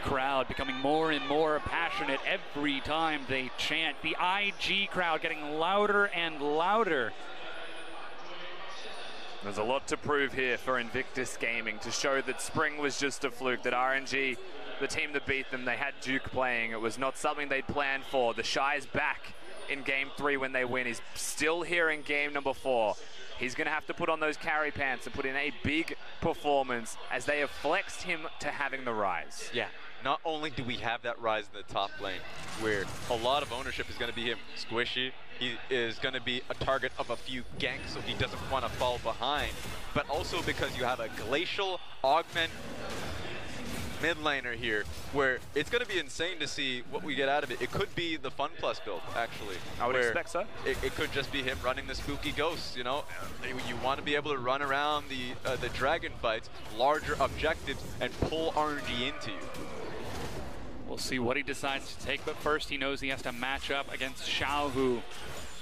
Crowd becoming more and more passionate every time they chant. The IG crowd getting louder and louder. There's a lot to prove here for Invictus Gaming to show that spring was just a fluke, that RNG, the team that beat them, they had Duke playing. It was not something they'd planned for. The Shy's back in game 3 when they win. He's still here in game number 4. He's going to have to put on those carry pants and put in a big performance as they have flexed him to having the Rise. Yeah. Not only do we have that Rise in the top lane, where a lot of ownership is going to be him squishy, he is going to be a target of a few ganks, so he doesn't want to fall behind, but also because you have a Glacial Augment mid laner here, where it's going to be insane to see what we get out of it. It could be the Fun Plus build, actually. I would expect so. It could just be him running the spooky ghosts, you know? You want to be able to run around the dragon fights, larger objectives, and pull RNG into you. We'll see what he decides to take, but first he knows he has to match up against Xiaohu,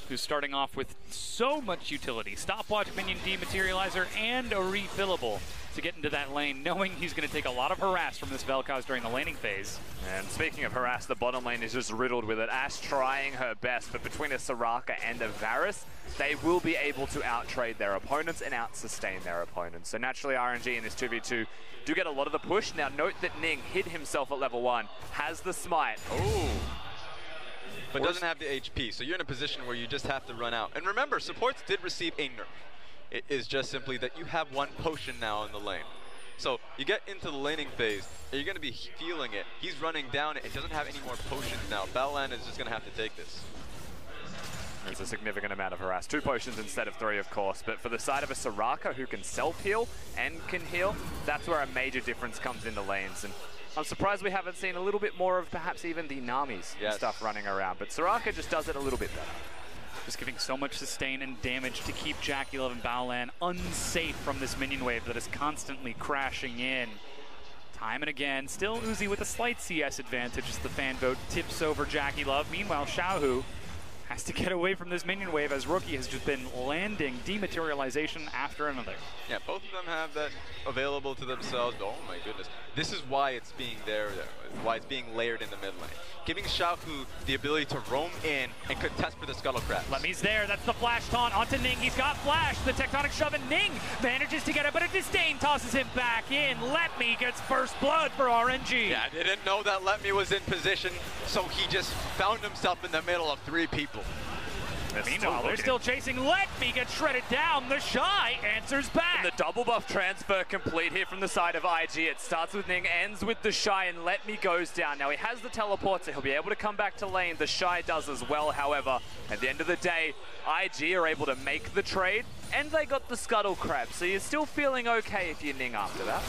who's who's starting off with so much utility. Stopwatch, minion dematerializer, and a refillable to get into that lane, knowing he's going to take a lot of harass from this Vel'Koz during the laning phase. And speaking of harass, the bottom lane is just riddled with it. Ashe trying her best, but between a Soraka and a Varus, they will be able to out-trade their opponents and out-sustain their opponents. So naturally, RNG in this 2v2 do get a lot of the push. Now note that Ning hid himself at level 1, has the smite. Oh. But doesn't have the HP, so you're in a position where you just have to run out. And remember, supports did receive a nerf. It is just simply that you have 1 potion now in the lane. So you get into the laning phase, and you're going to be feeling it. He's running down, it doesn't have any more potions now. Battleland is just going to have to take this. There's a significant amount of harass. 2 potions instead of 3, of course. But for the side of a Soraka who can self-heal and can heal, that's where a major difference comes in the lanes. And I'm surprised we haven't seen a little bit more of perhaps even the Namis and stuff running around. But Soraka just does it a little bit better. Just giving so much sustain and damage to keep JackeyLove and Battleland unsafe from this minion wave that is constantly crashing in. Time and again, still Uzi with a slight CS advantage as the fan vote tips over JackeyLove. Meanwhile, Xiaohu has to get away from this minion wave as Rookie has just been landing dematerialization after another. Yeah, both of them have that available to themselves. Oh my goodness. This is why it's being why it's being layered in the mid lane. Giving Xiaohu the ability to roam in and contest for the Scuttle Crabs. Lemmy's there, that's the flash taunt onto Ning. He's got flash, the tectonic shove, and Ning manages to get it, but a disdain tosses him back in. Letme gets first blood for RNG. Yeah, I didn't know that Letme was in position, so he just found himself in the middle of 3 people. Meanwhile, they're still chasing. Letme gets shredded down. The Shy answers back. And the double buff transfer complete here from the side of IG. It starts with Ning, ends with the Shy, and Letme goes down. Now he has the teleport, so he'll be able to come back to lane. The Shy does as well, however. At the end of the day, IG are able to make the trade, and they got the Scuttle Crab, so you're still feeling okay if you're Ning after that.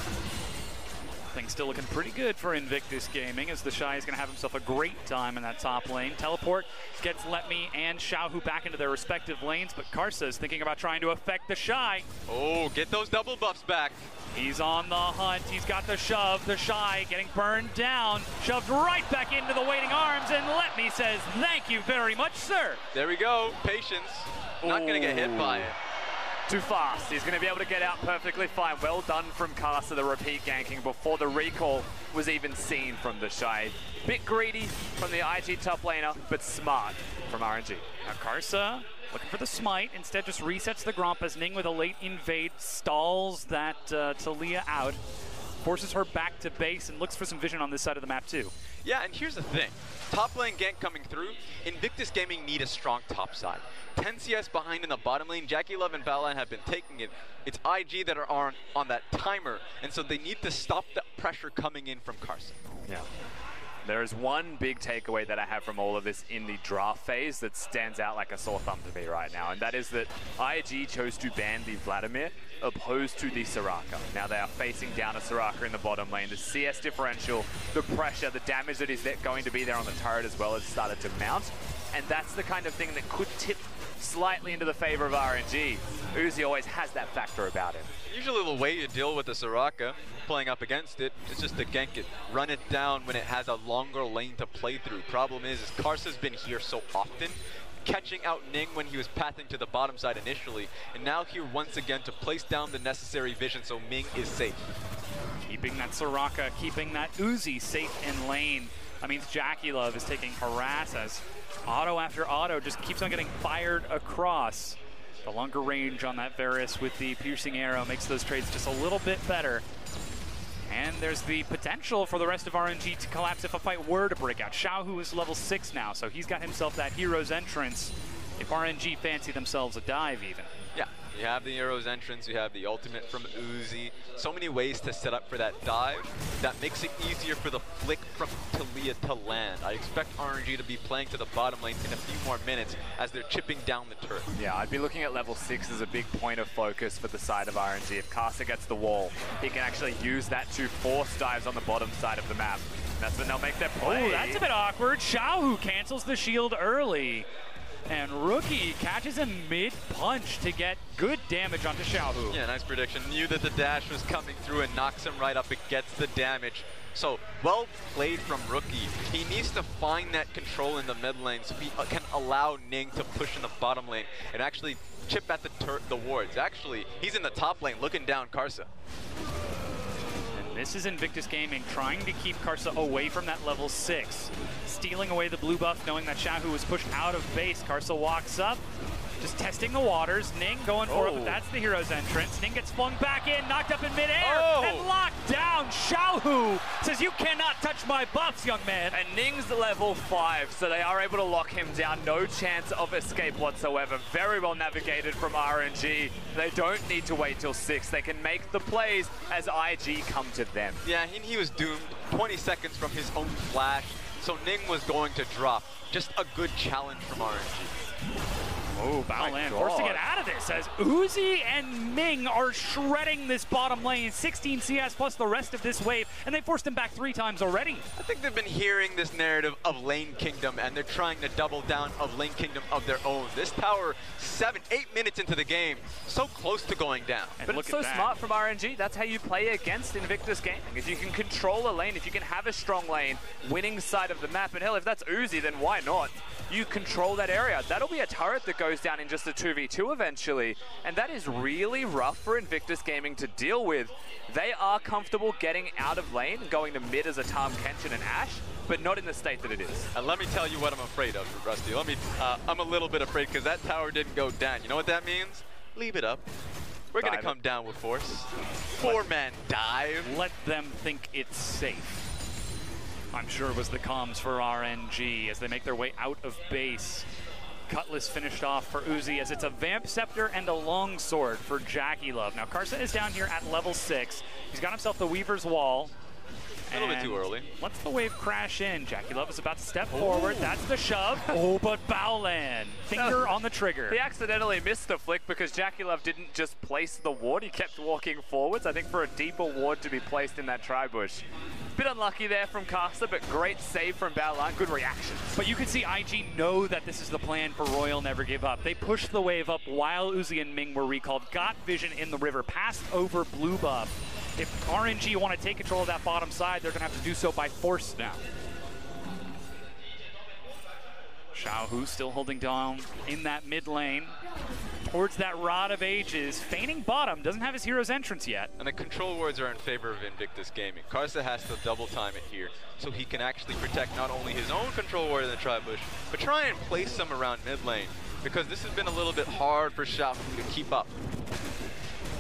Things still looking pretty good for Invictus Gaming as the Shy is going to have himself a great time in that top lane. Teleport gets Letme and Xiaohu back into their respective lanes, but Karsa is thinking about trying to affect the Shy. Oh, get those double buffs back. He's on the hunt. He's got the shove. The Shy getting burned down. Shoved right back into the waiting arms, and Letme says, thank you very much, sir. There we go. Patience. Not going to get hit by it. Too fast. He's going to be able to get out perfectly fine. Well done from Karsa, the repeat ganking before the recall was even seen from the Shy. Bit greedy from the IG top laner, but smart from RNG. Now Karsa looking for the smite, instead just resets the Gromp as Ning with a late invade stalls that Talia out. Forces her back to base and looks for some vision on this side of the map too. Yeah, and here's the thing. Top lane gank coming through. Invictus Gaming need a strong top side. 10 CS behind in the bottom lane. JackeyLove and Battleland have been taking it. It's IG that are on that timer, and so they need to stop the pressure coming in from Karsa. Yeah. There is one big takeaway that I have from all of this in the draft phase that stands out like a sore thumb to me right now, and that is that IG chose to ban the Vladimir opposed to the Soraka. Now they are facing down a Soraka in the bottom lane. The CS differential, the pressure, the damage that is going to be there on the turret as well has started to mount, and that's the kind of thing that could tip slightly into the favor of RNG. Uzi always has that factor about him. Usually the way you deal with the Soraka, playing up against it, is just to gank it. Run it down when it has a longer lane to play through. Problem is Karsa's been here so often, catching out Ning when he was pathing to the bottom side initially, and now here once again to place down the necessary vision so Ming is safe. Keeping that Soraka, keeping that Uzi safe in lane. That means JackeyLove is taking harass as auto after auto just keeps on getting fired across. The longer range on that Varus with the piercing arrow makes those trades just a little bit better. And there's the potential for the rest of RNG to collapse if a fight were to break out. Xiaohu is level 6 now, so he's got himself that hero's entrance if RNG fancy themselves a dive even. Yeah, you have the hero's entrance, you have the ultimate from Uzi. So many ways to set up for that dive that makes it easier for the flick from Talia to land. I expect RNG to be playing to the bottom lane in a few more minutes as they're chipping down the turret. Yeah, I'd be looking at level 6 as a big point of focus for the side of RNG. If Karsa gets the wall, he can actually use that to force dives on the bottom side of the map. And that's when they'll make their play. Oh, that's a bit awkward. Xiaohu cancels the shield early. And Rookie catches him mid-punch to get good damage onto Xiaohu. Yeah, nice prediction. Knew that the dash was coming through and knocks him right up against the damage. So, well played from Rookie. He needs to find that control in the mid lane so he can allow Ning to push in the bottom lane and actually chip at the wards. Actually, he's in the top lane looking down Karsa. And this is Invictus Gaming trying to keep Karsa away from that level 6. Stealing away the blue buff, knowing that Xiaohu was pushed out of base. Karsa walks up, just testing the waters. Ning going for it, but that's the hero's entrance. Ning gets flung back in, knocked up in midair, and locked down. Xiaohu says, "You cannot touch my buffs, young man." And Ning's level 5, so they are able to lock him down. No chance of escape whatsoever. Very well navigated from RNG. They don't need to wait till 6. They can make the plays as IG come to them. Yeah, he was doomed 20 seconds from his own flash, so Ning was going to drop. Just a good challenge from RNG. Oh, Baolan forced to get out of this as Uzi and Ming are shredding this bottom lane. 16 CS plus the rest of this wave, and they forced him back 3 times already. I think they've been hearing this narrative of Lane Kingdom, and they're trying to double down of Lane Kingdom of their own. This tower, 7-8 minutes into the game, so close to going down. But it's so smart from RNG. That's how you play against Invictus Gaming. If you can control a lane, if you can have a strong lane, winning side of the map, and hell, if that's Uzi, then why not? You control that area. That'll be a turret that goes down in just a 2v2 eventually, and that is really rough for Invictus Gaming to deal with. They are comfortable getting out of lane, going to mid as a Tahm Kenshin and Ashe, but not in the state that it is. And let me tell you what I'm afraid of, Rusty. I'm a little bit afraid because that tower didn't go down. You know what that means? Leave it up. We're going to come down with force. 4-man dive. Let them think it's safe. I'm sure it was the comms for RNG as they make their way out of base. Cutlass finished off for Uzi as it's a Vamp Scepter and a Longsword for JackeyLove. Now Karsa is down here at level 6. He's got himself the Weaver's Wall. A little bit too early. Once the wave crash in, JackeyLove is about to step forward. That's the shove. Oh, but Baolan, finger on the trigger. He accidentally missed the flick because JackeyLove didn't just place the ward. He kept walking forwards, I think for a deeper ward to be placed in that tri-bush. Bit unlucky there from Karsa, but great save from Baolan. Good reactions. But you can see IG know that this is the plan for Royal Never Give Up. They pushed the wave up while Uzi and Ming were recalled, got vision in the river, passed over blue buff. If RNG want to take control of that bottom side, they're going to have to do so by force now. Xiaohu still holding down in that mid lane towards that Rod of Ages. Feigning bottom, doesn't have his hero's entrance yet. And the control wards are in favor of Invictus Gaming. Karsa has to double time it here so he can actually protect not only his own control ward in the tri-bush, but try and place some around mid lane, because this has been a little bit hard for Xiaohu to keep up.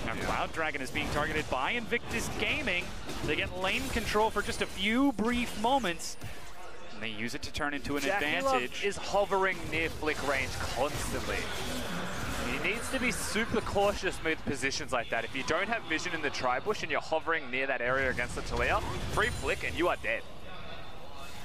Now Cloud Dragon is being targeted by Invictus Gaming. They get lane control for just a few brief moments, and they use it to turn into an advantage. Is hovering near flick range constantly. He needs to be super cautious with positions like that. If you don't have vision in the tri-bush and you're hovering near that area against the Taliyah, free flick and you are dead.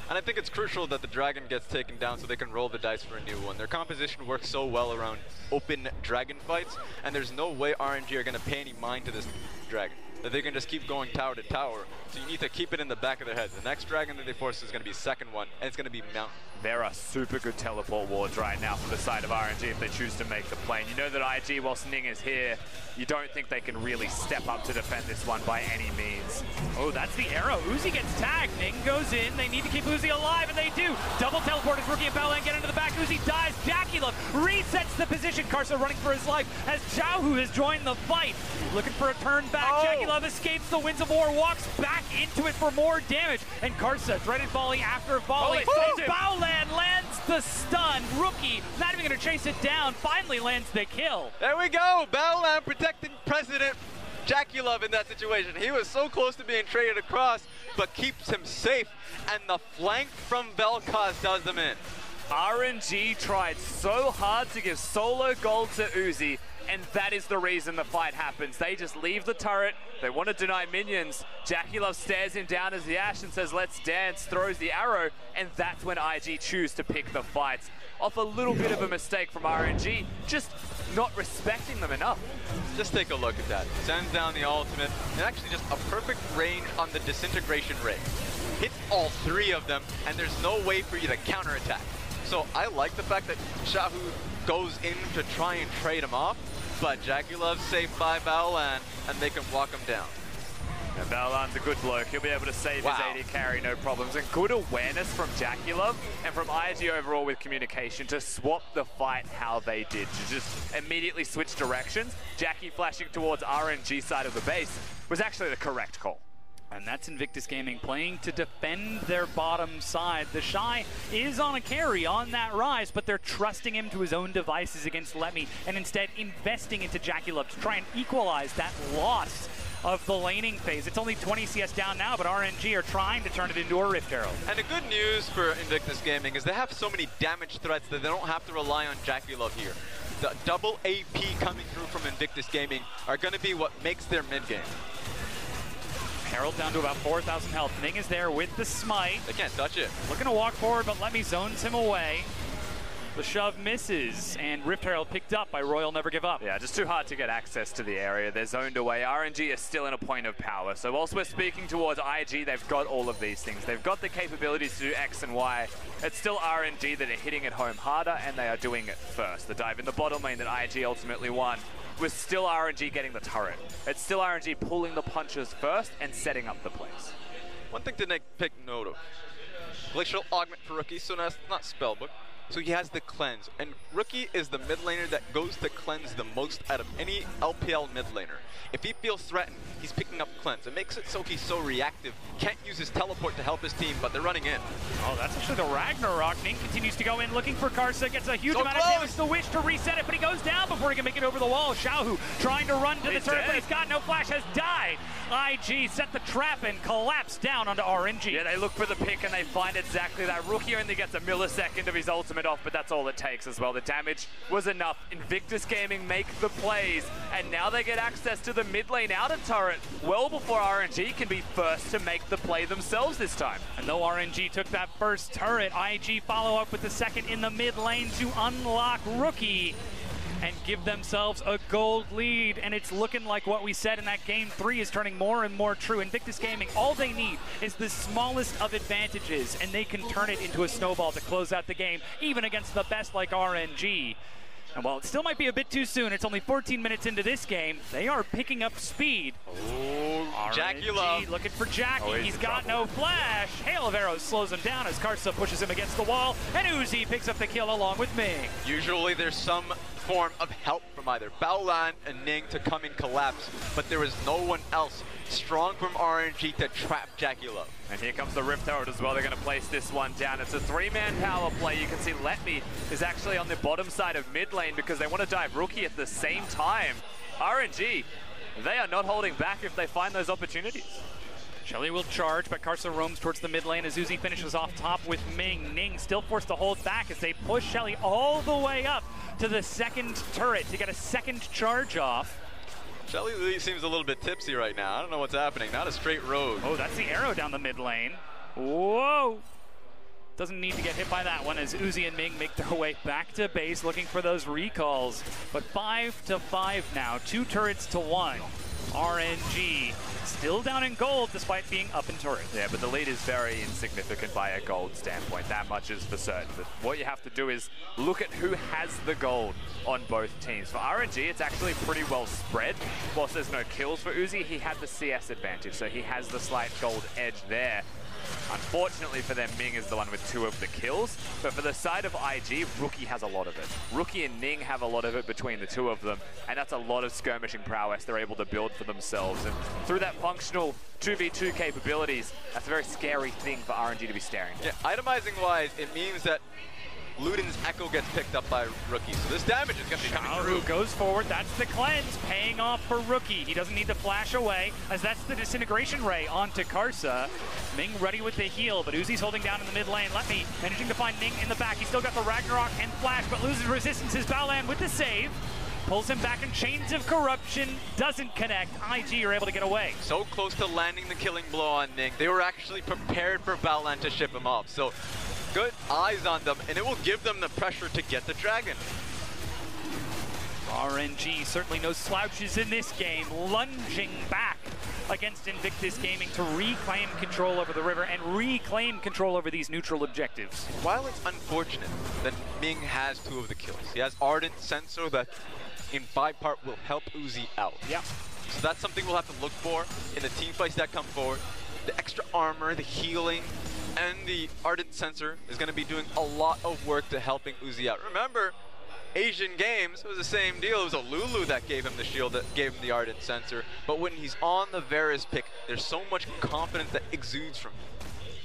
And I think it's crucial that the dragon gets taken down so they can roll the dice for a new one. Their composition works so well around open dragon fights, and there's no way RNG are going to pay any mind to this dragon, that they can just keep going tower to tower. So you need to keep it in the back of their heads. The next dragon that they force is going to be second one, and it's going to be Mountain. There are super good teleport wards right now for the side of RNG if they choose to make the plane. You know that IG, whilst Ning is here, you don't think they can really step up to defend this one by any means. Oh, that's the arrow. Uzi gets tagged. Ning goes in. They need to keep Uzi alive, and they do. Double teleport as Rookie and Baolan get into the back. Uzi dies. JackeyLove resets the position. Karsa running for his life as Xiaohu has joined the fight. Looking for a turn back. JackeyLove escapes the Winds of War, walks back into it for more damage. And Karsa, dreaded volley after volley. Baolan lands the stun. Rookie, not even going to chase it down, finally lands the kill. There we go. Baolan protecting President JackeyLove in that situation. He was so close to being traded across, but keeps him safe. And the flank from Vel'Koz does them in. RNG tried so hard to give solo gold to Uzi, and that is the reason the fight happens. They just leave the turret. They want to deny minions. JackeyLove stares him down as the Ashe and says, let's dance, throws the arrow, and that's when IG choose to pick the fights. Off a little bit of a mistake from RNG, just not respecting them enough. Just take a look at that. Sends down the ultimate, and actually just a perfect range on the disintegration ray. Hits all 3 of them, and there's no way for you to counterattack. So I like the fact that Shahu goes in to try and trade him off, but JackeyLove saved by Baolan and they can walk him down. And Baolan's a good bloke. He'll be able to save his AD carry, no problems. And good awareness from JackeyLove and from IG overall with communication to swap the fight how they did. To just immediately switch directions. Jackie flashing towards RNG side of the base was actually the correct call. And that's Invictus Gaming playing to defend their bottom side. The Shy is on a carry on that rise, but they're trusting him to his own devices against Letme and instead investing into JackeyLove to try and equalize that loss of the laning phase. It's only 20 CS down now, but RNG are trying to turn it into a Rift Herald. And the good news for Invictus Gaming is they have so many damage threats that they don't have to rely on JackeyLove here. The double AP coming through from Invictus Gaming are going to be what makes their mid game. Herald down to about 4,000 health. Ning is there with the smite. They can't touch it. Looking to walk forward, but Letme zones him away. The shove misses, and Rift Herald picked up by Royal Never Give Up. Yeah, just too hard to get access to the area. They're zoned away. RNG is still in a point of power. So whilst we're speaking towards IG, they've got all of these things. They've got the capabilities to do X and Y. It's still RNG that are hitting it home harder, and they are doing it first. The dive in the bottom lane that IG ultimately won was still RNG getting the turret. It's still RNG pulling the punches first and setting up the plays. One thing to take note of. Glacial Augment for Rookie, so that's not Spellbook. So he has the cleanse, and Rookie is the mid laner that goes to cleanse the most out of any LPL mid laner. If he feels threatened, he's picking up cleanse. It makes it so he's so reactive. Can't use his teleport to help his team, but they're running in. Oh, that's actually the Ragnarok. Ning continues to go in looking for Karsa, gets a huge amount of damage. The wish to reset it, but he goes down before he can make it over the wall. Xiaohu trying to run to the turret, but he's got no flash, has died. IG set the trap and collapsed down onto RNG. Yeah, they look for the pick and they find exactly that. Rookie only gets a millisecond of his ultimate off, but that's all it takes as well. The damage was enough. Invictus Gaming make the plays, and now they get access to the mid lane outer turret well before RNG can be first to make the play themselves this time. And though RNG took that first turret, IG follow up with the second in the mid lane to unlock Rookie and give themselves a gold lead. And it's looking like what we said in that game 3 is turning more and more true. Invictus Gaming, all they need is the smallest of advantages, and they can turn it into a snowball to close out the game, even against the best like RNG. And while it still might be a bit too soon, it's only 14 minutes into this game, they are picking up speed. Oh, JackeyLove looking for Jackie. He's got no flash. Hail of Arrows slows him down as Karsa pushes him against the wall, and Uzi picks up the kill along with Ming. Usually there's some form of help from either Baolan and Ning to come and collapse, but there is no one else strong from RNG to trap JackeyLove. And here comes the Rift Herald as well. They're going to place this one down. It's a 3-man power play. You can see Letme is actually on the bottom side of mid lane because they want to dive Rookie at the same time. RNG, they are not holding back if they find those opportunities. Shelly will charge, but Karsa roams towards the mid lane as Uzi finishes off top with Ming. Ning still forced to hold back as they push Shelly all the way up to the second turret to get a second charge off. Shelly seems a little bit tipsy right now. I don't know what's happening. Not a straight road. Oh, that's the arrow down the mid lane. Whoa! Doesn't need to get hit by that one as Uzi and Ming make their way back to base looking for those recalls. But 5-5 now, 2 turrets to 1. RNG still down in gold despite being up in turret. Yeah, but the lead is very insignificant by a gold standpoint. That much is for certain. But what you have to do is look at who has the gold on both teams. For RNG, it's actually pretty well spread. Whilst there's no kills for Uzi, he had the CS advantage, so he has the slight gold edge there. Unfortunately for them, Ming is the one with 2 of the kills, but for the side of IG, Rookie has a lot of it. Rookie and Ning have a lot of it between the 2 of them, and that's a lot of skirmishing prowess they're able to build for themselves. And through that functional 2v2 capabilities, that's a very scary thing for RNG to be staring at. Yeah, itemizing wise, it means that Luden's Echo gets picked up by Rookie, so this damage is going to be coming through. Goes forward, that's the cleanse, paying off for Rookie. He doesn't need to flash away, as that's the Disintegration Ray onto Karsa. Ming ready with the heal, but Uzi's holding down in the mid lane. Letme managing to find Ning in the back. He's still got the Ragnarok and flash, but loses resistance. His Baolan with the save. Pulls him back in Chains of Corruption, doesn't connect. IG are able to get away. So close to landing the killing blow on Ning. They were actually prepared for Baolan to ship him off. So good eyes on them, and it will give them the pressure to get the dragon. RNG certainly no slouches in this game, lunging back against Invictus Gaming to reclaim control over the river and reclaim control over these neutral objectives. While it's unfortunate that Ming has 2 of the kills, he has Ardent Sensor that in 5-part will help Uzi out. Yeah. So that's something we'll have to look for in the team fights that come forward. The extra armor, the healing, and the Ardent Sensor is going to be doing a lot of work to helping Uzi out. Remember, Asian Games, it was the same deal. It was a Lulu that gave him the shield, that gave him the Ardent Sensor. But when he's on the Varus pick, there's so much confidence that exudes from him.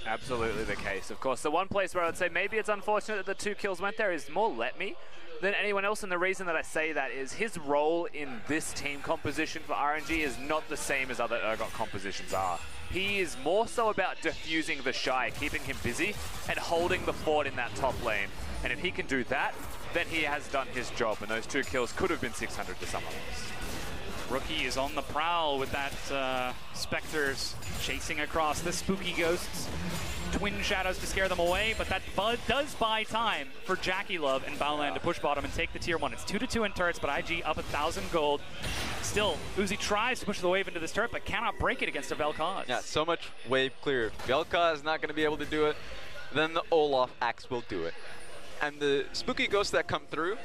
Absolutely the case. Of course, the one place where I would say maybe it's unfortunate that the 2 kills went there is more Let Me than anyone else, and the reason that I say that is his role in this team composition for RNG is not the same as other Urgot compositions are. He is more so about diffusing the Shy, keeping him busy, and holding the fort in that top lane. And if he can do that, then he has done his job, and those 2 kills could have been 600 to someone else. Rookie is on the prowl with that Spectres chasing across the spooky ghosts. Twin shadows to scare them away, but that does buy time for Jackie Love and Baolan to push bottom and take the tier 1. It's 2-2 in turrets, but IG up 1,000 gold. Still, Uzi tries to push the wave into this turret, but cannot break it against a Vel'Koz. Yeah, so much wave clear. Vel'Koz is not going to be able to do it. Then the Olaf axe will do it. And the spooky ghosts that come through,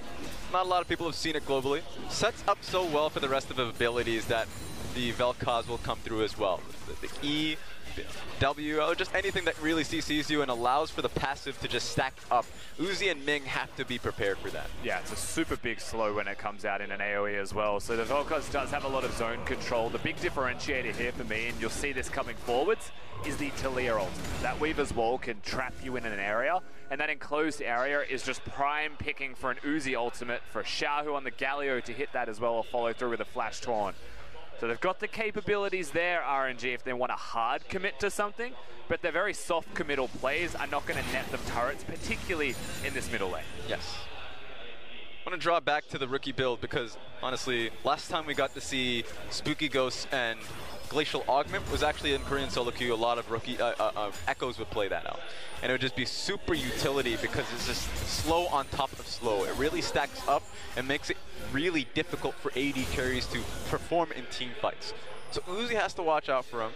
not a lot of people have seen it globally, sets up so well for the rest of the abilities that the Vel'Koz will come through as well. The E, the W, or just anything that really CCs you and allows for the passive to just stack up. Uzi and Ming have to be prepared for that. Yeah, it's a super big slow when it comes out in an AoE as well. So the Vel'Koz does have a lot of zone control. The big differentiator here for me, and you'll see this coming forwards, is the Talia ult. That Weaver's Wall can trap you in an area, and that enclosed area is just prime picking for an Uzi ultimate, for Xiaohu on the Galio to hit that as well, or follow through with a Flash Torn. So they've got the capabilities there, RNG, if they want a hard commit to something, but their very soft committal plays are not going to net them turrets, particularly in this middle lane. Yes. I want to draw back to the rookie build because, honestly, last time we got to see Spooky Ghosts and Glacial Augment was actually in Korean solo queue. A lot of rookie Echoes would play that out. And it would just be super utility because it's just slow on top of slow. It really stacks up and makes it really difficult for AD carries to perform in team fights. So Uzi has to watch out for him.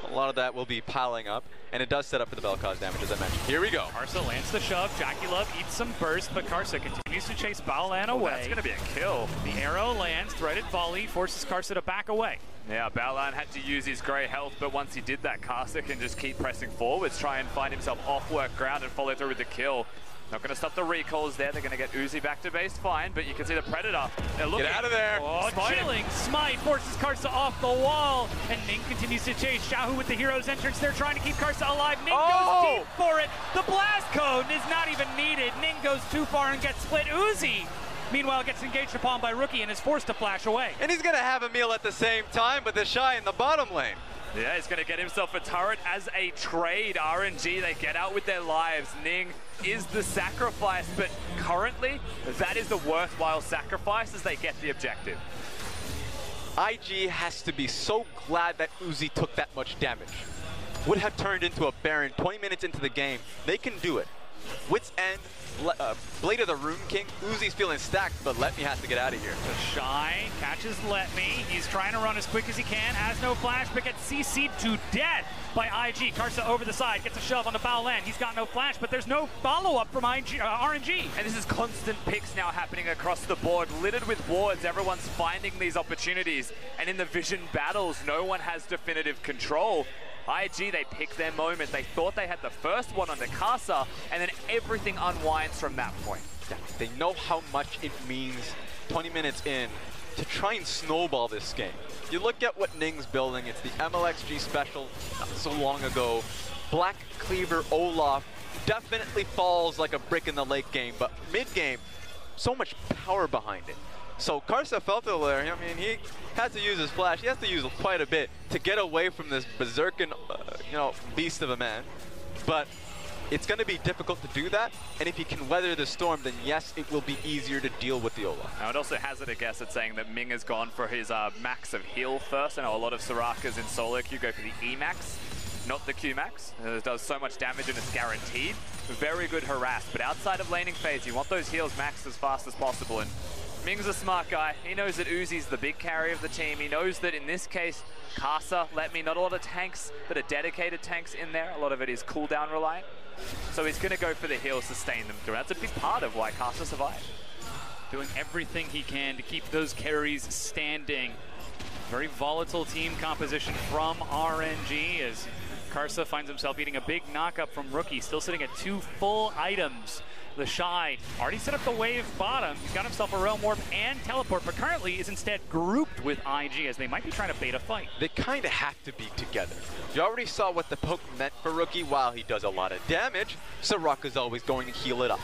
A lot of that will be piling up, and it does set up for the Vel'Koz damage, as I mentioned. Here we go. Karsa lands the shove. Jackie Love eats some burst, but Karsa continues to chase Baolan away. That's going to be a kill. The arrow lands, threaded volley, forces Karsa to back away. Yeah, Baolan had to use his grey health, but once he did that, Karsa can just keep pressing forwards, try and find himself off work ground and follow through with the kill. Not going to stop the recalls there. They're going to get Uzi back to base fine, but you can see the Predator. They're looking. Get out of there. Oh, chilling smite forces Karsa off the wall, and Ning continues to chase. Xiaohu with the hero's entrance. They're trying to keep Karsa alive. Ning goes deep for it. The blast cone is not even needed. Ning goes too far and gets split. Uzi, meanwhile, gets engaged upon by Rookie and is forced to flash away. And he's going to have a meal at the same time, but the Shy in the bottom lane. Yeah, he's going to get himself a turret as a trade. RNG, they get out with their lives. Ning is the sacrifice, but currently, that is the worthwhile sacrifice as they get the objective. IG has to be so glad that Uzi took that much damage. Would have turned into a Baron 20 minutes into the game. They can do it. Wits End, Blade of the Rune King. Uzi's feeling stacked, but Let Me has to get out of here. The Shy catches Let Me. He's trying to run as quick as he can. Has no flash, but gets CC'd to death by IG. Karsa over the side, gets a shove on the Baolan. He's got no flash, but there's no follow-up from RNG. And this is constant picks now happening across the board. Littered with wards, everyone's finding these opportunities. And in the Vision battles, no one has definitive control. IG, they pick their moment. They thought they had the first one on the Karsa, and then everything unwinds from that point. Yeah, they know how much it means 20 minutes in to try and snowball this game. You look at what Ning's building, it's the MLXG special not so long ago. Black Cleaver Olaf definitely falls like a brick in the late game, but mid-game, so much power behind it. So Karsa felt it there. I mean, he had to use his flash. He has to use quite a bit to get away from this berserkin, beast of a man. But it's going to be difficult to do that. And if he can weather the storm, then yes, it will be easier to deal with the Olaf. Now, it also hazard a guess at saying that Ming has gone for his max of heal first. I know a lot of Sorakas in solo queue go for the E max, not the Q max. It does so much damage and it's guaranteed. Very good harass. But outside of laning phase, you want those heals maxed as fast as possible. And Ming's a smart guy. He knows that Uzi's the big carry of the team. He knows that in this case, Kasa, let me, not a lot of tanks that are dedicated tanks in there. A lot of it is cooldown reliant. So he's going to go for the heal, sustain them through. That's a big part of why Kasa survived. Doing everything he can to keep those carries standing. Very volatile team composition from RNG as Karsa finds himself eating a big knockup from Rookie, still sitting at 2 full items. The Shy already set up the wave bottom. He's got himself a Realm Warp and Teleport, but currently is instead grouped with IG as they might be trying to bait a fight. They kind of have to be together. You already saw what the poke meant for Rookie. While he does a lot of damage, Soraka's always going to heal it up.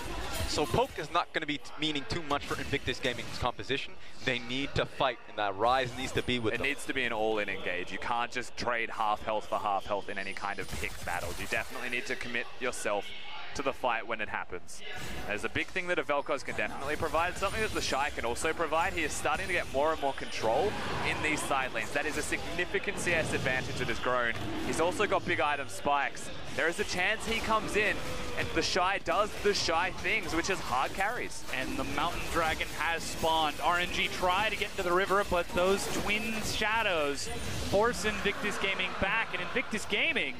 So poke is not going to be meaning too much for Invictus Gaming's composition. They need to fight, and that Rise needs to be with them. It needs to be an all-in engage. You can't just trade half health for half health in any kind of pick battles. You definitely need to commit yourself to the fight when it happens. There's a big thing that a Vel'Koz can definitely provide, something that the Shy can also provide. He is starting to get more and more control in these side lanes. That is a significant CS advantage that has grown. He's also got big item spikes. There is a chance he comes in and the Shy does the Shy things, which is hard carries. And the Mountain Dragon has spawned. RNG try to get into the river, but those twin shadows force Invictus Gaming back, and Invictus Gaming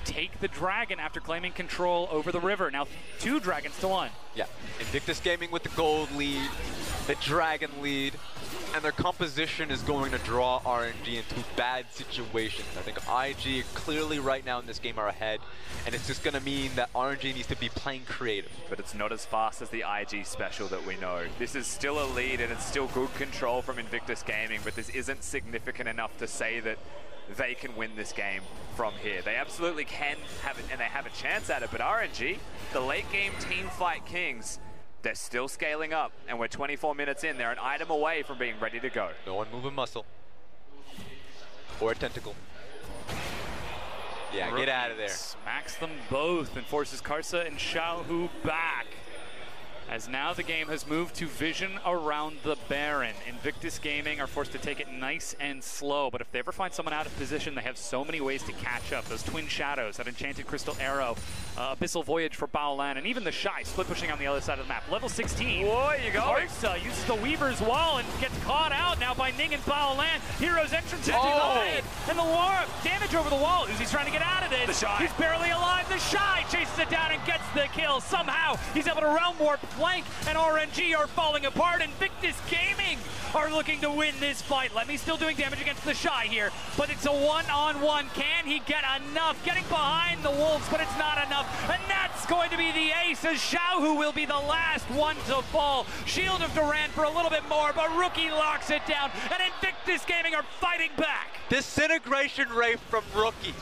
take the dragon after claiming control over the river. Now 2 dragons to 1. Yeah, Invictus Gaming with the gold lead, the dragon lead, and their composition is going to draw RNG into bad situations. I think IG clearly right now in this game are ahead, and it's just going to mean that RNG needs to be playing creative. But it's not as fast as the IG special that we know. This is still a lead, and it's still good control from Invictus Gaming, but this isn't significant enough to say that they can win this game from here. They absolutely can have it, and they have a chance at it, but RNG, the late game team fight kings, they're still scaling up, and we're 24 minutes in. They're an item away from being ready to go. No one moving muscle. Or a tentacle. Yeah, get out of there. Smacks them both and forces Karsa and Xiaohu back. As now the game has moved to vision around the Baron. Invictus Gaming are forced to take it nice and slow, but if they ever find someone out of position, they have so many ways to catch up. Those Twin Shadows, that Enchanted Crystal Arrow, Abyssal Voyage for Baolan, and even the Shy split pushing on the other side of the map. Level 16. Whoa, you go. Karsa uses the Weaver's Wall and gets caught out now by Ning and Baolan. Hero's entrance into the head, and the warp. Damage over the wall. Uzi's trying to get out of this. The Shy. He's barely alive. The Shy chases it down and gets the kill. Somehow he's able to Realm Warp flank, and RNG are falling apart. Invictus Gaming are looking to win this fight. Lemmy still doing damage against the Shy here, but it's a one-on-one. Can he get enough? Getting behind the Wolves, but it's not enough. And that's going to be the ace, as Xiaohu will be the last one to fall. Shield of Durant for a little bit more, but Rookie locks it down, and Invictus Gaming are fighting back. Disintegration Ray from Rookie,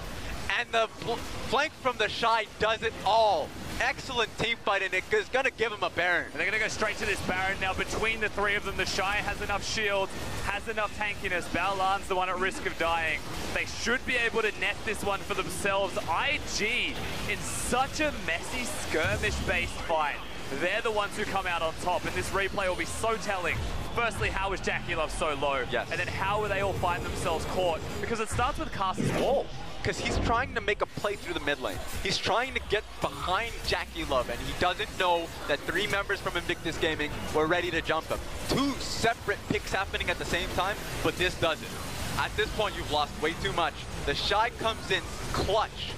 and the flank from the Shy does it all. Excellent team fight, and it is going to give him a Baron. And they're going to go straight to this Baron now. Between the 3 of them, the Shy has enough shield, has enough tankiness. Baolan's the one at risk of dying. They should be able to net this one for themselves. IG, in such a messy skirmish-based fight, they're the ones who come out on top, and this replay will be so telling. Firstly, how was JackeyLove so low? Yes. And then how will they all find themselves caught? Because it starts with Caster's wall. Because he's trying to make a play through the mid lane. He's trying to get behind JackeyLove, and he doesn't know that 3 members from Invictus Gaming were ready to jump him. 2 separate picks happening at the same time, but this doesn't. At this point, you've lost way too much. The Shy comes in clutch,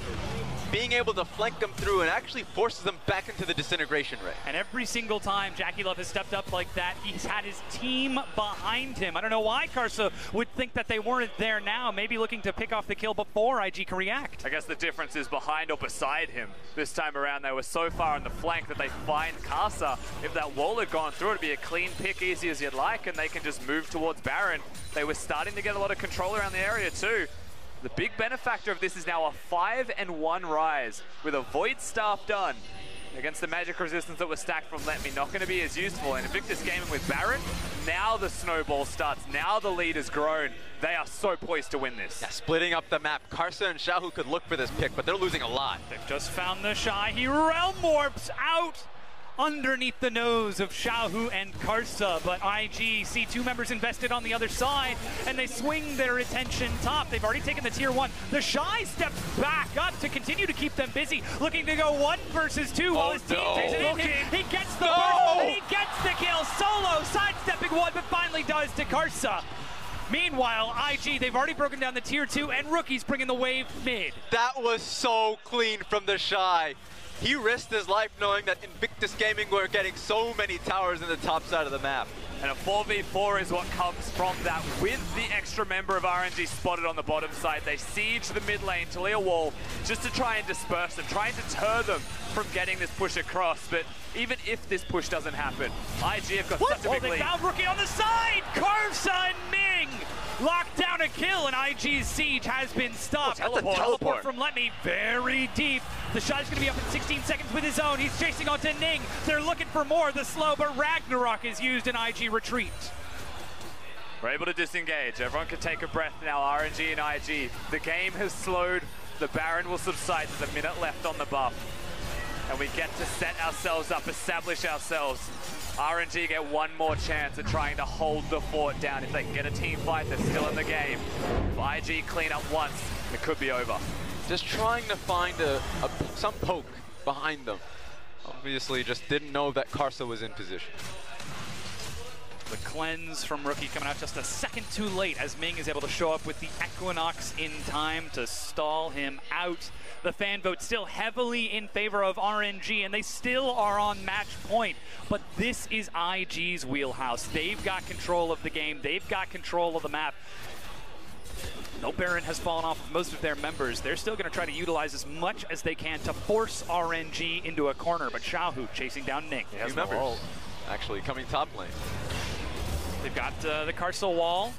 being able to flank them through and actually forces them back into the disintegration ray. And every single time JackeyLove has stepped up like that, he's had his team behind him. I don't know why Karsa would think that they weren't there now, maybe looking to pick off the kill before IG can react. I guess the difference is behind or beside him. This time around, they were so far on the flank that they find Karsa. If that wall had gone through, it'd be a clean pick, easy as you'd like, and they can just move towards Baron. They were starting to get a lot of control around the area too. The big benefactor of this is now a 5-1 rise with a Void Staff done against the magic resistance that was stacked from Let Me. Not going to be as useful. And Invictus Gaming with Baron, now the snowball starts. Now the lead has grown. They are so poised to win this. Yeah, splitting up the map. Karsa and Xiaohu could look for this pick, but they're losing a lot. They've just found the Shy. He Realm Warps out underneath the nose of Xiaohu and Karsa, but IG see two members invested on the other side, and they swing their attention top. They've already taken the tier 1. The Shy steps back up to continue to keep them busy, looking to go 1 versus 2 while his team takes it in. He gets the burst, and he gets the kill. Solo sidestepping 1, but finally does to Karsa. Meanwhile, IG, they've already broken down the tier 2, and Rookie's bringing the wave mid. That was so clean from the Shy. He risked his life knowing that Invictus Gaming were getting so many towers in the top side of the map. And a 4v4 is what comes from that. With the extra member of RNG spotted on the bottom side, they siege the mid lane to Leah Wall just to try and disperse them, trying to deter them from getting this push across. But even if this push doesn't happen, IG have got such a big lead. They found Rookie on the side! Karsa and Ming locked down a kill, and IG's siege has been stopped. Teleport from Let Me very deep. The Shy's going to be up in 16 seconds with his own. He's chasing onto Ning. They're looking for more. The slow, but Ragnarok is used, and IG retreats. We're able to disengage. Everyone can take a breath now. RNG and IG. The game has slowed. The Baron will subside. There's a minute left on the buff. And we get to set ourselves up, establish ourselves. RNG get one more chance at trying to hold the fort down. If they can get a team fight, they're still in the game. If IG clean up once, it could be over. Just trying to find some poke behind them. Obviously just didn't know that Karsa was in position. The cleanse from Rookie coming out just a second too late as Ming is able to show up with the Equinox in time to stall him out. The fan vote still heavily in favor of RNG, and they still are on match point. But this is IG's wheelhouse. They've got control of the game. They've got control of the map. No Baron has fallen off of most of their members. They're still going to try to utilize as much as they can to force RNG into a corner. But Xiaohu chasing down Nick. He has members actually coming top lane. They've got the Karsa wall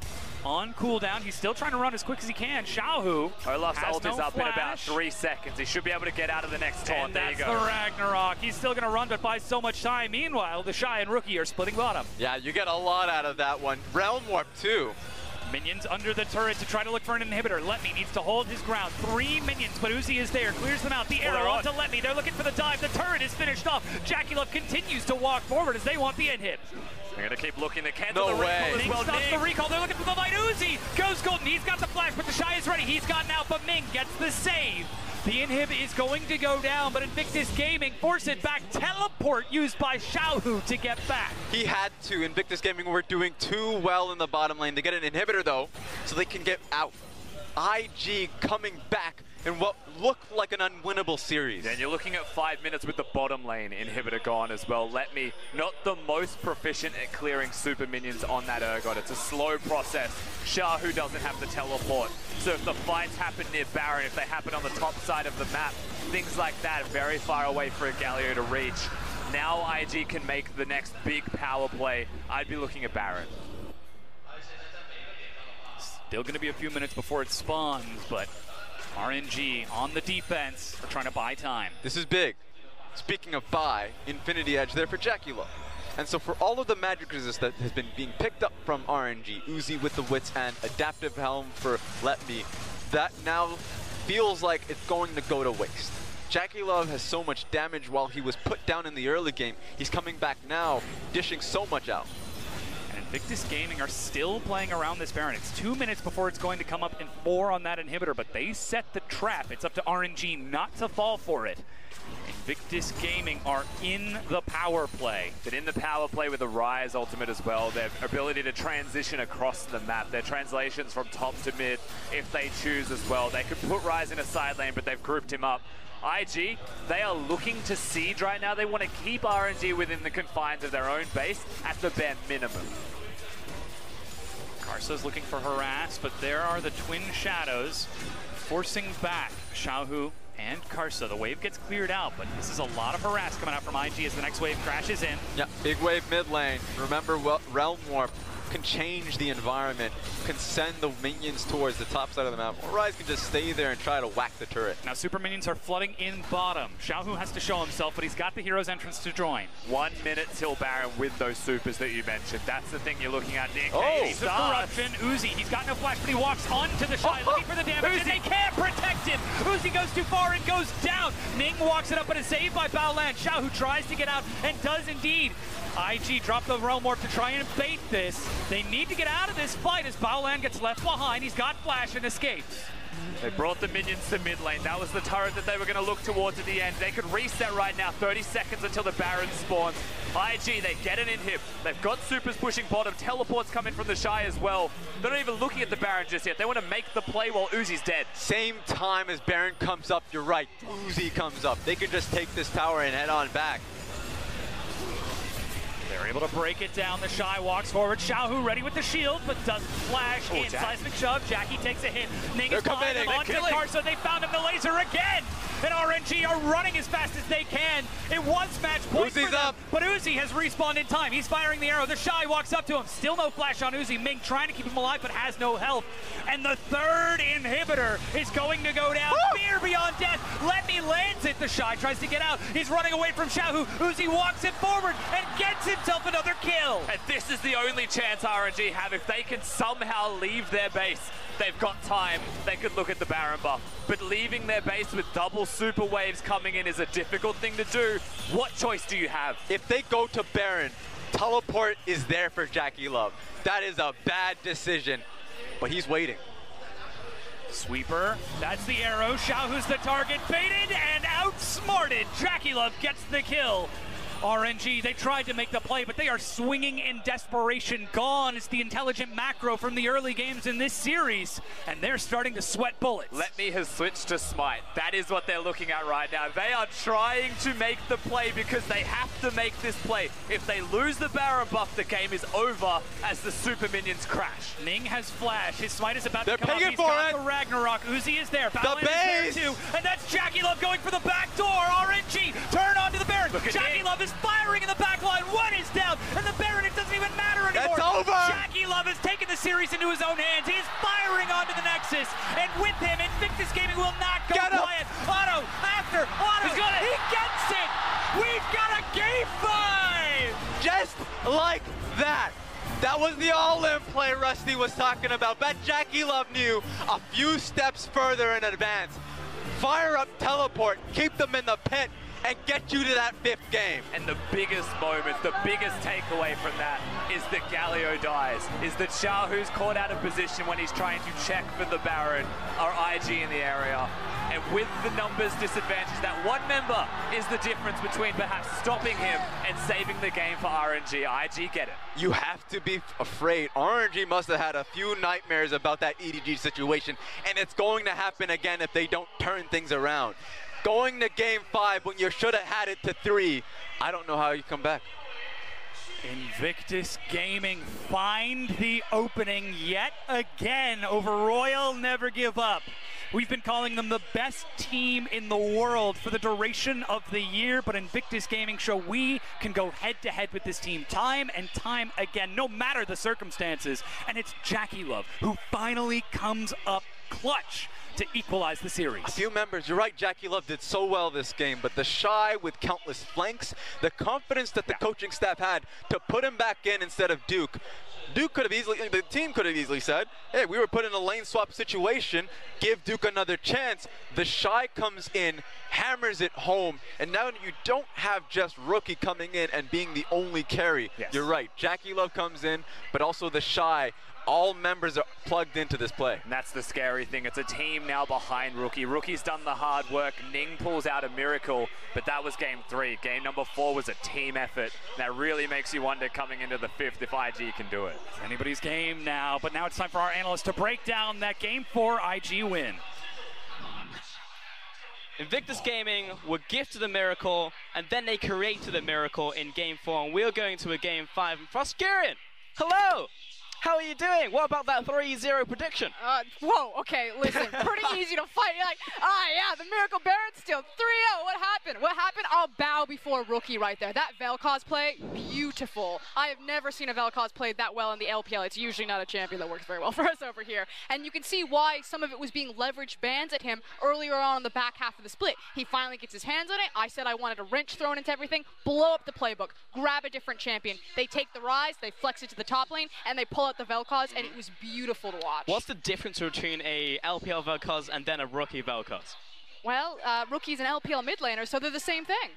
on cooldown. He's still trying to run as quick as he can. Xiaohu Olaf's ult is up in about 3 seconds. He should be able to get out of the next taunt. And that's the Ragnarok. He's still going to run, but buys so much time. Meanwhile, the Shy and Rookie are splitting bottom. Yeah, you get a lot out of that one. Realm Warp too. Minions under the turret to try to look for an inhibitor. Letme needs to hold his ground. 3 minions, but Uzi is there, clears them out. The arrow onto Letme. They're looking for the dive. The turret is finished off. Jackie Love continues to walk forward as they want the inhib. They're going to keep looking. They cancel the recall as well. Stops the recall. They're looking for the light. Uzi goes golden. He's got the flash, but the Shy is ready. He's gotten out, but Ming gets the save. The inhib is going to go down, but Invictus Gaming force it back. Teleport used by Xiaohu to get back. He had to. Invictus Gaming were doing too well in the bottom lane. They get an inhibitor though, so they can get out. IG coming back in what looked like an unwinnable series. And you're looking at 5 minutes with the bottom lane inhibitor gone as well. Letme, not the most proficient at clearing super minions on that Urgot. It's a slow process. Xiaohu doesn't have the teleport. So if the fights happen near Baron, if they happen on the top side of the map, things like that, very far away for a Galio to reach. Now IG can make the next big power play. I'd be looking at Baron. Still going to be a few minutes before it spawns, but RNG on the defense are trying to buy time. This is big. Speaking of buy, Infinity Edge there for Jackie Love. And so for all of the magic resist that has been being picked up from RNG, Uzi with the Wits and Adaptive Helm for Letme, that now feels like it's going to go to waste. Jackie Love has so much damage while he was put down in the early game. He's coming back now, dishing so much out. Invictus Gaming are still playing around this Baron. It's 2 minutes before it's going to come up in 4 on that inhibitor, but they set the trap. It's up to RNG not to fall for it. Invictus Gaming are in the power play. But in the power play with the Rise ultimate as well, their ability to transition across the map, their translations from top to mid, if they choose as well. They could put Rise in a side lane, but they've grouped him up. IG, they are looking to siege right now. They want to keep RNG within the confines of their own base at the bare minimum. Karsa's looking for harass, but there are the twin shadows forcing back Xiaohu and Karsa. The wave gets cleared out, but this is a lot of harass coming out from IG as the next wave crashes in. Yeah, big wave mid lane. Remember Realm Warp can change the environment, can send the minions towards the top side of the map, or Rise can just stay there and try to whack the turret. Now super minions are flooding in bottom. Xiaohu has to show himself, but he's got the hero's entrance to join. 1 minute till Baron with those supers that you mentioned. That's the thing you're looking at, Nick. Oh, piece of corruption. Uzi, he's got no flash, but he walks onto the Shy, looking for the damage, and they can't protect him. Uzi goes too far and goes down. Ning walks it up, but is saved by Baolan. Xiaohu tries to get out and does indeed. IG drop the Realm Warp to try and bait this. They need to get out of this fight as Baolan gets left behind. He's got flash and escapes. They brought the minions to mid lane. That was the turret that they were going to look towards at the end. They could reset right now. 30 seconds until the Baron spawns. IG, they get an inhib. They've got supers pushing bottom. Teleports come in from the Shy as well. They're not even looking at the Baron just yet. They want to make the play while Uzi's dead. Same time as Baron comes up, you're right. Uzi comes up. They can just take this tower and head on back. They're able to break it down. The Shy walks forward. Xiaohu ready with the shield, but doesn't flash in. Seismic shove. Jackie takes a hit. Ning is behind him onto Carso. They found him the laser again. And RNG are running as fast as they can. It was match point for them, but Uzi has respawned in time. He's firing the arrow. The Shy walks up to him. Still no flash on Uzi. Ming trying to keep him alive, but has no health. And the third inhibitor is going to go down. Fear beyond death. Let me lands it. The Shy tries to get out. He's running away from Xiaohu. Uzi walks it forward and gets himself another kill. And this is the only chance RNG have. If they can somehow leave their base, they've got time. They could look at the Baron buff. But leaving their base with double super waves coming in is a difficult thing to do. What choice do you have? If they go to Baron, teleport is there for Jackie Love. That is a bad decision, but he's waiting. Sweeper, that's the arrow. Xiaohu's the target, baited and outsmarted. Jackie Love gets the kill. RNG, they tried to make the play, but they are swinging in desperation. Gone is the intelligent macro from the early games in this series, and they're starting to sweat bullets. Let me has switched to Smite. That is what they're looking at right now. They are trying to make the play because they have to make this play. If they lose the Baron buff, the game is over as the super minions crash. Ning has flash. His Smite is about to come up. He's got the Ragnarok. Uzi is there. Baolan is there too. And that's Jackie Love going for the back door. RNG, turn onto the Baron. Jackie Love is firing in the back line. One is down, and the Baron, it doesn't even matter anymore. That's over. Jackie Love has taken the series into his own hands. He is firing onto the Nexus, and with him, Invictus Gaming will not go quiet. Otto after Otto. He gets it. We've got a game 5. Just like that. That was the all-in play Rusty was talking about. Bet Jackie Love knew a few steps further in advance. Fire up teleport, keep them in the pit, and get you to that 5th game. And the biggest moment, the biggest takeaway from that is that Galio dies, is that Xiaohu's caught out of position when he's trying to check for the Baron, or IG in the area. And with the numbers disadvantage, that one member is the difference between perhaps stopping him and saving the game for RNG. IG get it. You have to be afraid. RNG must have had a few nightmares about that EDG situation, and it's going to happen again if they don't turn things around. Going to game 5 when you should have had it to 3, I don't know how you come back. Invictus Gaming find the opening yet again over Royal Never Give Up. We've been calling them the best team in the world for the duration of the year, but Invictus Gaming show we can go head-to-head with this team time and time again, no matter the circumstances. And it's Jackie Love who finally comes up clutch to equalize the series. A few members, you're right, Jackie Love did so well this game, but the Shy with countless flanks, the confidence that the coaching staff had to put him back in instead of Duke. Duke could have easily, the team could have easily said, hey, we were put in a lane swap situation, give Duke another chance. The Shy comes in, hammers it home, and now you don't have just Rookie coming in and being the only carry. Yes. You're right, Jackie Love comes in, but also the Shy. All members are plugged into this play. And that's the scary thing. It's a team now behind Rookie. Rookie's done the hard work. Ning pulls out a miracle, but that was game 3. Game number 4 was a team effort. That really makes you wonder coming into the 5th if IG can do it. It's anybody's game now, but now it's time for our analysts to break down that game 4 IG win. Invictus Gaming were gifted a miracle, and then they created a miracle in game 4, and we're going to a game 5. And Proskurian, hello! How are you doing? What about that 3-0 prediction? Whoa, okay, listen, pretty easy to fight. You're like, yeah, the Miracle Baron still 3-0. What happened? What happened? I'll bow before Rookie right there. That Vel'Koz play, beautiful. I have never seen a Vel'Koz played that well in the LPL. It's usually not a champion that works very well for us over here. And you can see why some of it was being leveraged bans at him earlier on in the back half of the split. He finally gets his hands on it. I said I wanted a wrench thrown into everything, blow up the playbook, grab a different champion. They take the Rise, they flex it to the top lane, and they pull out the Vel'Koz, and it was beautiful to watch. What's the difference between a LPL Vel'Koz and then a Rookie Vel'Koz? Well, Rookie's an LPL mid laner, so they're the same thing.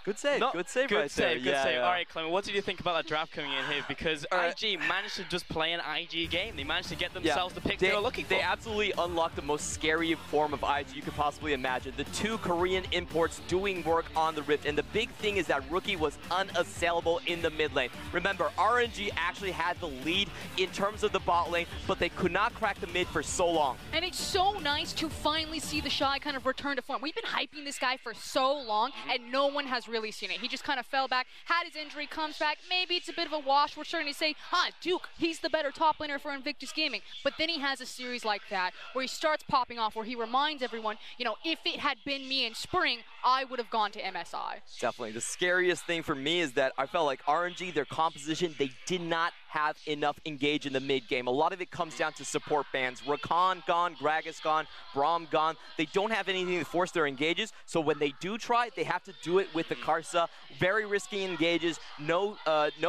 Good save. Good save right there. Good save. All right, Clement, what did you think about that draft coming in here? Because IG managed to just play an IG game. They managed to get themselves the pick they were looking for. They absolutely unlocked the most scary form of IG you could possibly imagine. The 2 Korean imports doing work on the Rift. And the big thing is that Rookie was unassailable in the mid lane. Remember, RNG actually had the lead in terms of the bot lane, but they could not crack the mid for so long. And it's so nice to finally see the Shy kind of return to form. We've been hyping this guy for so long, and no one has really seen it. He just kind of fell back, had his injury, comes back. Maybe it's a bit of a wash. We're starting to say, Duke, he's the better top laner for Invictus Gaming. But then he has a series like that where he starts popping off, where he reminds everyone, you know, if it had been me in spring, I would have gone to MSI. Definitely. The scariest thing for me is that I felt like RNG, their composition, they did not have enough engage in the mid game. A lot of it comes down to support bans. Rakan gone, Gragas gone, Braum gone. They don't have anything to force their engages, so when they do try, they have to do it with the Karsa. Very risky engages, no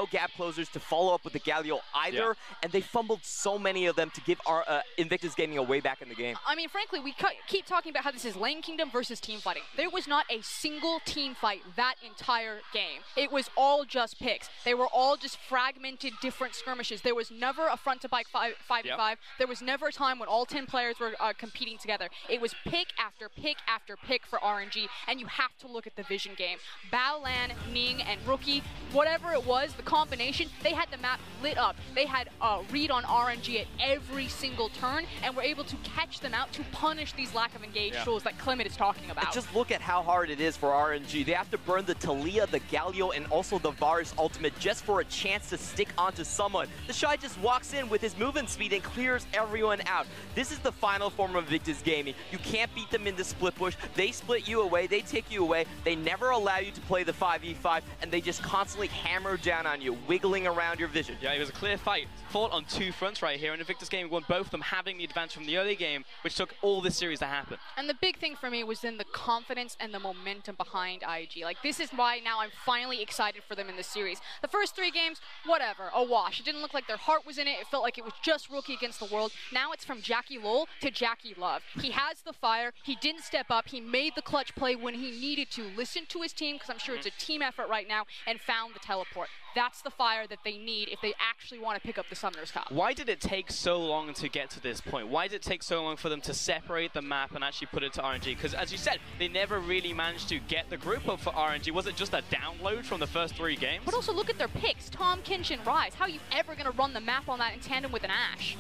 gap closers to follow up with the Galio either, and they fumbled so many of them to give our Invictus Gaming a way back in the game. I mean, frankly, we keep talking about how this is lane kingdom versus team fighting. There was not a single team fight that entire game. It was all just picks. They were all just fragmented, different skirmishes. There was never a front-to-back 5v5. There was never a time when all 10 players were competing together. It was pick after pick after pick for RNG, and you have to look at the vision game. Bao Lan, Ning, and Rookie, whatever it was, the combination, they had the map lit up. They had a read on RNG at every single turn, and were able to catch them out to punish these lack of engaged tools that Clement is talking about. And just look at how hard it is for RNG. They have to burn the Talia, the Galio, and also the Varus ultimate just for a chance to stick onto someone. The Shy just walks in with his movement speed and clears everyone out. This is the final form of Invictus Gaming. You can't beat them in the split push. They split you away, they take you away, they never allow you to play the 5v5, and they just constantly hammer down on you, wiggling around your vision. Yeah, it was a clear fight. Fought on 2 fronts right here, and Invictus Gaming won both of them, having the advantage from the early game, which took all this series to happen. And the big thing for me was then the confidence and the momentum behind IG. Like, this is why now I'm finally excited for them in this series. The first 3 games, whatever, a wash. It didn't look like their heart was in it. It felt like it was just Rookie against the world. Now it's from Jackie Lowell to Jackie Love. He has the fire. He didn't step up. He made the clutch play when he needed to. Listen to his team, because I'm sure it's a team effort right now, and found the teleport. That's the fire that they need if they actually want to pick up the Summoner's Cup. Why did it take so long to get to this point? Why did it take so long for them to separate the map and actually put it to RNG? Because as you said, they never really managed to get the group up for RNG. Was it just a download from the first 3 games? But also look at their picks. Tom, Kenshin, Rise. How are you ever going to run the map on that in tandem with an Ashe?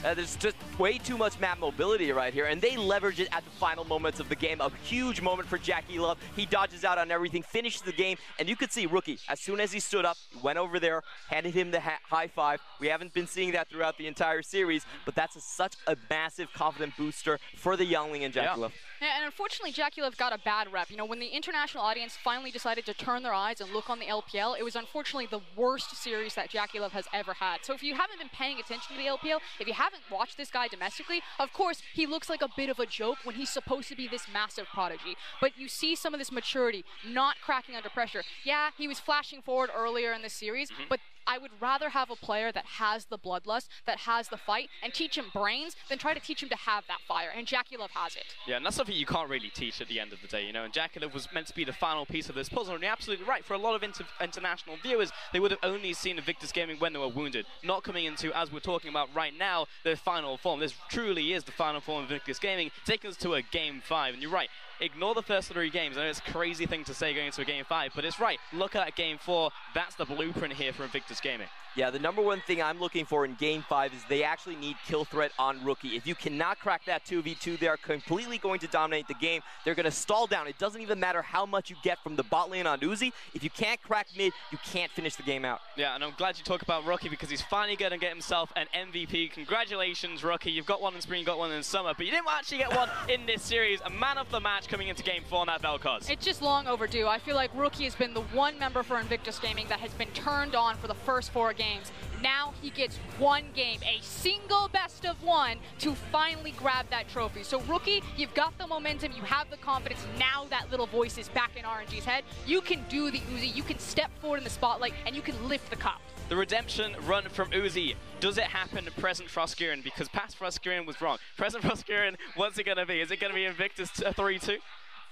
There's just way too much map mobility right here, and they leverage it at the final moments of the game. A huge moment for Jackie Love. He dodges out on everything, finishes the game, and you could see Rookie, as soon as he stood up, he went over there, handed him the high five. We haven't been seeing that throughout the entire series, but that's such a massive confident booster for the youngling and Jackie Love. Yeah, and unfortunately, Jackie Love got a bad rep. You know, when the international audience finally decided to turn their eyes and look on the LPL, it was unfortunately the worst series that Jackie Love has ever had. So if you haven't been paying attention to the LPL, if you haven't watched this guy domestically, of course, he looks like a bit of a joke when he's supposed to be this massive prodigy. But you see some of this maturity, not cracking under pressure. Yeah, he was flashing forward earlier in the series, but I would rather have a player that has the bloodlust, that has the fight, and teach him brains than try to teach him to have that fire, and Jackie Love has it. Yeah, and that's something you can't really teach at the end of the day, you know, and Jackie Love was meant to be the final piece of this puzzle, and you're absolutely right. For a lot of international viewers, they would have only seen Invictus Gaming when they were wounded, not coming into, as we're talking about right now, the final form. This truly is the final form of Invictus Gaming, taking us to a Game 5, and you're right. Ignore the first 3 games. I know it's a crazy thing to say going into a Game 5, but it's right. Look at Game 4. That's the blueprint here for Invictus Gaming. Yeah, the number one thing I'm looking for in Game 5 is they actually need kill threat on Rookie. If you cannot crack that 2v2, they are completely going to dominate the game. They're going to stall down. It doesn't even matter how much you get from the bot lane on Uzi. If you can't crack mid, you can't finish the game out. Yeah, and I'm glad you talk about Rookie because he's finally going to get himself an MVP. Congratulations, Rookie. You've got one in spring, got one in summer, but you didn't actually get one in this series. A man of the match coming into Game 4 now, Vel'Koz. It's just long overdue. I feel like Rookie has been the one member for Invictus Gaming that has been turned on for the first 4 games. Now he gets one game, a single best of 1, to finally grab that trophy. So Rookie, you've got the momentum, you have the confidence. Now that little voice is back in RNG's head. You can do the Uzi, you can step forward in the spotlight, and you can lift the cup. The redemption run from Uzi. Does it happen to present Frostgiren? Because past Frostgiren was wrong. Present Frostgiren, what's it going to be? Is it going to be Invictus 3-2?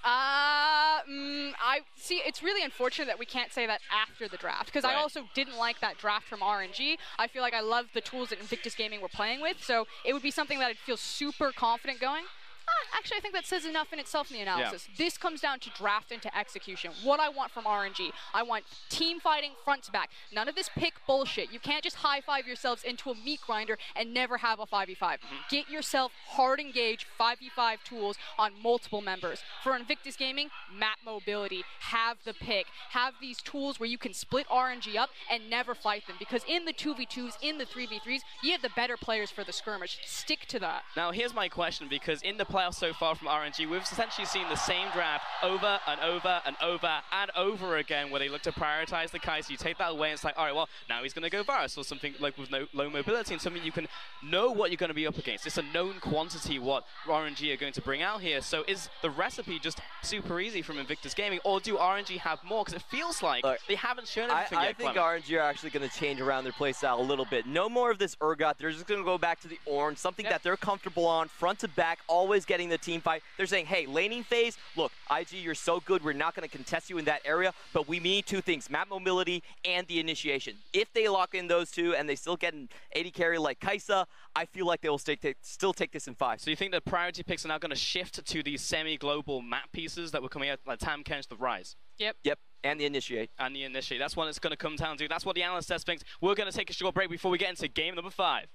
I see. It's really unfortunate that we can't say that after the draft, because I also didn't like that draft from RNG. I feel like I love the tools that Invictus Gaming were playing with, so it would be something that I'd feel super confident going. Actually, I think that says enough in itself in the analysis. Yeah. This comes down to draft and to execution. What I want from RNG, I want team fighting front to back. None of this pick bullshit. You can't just high-five yourselves into a meat grinder and never have a 5v5. Get yourself hard engaged 5v5 tools on multiple members. For Invictus Gaming, map mobility, have the pick, have these tools where you can split RNG up and never fight them. Because in the 2v2s, in the 3v3s, you have the better players for the skirmish. Stick to that. Now, here's my question, because in the playoffs so far from RNG, we've essentially seen the same draft over and over and over and over again, where they look to prioritize the Kai'Sa. You take that away and it's like, all right, well, now he's going to go Varus or something like with low mobility, and something you can know what you're going to be up against. It's a known quantity what RNG are going to bring out here. So is the recipe just super easy from Invictus Gaming, or do RNG have more? Because it feels like they haven't shown anything yet. I think RNG are actually going to change around their playstyle a little bit. No more of this Urgot. They're just going to go back to the orange, something that they're comfortable on, front to back, always getting the team fight. They're saying, hey, laning phase, look, IG, you're so good, we're not going to contest you in that area, but we need 2 things, map mobility and the initiation. If they lock in those 2 and they still get an 80 carry like Kai'Sa, I feel like they will still take this in 5. So you think the priority picks are now going to shift to these semi-global map pieces that were coming out, like Tam Kench, the Rise? Yep. And the Initiate. And the Initiate. That's what it's going to come down to. That's what the analyst test thinks. We're going to take a short break before we get into game number 5.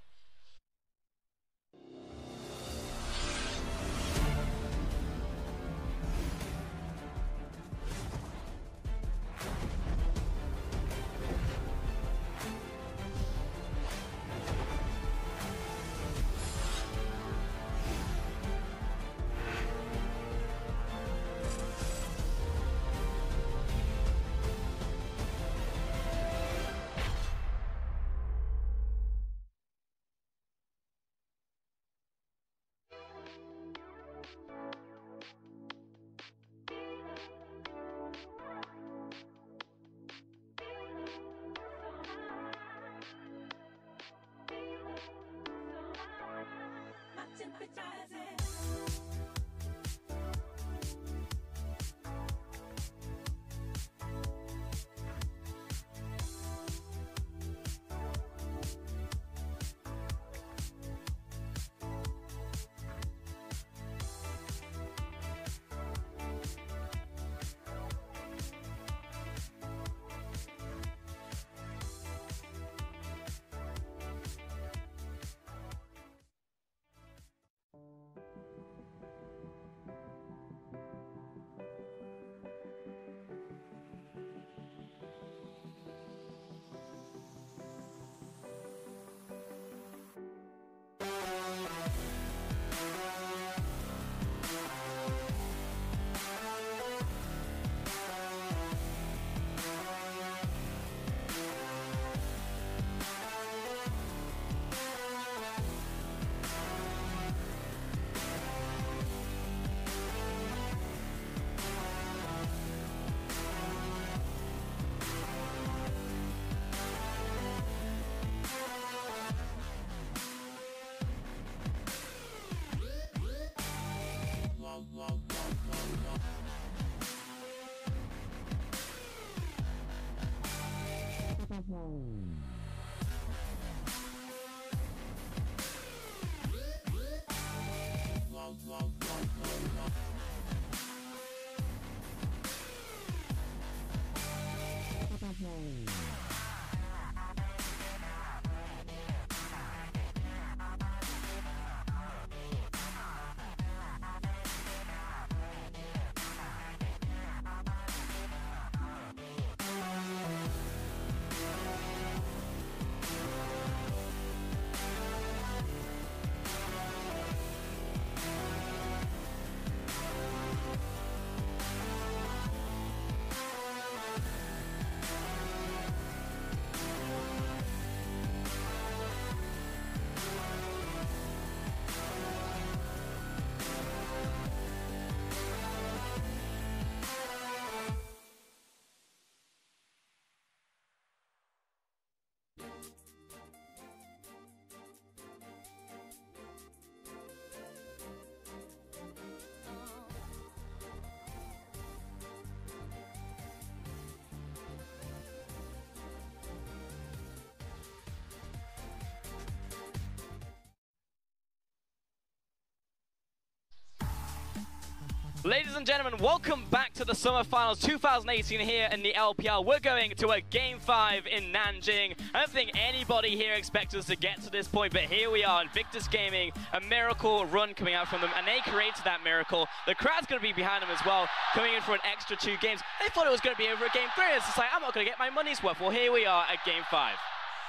Ladies and gentlemen, welcome back to the Summer Finals 2018 here in the LPL. We're going to a Game 5 in Nanjing. I don't think anybody here expected us to get to this point, but here we are. Invictus Gaming, a miracle run coming out from them, and they created that miracle. The crowd's going to be behind them as well, coming in for an extra 2 games. They thought it was going to be over at Game 3. It's just like, I'm not going to get my money's worth. Well, here we are at Game 5.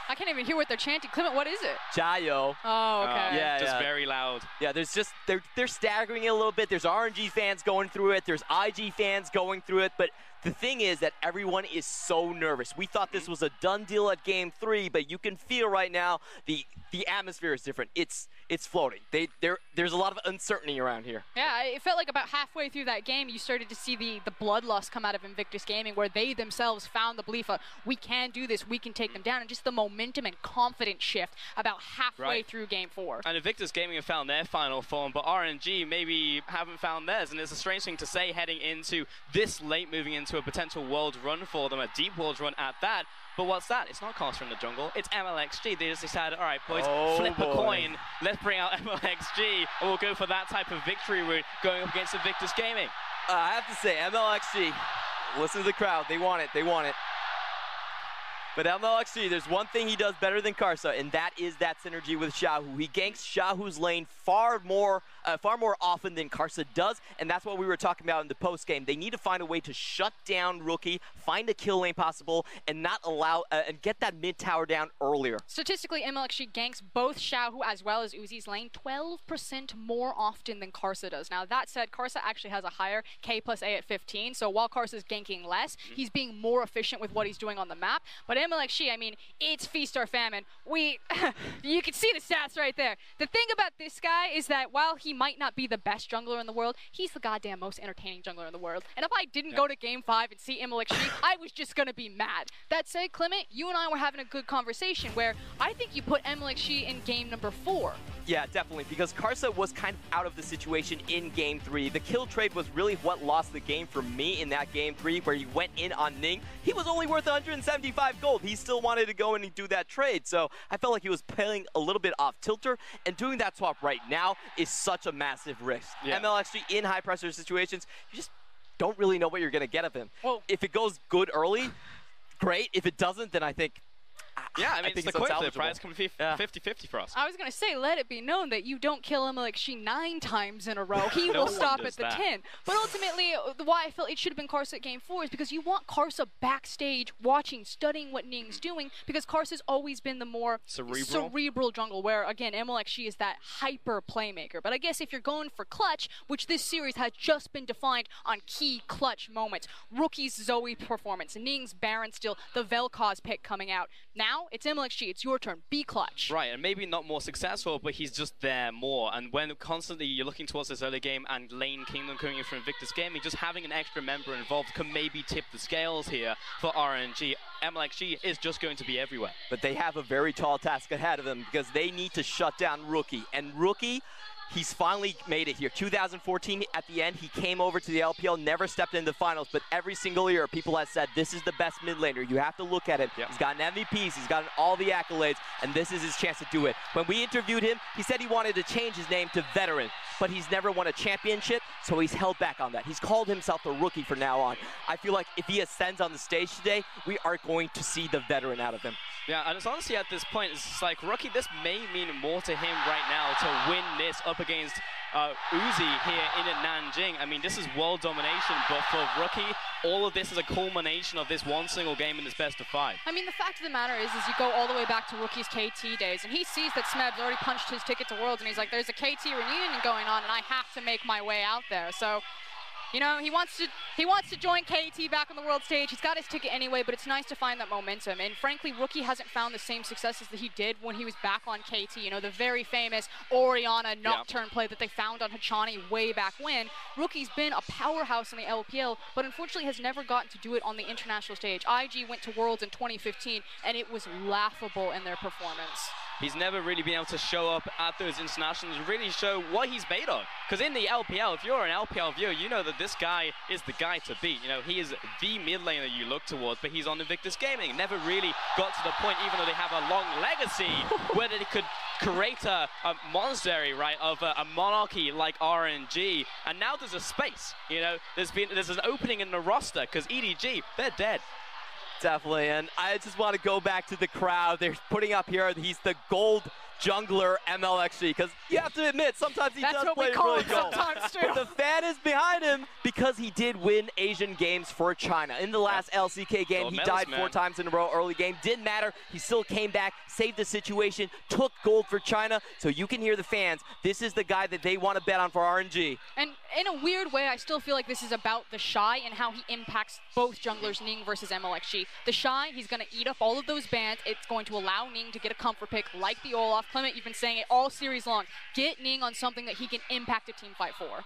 I can't even hear what they're chanting. Clement, what is it? Jayo. Oh, okay. Yeah, just very loud. Yeah, there's just, they're staggering it a little bit. There's RNG fans going through it. There's IG fans going through it. But the thing is that everyone is so nervous. We thought this was a done deal at Game 3, but you can feel right now the atmosphere is different. It's floating. There's a lot of uncertainty around here. Yeah, it felt like about halfway through that game, you started to see the bloodlust come out of Invictus Gaming, where they themselves found the belief of, we can do this, we can take them down, and just the momentum and confidence shift about halfway through Game 4. And Invictus Gaming have found their final form, but RNG maybe haven't found theirs, and it's a strange thing to say heading into this late, moving into a potential world run for them, a deep world run at that. But what's that? It's not Carcer in the jungle. It's MLXG. They just decided, all right, boys, flip a coin. Let's bring out MLXG, and we'll go for that type of victory route going up against Invictus Gaming. I have to say, MLXG, listen to the crowd. They want it. They want it. But MLXG, there's one thing he does better than Carcer, and that is that synergy with Xiaohu. He ganks Xiaohu's lane far more often than Carcer does, and that's what we were talking about in the post-game. They need to find a way to shut down Rookie, find a kill lane possible, and not allow and get that mid tower down earlier. Statistically, MLXG ganks both Xiaohu as well as Uzi's lane 12% more often than Carcer does. Now, that said, Carcer actually has a higher K+A at 15, so while Carcer's ganking less, he's being more efficient with what he's doing on the map. But MLXG, I mean, it's feast or famine. You can see the stats right there. The thing about this guy is that while he might not be the best jungler in the world, he's the goddamn most entertaining jungler in the world. And if I didn't go to Game 5 and see MLXG, I was just gonna be mad. That said, Clement, you and I were having a good conversation where I think you put MLXG in game number 4. Yeah, definitely, because Carcer was kind of out of the situation in Game 3. The kill trade was really what lost the game for me in that Game 3, where he went in on Ning. He was only worth 175 gold. He still wanted to go in and do that trade, so I felt like he was playing a little bit off tilter, and doing that swap right now is such a massive risk. Yeah. MLXG in high-pressure situations, you just don't really know what you're going to get of him. Well, if it goes good early, great. If it doesn't, then I think... Yeah, I mean, it's the coin flip, right? It's coming 50-50 for us. I was going to say, let it be known that you don't kill MLXG 9 times in a row. He will stop at the 10. But ultimately, why I felt it should have been Carcer at Game 4 is because you want Carcer backstage watching, studying what Ning's doing, because Carcer's always been the more cerebral jungle, where, again, MLXG is that hyper playmaker. But I guess if you're going for clutch, which this series has just been defined on key clutch moments, Rookie's Zoe performance, Ning's Baron still, the Vel'Koz pick coming out. Now, it's MLXG, it's your turn, be clutch. Right, and maybe not more successful, but he's just there more. And when constantly you're looking towards this early game and Lane Kingdom coming in from Invictus Gaming, just having an extra member involved can maybe tip the scales here for RNG. MLXG is just going to be everywhere. But they have a very tall task ahead of them, because they need to shut down Rookie. And Rookie, he's finally made it here. 2014, at the end, he came over to the LPL, never stepped into the finals, but every single year, people have said, this is the best mid laner. You have to look at it. Yep. He's gotten MVPs, he's gotten all the accolades, and this is his chance to do it. When we interviewed him, he said he wanted to change his name to Veteran, but he's never won a championship, so he's held back on that. He's called himself a Rookie from now on. I feel like if he ascends on the stage today, we are going to see the Veteran out of him. Yeah, and it's honestly at this point, it's like, Rookie, this may mean more to him right now to win this up against Uzi here in Nanjing. I mean, this is world domination, but for Rookie, all of this is a culmination of this one single game in this best of 5. I mean, the fact of the matter is you go all the way back to Rookie's KT days, and he sees that Smeb's already punched his ticket to Worlds, and he's like, there's a KT reunion going on, and I have to make my way out there. So, you know, he wants to join KT back on the world stage. He's got his ticket anyway, but it's nice to find that momentum. And frankly, Rookie hasn't found the same successes that he did when he was back on KT. You know, the very famous Orianna Nocturne play that they found on Hachani way back when. Rookie's been a powerhouse in the LPL, but unfortunately has never gotten to do it on the international stage. IG went to Worlds in 2015, and it was laughable in their performance. He's never really been able to show up at those internationals and really show what he's made of. Because in the LPL, if you're an LPL viewer, you know that this guy is the guy to beat. You know, he is the mid laner you look towards, but he's on Invictus Gaming. Never really got to the point, even though they have a long legacy, where they could create a monastery, right, of a monarchy like RNG, and now there's a space. You know, there's an opening in the roster because EDG, they're dead. Definitely, and I just want to go back to the crowd. They're putting up here, he's the gold jungler MLXG, because you have to admit, sometimes he does play really gold. But the fan is behind him because he did win Asian Games for China. In the last LCK game, he died 4 times in a row early game. Didn't matter. He still came back, saved the situation, took gold for China. So you can hear the fans. This is the guy that they want to bet on for RNG. And in a weird way, I still feel like this is about the Shy and how he impacts both junglers, Ning versus MLXG. The Shy, he's going to eat up all of those bans. It's going to allow Ning to get a comfort pick like the Olaf. Clement, you've been saying it all series long. Get Ning on something that he can impact a team fight for.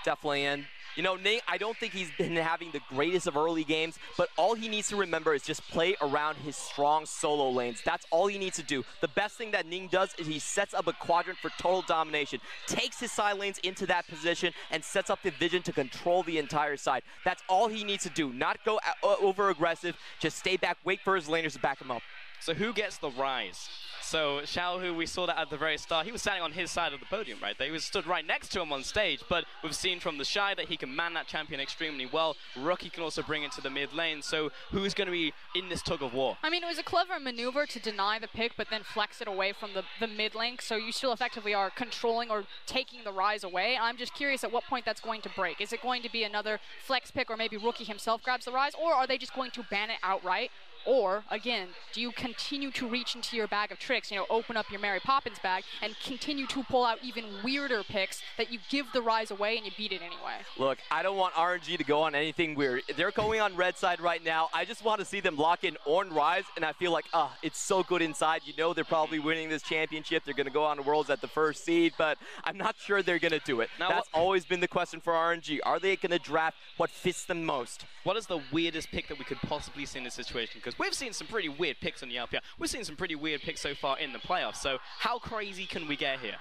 Definitely, and you know, Ning, I don't think he's been having the greatest of early games, but all he needs to remember is just play around his strong solo lanes. That's all he needs to do. The best thing that Ning does is he sets up a quadrant for total domination, takes his side lanes into that position, and sets up the vision to control the entire side. That's all he needs to do. Not go over-aggressive, just stay back, wait for his laners to back him up. So who gets the rise? So Xiao, who we saw that at the very start, he was standing on his side of the podium, right? He was stood right next to him on stage, but we've seen from the Shy that he can man that champion extremely well. Rookie can also bring it to the mid lane. So who's going to be in this tug of war? I mean, it was a clever maneuver to deny the pick, but then flex it away from the mid lane. So you still effectively are controlling or taking the rise away. I'm just curious at what point that's going to break. Is it going to be another flex pick, or maybe Rookie himself grabs the rise, or are they just going to ban it outright? Or, again, do you continue to reach into your bag of tricks, you know, open up your Mary Poppins bag and continue to pull out even weirder picks that you give the rise away and you beat it anyway? Look, I don't want RNG to go on anything weird. They're going on red side right now. I just want to see them lock in Ornn Rise, and I feel like, it's so good inside. You know they're probably winning this championship. They're going to go on to Worlds at the first seed, but I'm not sure they're going to do it. Now, that's always been the question for RNG. Are they going to draft what fits them most? What is the weirdest pick that we could possibly see in this situation? Because we've seen some pretty weird picks in the LPL. We've seen some pretty weird picks so far in the playoffs. So how crazy can we get here?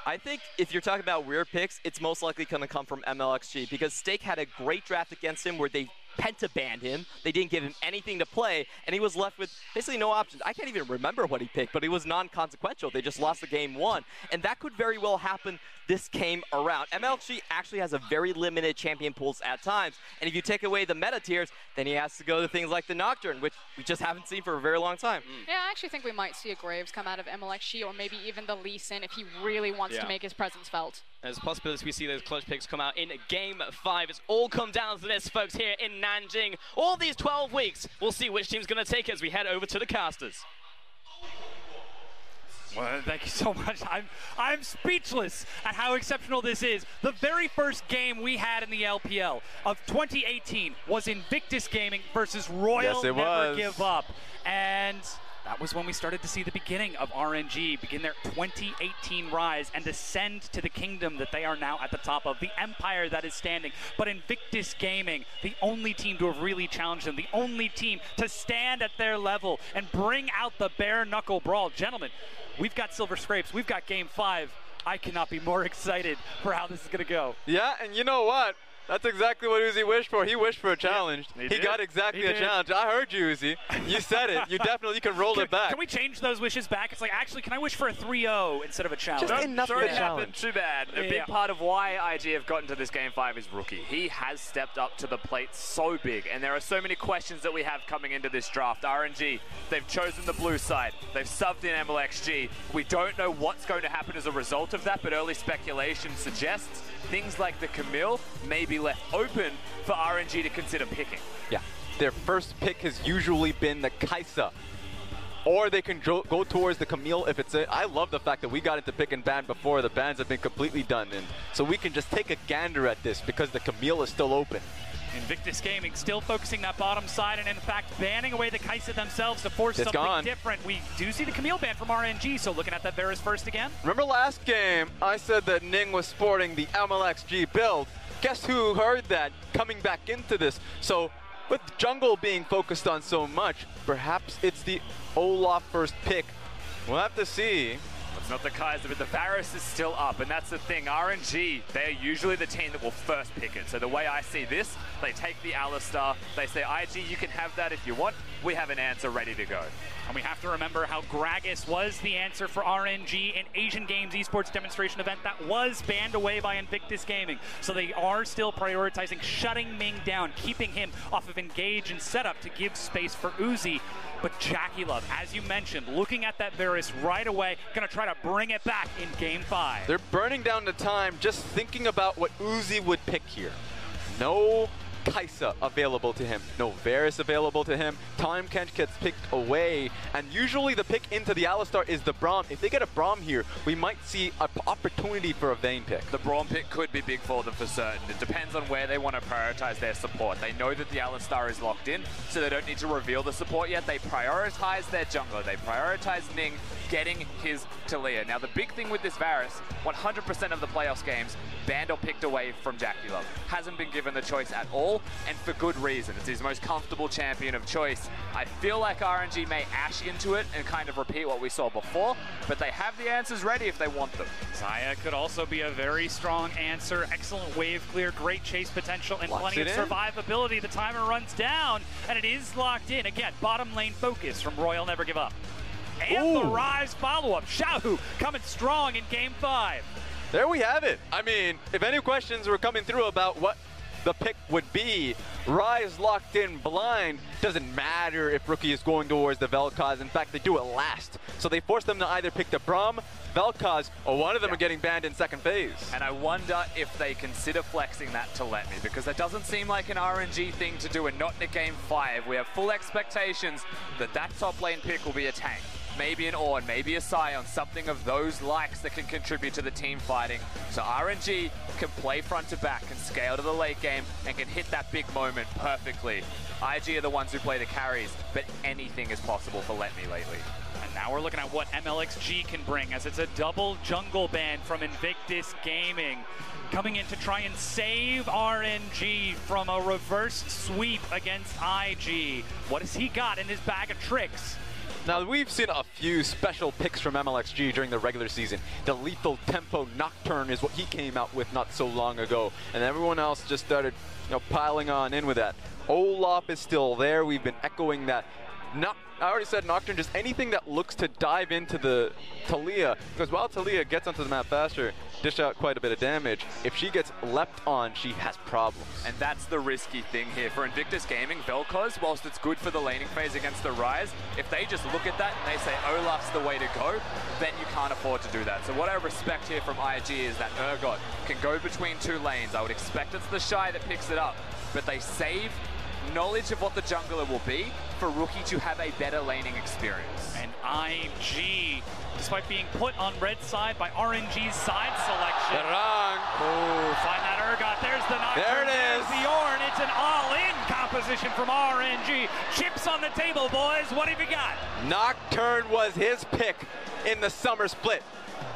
I think if you're talking about weird picks, it's most likely going to come from MLXG, because Stake had a great draft against him where they penta-banned him. They didn't give him anything to play, and he was left with basically no options. I can't even remember what he picked, but it was non-consequential. They just lost the game 1, and that could very well happen this game around. MLXG actually has a very limited champion pools at times, and if you take away the meta tiers, then he has to go to things like the Nocturne, which we just haven't seen for a very long time. Yeah, I actually think we might see a Graves come out of MLXG, or maybe even the Lee Sin if he really wants to make his presence felt. There's a possibility we see those clutch picks come out in Game 5. It's all come down to this, folks, here in Nanjing. All these 12 weeks, we'll see which team's going to take as we head over to the casters. Well, thank you so much. I'm speechless at how exceptional this is. The very first game we had in the LPL of 2018 was Invictus Gaming versus Royal Never Give Up. And that was when we started to see the beginning of RNG begin their 2018 rise and ascend to the kingdom that they are now at the top of, the empire that is standing. But Invictus Gaming, the only team to have really challenged them, the only team to stand at their level and bring out the bare knuckle brawl. Gentlemen, we've got Silver Scrapes, we've got Game 5. I cannot be more excited for how this is going to go. Yeah, and you know what? That's exactly what Uzi wished for. He wished for a challenge. Yeah, he got exactly a challenge. I heard you, Uzi. You said it. You definitely can roll it back. Can we change those wishes back? It's like, actually, can I wish for a 3-0 instead of a challenge? Just enough of a challenge. Too bad. A big part of why IG have gotten to this Game 5 is Rookie. He has stepped up to the plate so big, and there are so many questions that we have coming into this draft. RNG, they've chosen the blue side. They've subbed in MLXG. We don't know what's going to happen as a result of that, but early speculation suggests things like the Camille may be left open for RNG to consider picking. Yeah, their first pick has usually been the Kaisa. Or they can go towards the Camille if it's a... I love the fact that we got into pick and ban before the bans have been completely done. And so we can just take a gander at this because the Camille is still open. Invictus Gaming still focusing that bottom side and in fact banning away the Kaisa themselves to force something different. We do see the Camille ban from RNG, so looking at that Varus first again. Remember last game, I said that Ning was sporting the MLXG build. Guess who heard that coming back into this? So with jungle being focused on so much, perhaps it's the Olaf first pick. We'll have to see. It's not the Kaiser, but the Varus is still up, and that's the thing. RNG, they're usually the team that will first pick it. So the way I see this, they take the Alistar, they say, IG, you can have that if you want. We have an answer ready to go. And we have to remember how Gragas was the answer for RNG, an Asian Games esports demonstration event that was banned away by Invictus Gaming. So they are still prioritizing shutting Ming down, keeping him off of engage and setup to give space for Uzi. But Jackie Love, as you mentioned, looking at that Varus right away, gonna try to bring it back in Game 5. They're burning down the time just thinking about what Uzi would pick here. No Kaisa available to him, no Varus available to him. Time Kench gets picked away, and usually the pick into the Alistar is the Braum. If they get a Braum here, we might see an opportunity for a Vayne pick. The Braum pick could be big for them for certain. It depends on where they want to prioritize their support. They know that the Alistar is locked in, so they don't need to reveal the support yet. They prioritize their jungler. They prioritize Ning getting his Talia. Now the big thing with this Varus, 100% of the playoffs games, banned or picked away from Jackie Love. Hasn't been given the choice at all, and for good reason. It's his most comfortable champion of choice. I feel like RNG may ash into it and kind of repeat what we saw before, but they have the answers ready if they want them. Xayah could also be a very strong answer. Excellent wave clear, great chase potential, and plenty of survivability. The timer runs down, and it is locked in. Again, bottom lane focus from Royal Never Give Up. And the Rise follow-up. Xiaohu coming strong in Game 5. There we have it. I mean, if any questions were coming through about what the pick would be, Rise locked in blind. Doesn't matter if Rookie is going towards the Vel'Koz. In fact, they do it last. So they force them to either pick the Braum, Vel'Koz, or one of them are getting banned in second phase. And I wonder if they consider flexing that to let me, because that doesn't seem like an RNG thing to do, and not in a Game 5. We have full expectations that that top lane pick will be a tank. Maybe an Ornn, maybe a Sion, something of those likes that can contribute to the team fighting. So RNG can play front to back, can scale to the late game, and can hit that big moment perfectly. IG are the ones who play the carries, but anything is possible for Let Me lately. And now we're looking at what MLXG can bring, as it's a double jungle ban from Invictus Gaming, coming in to try and save RNG from a reverse sweep against IG. What has he got in his bag of tricks? Now, we've seen a few special picks from MLXG during the regular season. The Lethal Tempo Nocturne is what he came out with not so long ago, and everyone else just started, piling on in with that. Olaf is still there. We've been echoing that. I already said Nocturne, just anything that looks to dive into the Talia, because while Talia gets onto the map faster, dish out quite a bit of damage, if she gets leapt on, she has problems. And that's the risky thing here. For Invictus Gaming, Vel'Koz, whilst it's good for the laning phase against the Rise, if they just look at that and they say Olaf's the way to go, then you can't afford to do that. So what I respect here from IG is that Urgot can go between two lanes. I would expect it's the Shy that picks it up, but they save knowledge of what the jungler will be for Rookie to have a better laning experience. And IG, despite being put on red side by RNG's side selection. Oh, find that Urgot. There's the Nocturne. There it is. There's the Ornn. It's an all-in composition from RNG. Chips on the table, boys. What have you got? Nocturne was his pick in the summer split.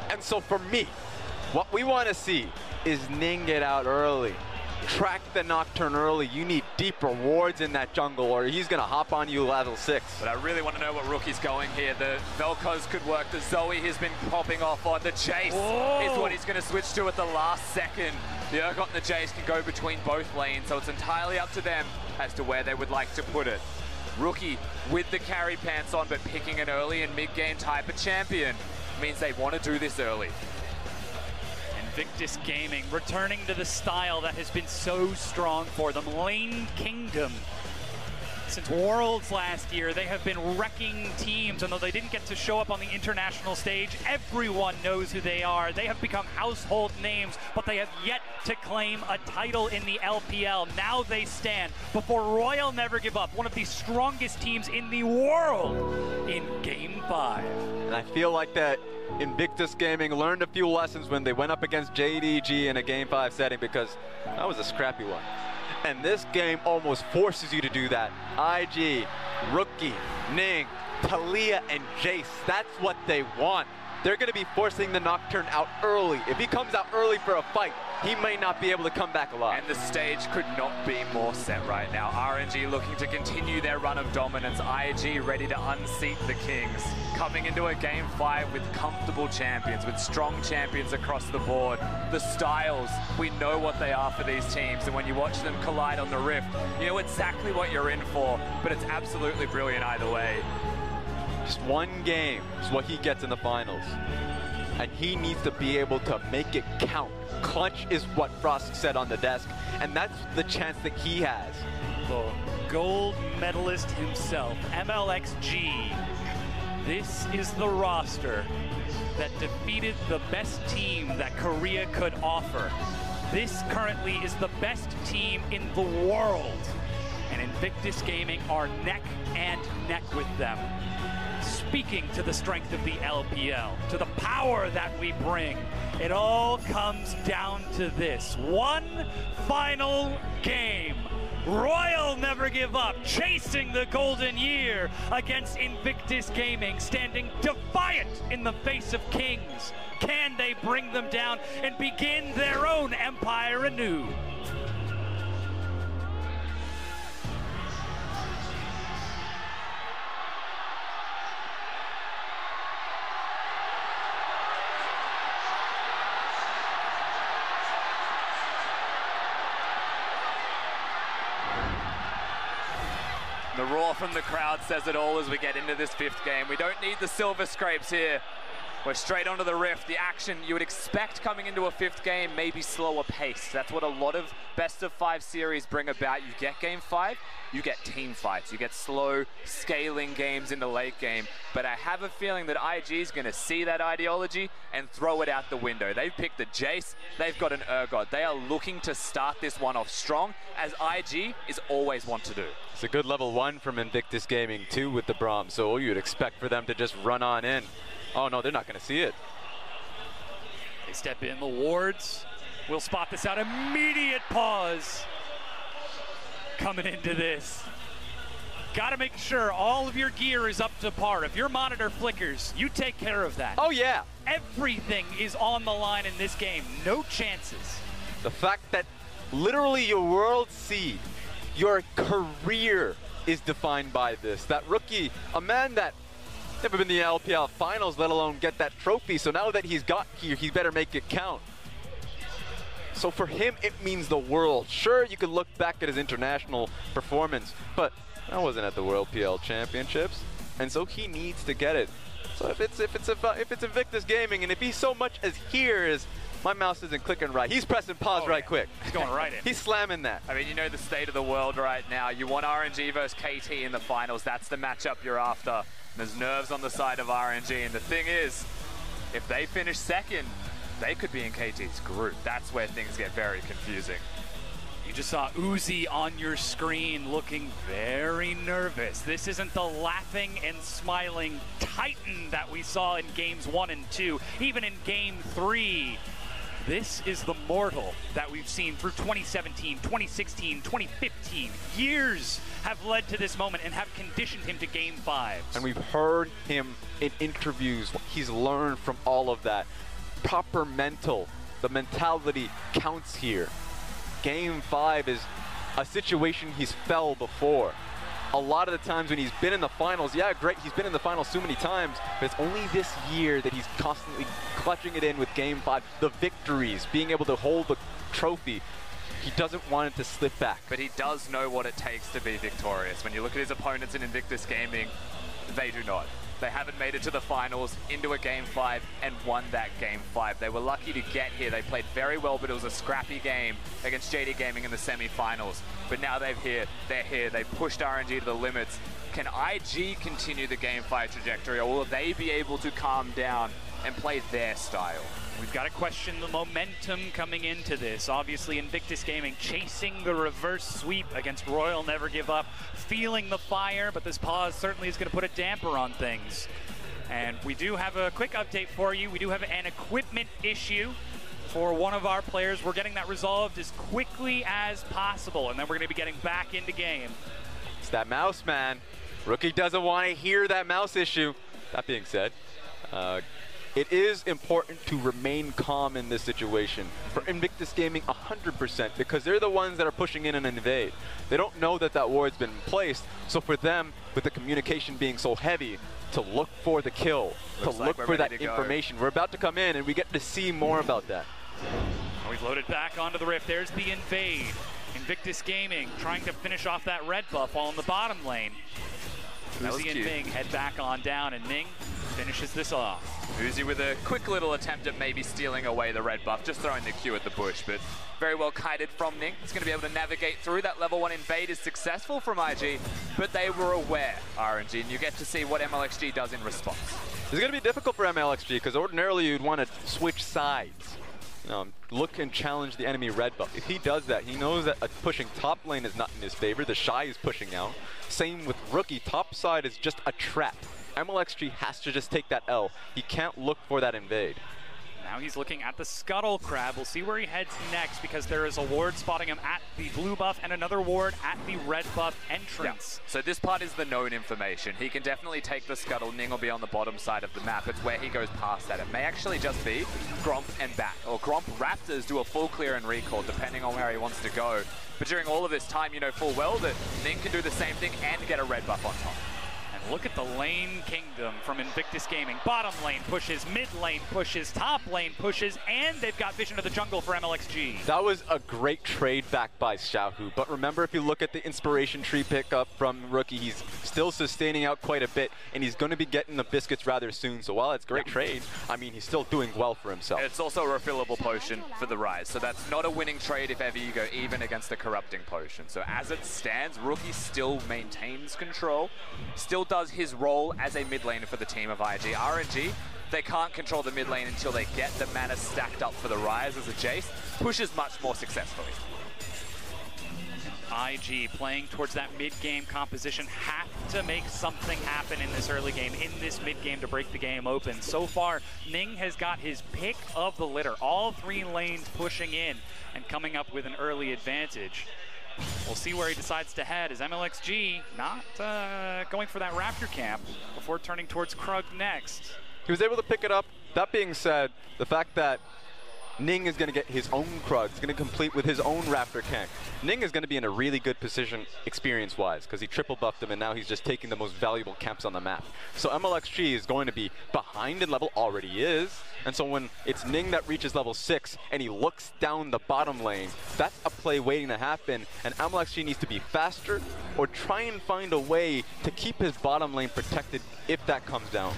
And so for me, what we want to see is Ning get out early. Track the Nocturne early. You need deep rewards in that jungle, or he's going to hop on you level 6. But I really want to know what Rookie's going here. The Vel'Koz could work. The Zoe has been popping off on. The Chase is what he's going to switch to at the last second. The Urgot and the Jace can go between both lanes, so it's entirely up to them as to where they would like to put it. Rookie with the carry pants on, but picking an early and mid-game type of champion means they want to do this early. Invictus Gaming returning to the style that has been so strong for them. Lane Kingdom. Since Worlds last year, they have been wrecking teams, and though they didn't get to show up on the international stage, everyone knows who they are. They have become household names, but they have yet to claim a title in the LPL. Now they stand before Royal Never Give Up, one of the strongest teams in the world, in Game 5. And I feel like that Invictus Gaming learned a few lessons when they went up against JDG in a Game 5 setting, because that was a scrappy one. And this game almost forces you to do that. IG, Rookie, Ning, Talia, and Jace, that's what they want. They're going to be forcing the Nocturne out early. If he comes out early for a fight, he may not be able to come back alive. And the stage could not be more set right now. RNG looking to continue their run of dominance. IG ready to unseat the Kings. Coming into a Game 5 with comfortable champions, with strong champions across the board. The styles, we know what they are for these teams, and when you watch them collide on the Rift, you know exactly what you're in for, but it's absolutely brilliant either way. Just one game is what he gets in the finals. And he needs to be able to make it count. Clutch is what Frost said on the desk, and that's the chance that he has. The gold medalist himself, MLXG. This is the roster that defeated the best team that Korea could offer. This currently is the best team in the world. And Invictus Gaming are neck and neck with them. Speaking to the strength of the LPL, to the power that we bring, it all comes down to this. One final game. Royal never give up, chasing the golden year against Invictus Gaming, standing defiant in the face of Kings. Can they bring them down and begin their own empire anew? The roar from the crowd says it all as we get into this 5th game. We don't need the silver scrapes here. We're straight onto the Rift. The action you would expect coming into a 5th game, maybe slower pace. That's what a lot of best-of-5 series bring about. You get Game 5, you get team fights. You get slow, scaling games in the late game. But I have a feeling that IG is going to see that ideology and throw it out the window. They've picked the Jace. They've got an Urgot. They are looking to start this one off strong, as IG is always want to do. It's a good level 1 from Invictus Gaming, too, with the Braum. So you'd expect for them to just run on in. Oh, no, they're not going to see it. They step in. The wards will spot this out. Immediate pause coming into this. Got to make sure all of your gear is up to par. If your monitor flickers, you take care of that. Oh, yeah. Everything is on the line in this game. No chances. The fact that literally your world seed, your career is defined by this. That rookie, a man that never been in the LPL finals, let alone get that trophy. So now that he's got here, he better make it count. So for him, it means the world. Sure, you could look back at his international performance, but that wasn't at the World PL Championships, and so he needs to get it. So if it's Invictus Gaming, and if he so much as hears my mouse isn't clicking right, he's pressing pause right quick. He's going right in. He's slamming that. I mean, you know the state of the world right now. You want RNG versus KT in the finals. That's the matchup you're after. There's nerves on the side of RNG, and the thing is, if they finish second, they could be in KT's group. That's where things get very confusing. You just saw Uzi on your screen looking very nervous. This isn't the laughing and smiling Titan that we saw in games 1 and 2, even in game 3. This is the mortal that we've seen through 2017, 2016, 2015. Years have led to this moment and have conditioned him to game 5. And we've heard him in interviews. He's learned from all of that. Proper mental, the mentality counts here. Game 5 is a situation he's fell before. A lot of the times when he's been in the finals, yeah, great, he's been in the finals so many times, but it's only this year that he's constantly clutching it in with Game 5. The victories, being able to hold the trophy, he doesn't want it to slip back. But he does know what it takes to be victorious. When you look at his opponents in Invictus Gaming, they do not. They haven't made it to the finals, into a Game 5, and won that Game 5. They were lucky to get here. They played very well, but it was a scrappy game against JD Gaming in the semi-finals. But now they're here. They pushed RNG to the limits. Can IG continue the Game 5 trajectory, or will they be able to calm down and play their style? We've got to question the momentum coming into this. Obviously, Invictus Gaming chasing the reverse sweep against Royal Never Give Up, feeling the fire, but this pause certainly is going to put a damper on things. And we do have a quick update for you. We do have an equipment issue for one of our players. We're getting that resolved as quickly as possible, and then we're going to be getting back into game. It's that mouse, man. Rookie doesn't want to hear that mouse issue. That being said, it is important to remain calm in this situation. For Invictus Gaming, 100%, because they're the ones that are pushing in and invade. They don't know that that ward's been placed, so for them, with the communication being so heavy, to look for the kill, to look for that information. We're about to come in and we get to see more about that. We've loaded back onto the Rift. There's the invade. Invictus Gaming trying to finish off that red buff while in the bottom lane. Uzi and Ming head back on down, and Ming finishes this off. Uzi with a quick little attempt at maybe stealing away the red buff, just throwing the Q at the bush, but very well kited from Ning. He's going to be able to navigate through. That level 1 invade is successful from IG, but they were aware, RNG, and you get to see what MLXG does in response. It's going to be difficult for MLXG, because ordinarily you'd want to switch sides. Look and challenge the enemy red buff. If he does that, he knows that a pushing top lane is not in his favor. The Shy is pushing out. Same with Rookie. Top side is just a trap. MLXG has to just take that L. He can't look for that invade. Now he's looking at the Scuttle Crab. We'll see where he heads next, because there is a ward spotting him at the blue buff and another ward at the red buff entrance. Yeah. So this part is the known information. He can definitely take the Scuttle. Ning will be on the bottom side of the map. It's where he goes past that. It may actually just be Gromp and back, or Gromp Raptors do a full clear and recall, depending on where he wants to go. But during all of this time, you know full well that Ning can do the same thing and get a red buff on top. Look at the lane kingdom from Invictus Gaming. Bottom lane pushes, mid lane pushes, top lane pushes, and they've got vision of the jungle for MLXG. That was a great trade back by Xiaohu, but remember, if you look at the inspiration tree pickup from Rookie, he's still sustaining out quite a bit, and he's going to be getting the biscuits rather soon. So while it's a great trade, I mean, he's still doing well for himself. It's also a refillable potion for the Rise, so that's not a winning trade if ever you go even against the corrupting potion. So as it stands, Rookie still maintains control, still does his role as a mid laner for the team of IG. RNG, they can't control the mid lane until they get the mana stacked up for the Rise as a Jace, pushes much more successfully. IG playing towards that mid-game composition, have to make something happen in this early game, in this mid-game to break the game open. So far, Ning has got his pick of the litter, all 3 lanes pushing in and coming up with an early advantage. We'll see where he decides to head, as MLXG not going for that Raptor camp before turning towards Krug next. He was able to pick it up. That being said, the fact that Ning is going to get his own Krug, he's going to complete with his own Raptor camp. Ning is going to be in a really good position experience-wise, because he triple buffed him and now he's just taking the most valuable camps on the map. So MLXG is going to be behind in level, already is, and so when it's Ning that reaches level 6 and he looks down the bottom lane, that's a play waiting to happen, and MLXG needs to be faster or try and find a way to keep his bottom lane protected if that comes down.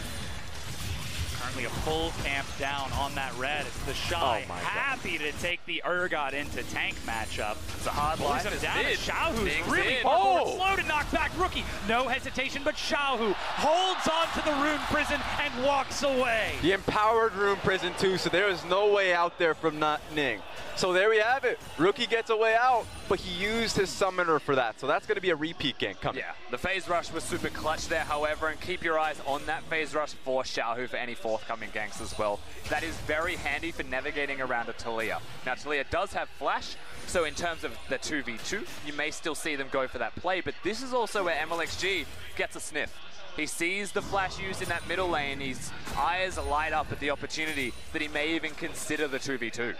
Currently a full camp down on that red. It's the Shy, happy to take the Urgot into tank matchup. It's a hard line. Xiaohu's really slow to knock back Rookie. No hesitation, but Xiaohu holds on to the Rune Prison and walks away. The empowered Rune Prison too, so there is no way out there from not Ning. So there we have it. Rookie gets a way out, but he used his summoner for that. So that's going to be a repeat gank coming. Yeah, the phase rush was super clutch there, however, and keep your eyes on that phase rush for Xiaohu for any forthcoming ganks as well. That is very handy for navigating around a Taliyah. Now, Taliyah does have flash, so in terms of the 2v2, you may still see them go for that play, but this is also where MLXG gets a sniff. He sees the flash used in that middle lane. His eyes light up at the opportunity that he may even consider the 2v2.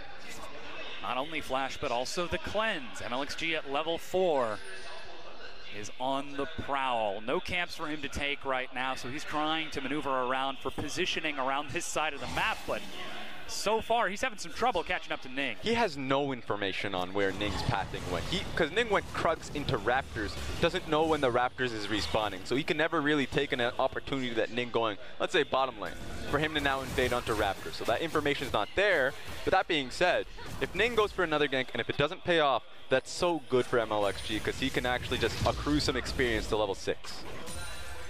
Not only flash, but also the cleanse. MLXG at level 4 is on the prowl. No camps for him to take right now, so he's trying to maneuver around for positioning around this side of the map, but so far he's having some trouble catching up to Ning. He has no information on where Ning's pathing went. Because Ning went Krugs into Raptors, doesn't know when the Raptors is respawning, so he can never really take an opportunity that Ning going, let's say bottom lane, for him to now invade onto Raptors. So that information's not there. But that being said, if Ning goes for another gank and if it doesn't pay off, that's so good for MLXG because he can actually just accrue some experience to level 6.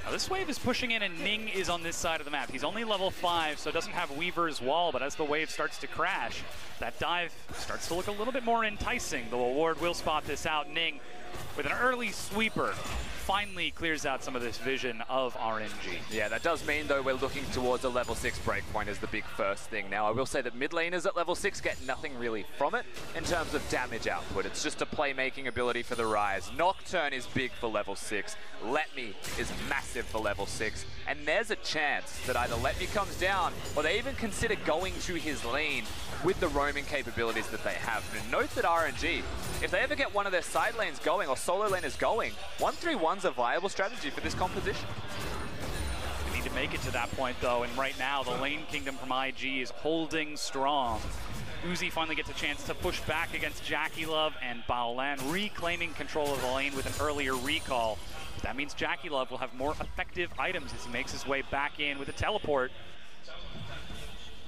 Now this wave is pushing in and Ning is on this side of the map. He's only level 5, so doesn't have Weaver's Wall, but as the wave starts to crash, that dive starts to look a little bit more enticing. The Ward will spot this out. Ning with an early sweeper finally clears out some of this vision of RNG. Yeah, that does mean, though, we're looking towards a level 6 breakpoint as the big first thing. Now, I will say that mid laners at level 6 get nothing really from it in terms of damage output. It's just a playmaking ability for the Rise. Nocturne is big for level 6. Let Me is massive for level 6. And there's a chance that either Let Me comes down or they even consider going to his lane with the roaming capabilities that they have. And note that RNG, if they ever get one of their side lanes going or solo laners going, 1-3-1's a viable strategy for this composition. They need to make it to that point, though, and right now the lane kingdom from IG is holding strong. Uzi finally gets a chance to push back against Jackie Love, and Baolan reclaiming control of the lane with an earlier recall. But that means Jackie Love will have more effective items as he makes his way back in with a teleport.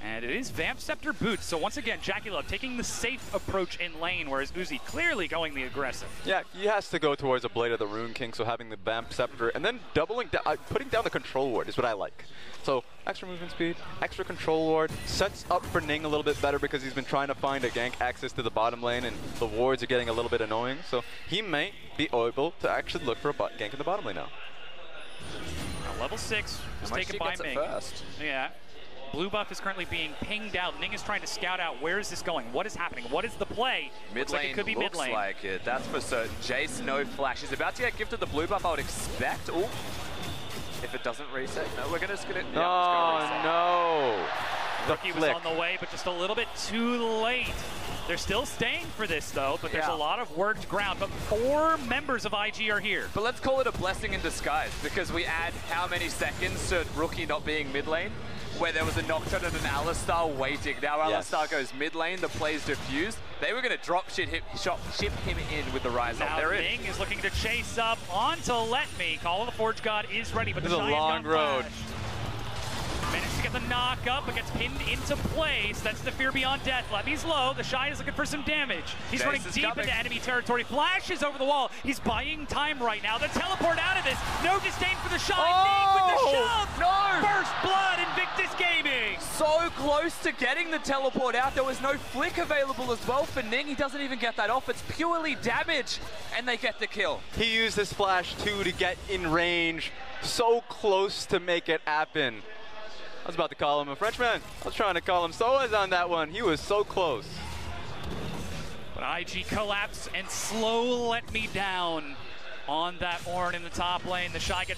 And it is Vamp Scepter boots, so once again, Jackie Love taking the safe approach in lane, whereas Uzi clearly going the aggressive. Yeah, he has to go towards a Blade of the Rune King, so having the Vamp Scepter, and then doubling down, putting down the Control Ward is what I like. So, extra movement speed, extra Control Ward, sets up for Ning a little bit better because he's been trying to find a gank access to the bottom lane, and the wards are getting a little bit annoying, so he may be able to actually look for a gank in the bottom lane now. Level 6 was taken by Ming. Yeah. Blue buff is currently being pinged out. Ning is trying to scout out where is this going? What is happening? What is the play? Mid lane, lane it could be mid lane. Looks like it. That's for certain. Jace, no flash. He's about to get gifted the blue buff, I would expect. Ooh. If it doesn't reset. No, we're just gonna. Yeah, oh, no. Rookie was on the way, but just a little bit too late. They're still staying for this, though, but there's a lot of worked ground. But 4 members of IG are here. But let's call it a blessing in disguise, because we add how many seconds to Rookie not being mid lane, where there was a Nocturne and an Alistar waiting. Now Alistar goes mid lane, the play's diffused. They were going to drop ship him in with the Rise up. Now Ning is looking to chase up onto Let Me. Call of the Forge God is ready, but the Shy is long road. Managed to get the knock up, but gets pinned into place. That's the Fear Beyond Death. Let-Me's low. The Shy is looking for some damage. He's running deep into enemy territory. Flashes over the wall. He's buying time right now. The teleport out of this. No disdain for the Shy. Ning with the shove. No! First blood, Invictus Gaming. So close to getting the teleport out. There was no flick available as well for Ning. He doesn't even get that off. It's purely damage, and they get the kill. He used his flash too to get in range. So close to make it happen. I was about to call him a Frenchman. I was trying to call him Soaz on that one. He was so close. But IG collapse and slow Let Me down on that Ornn in the top lane. The Shy gets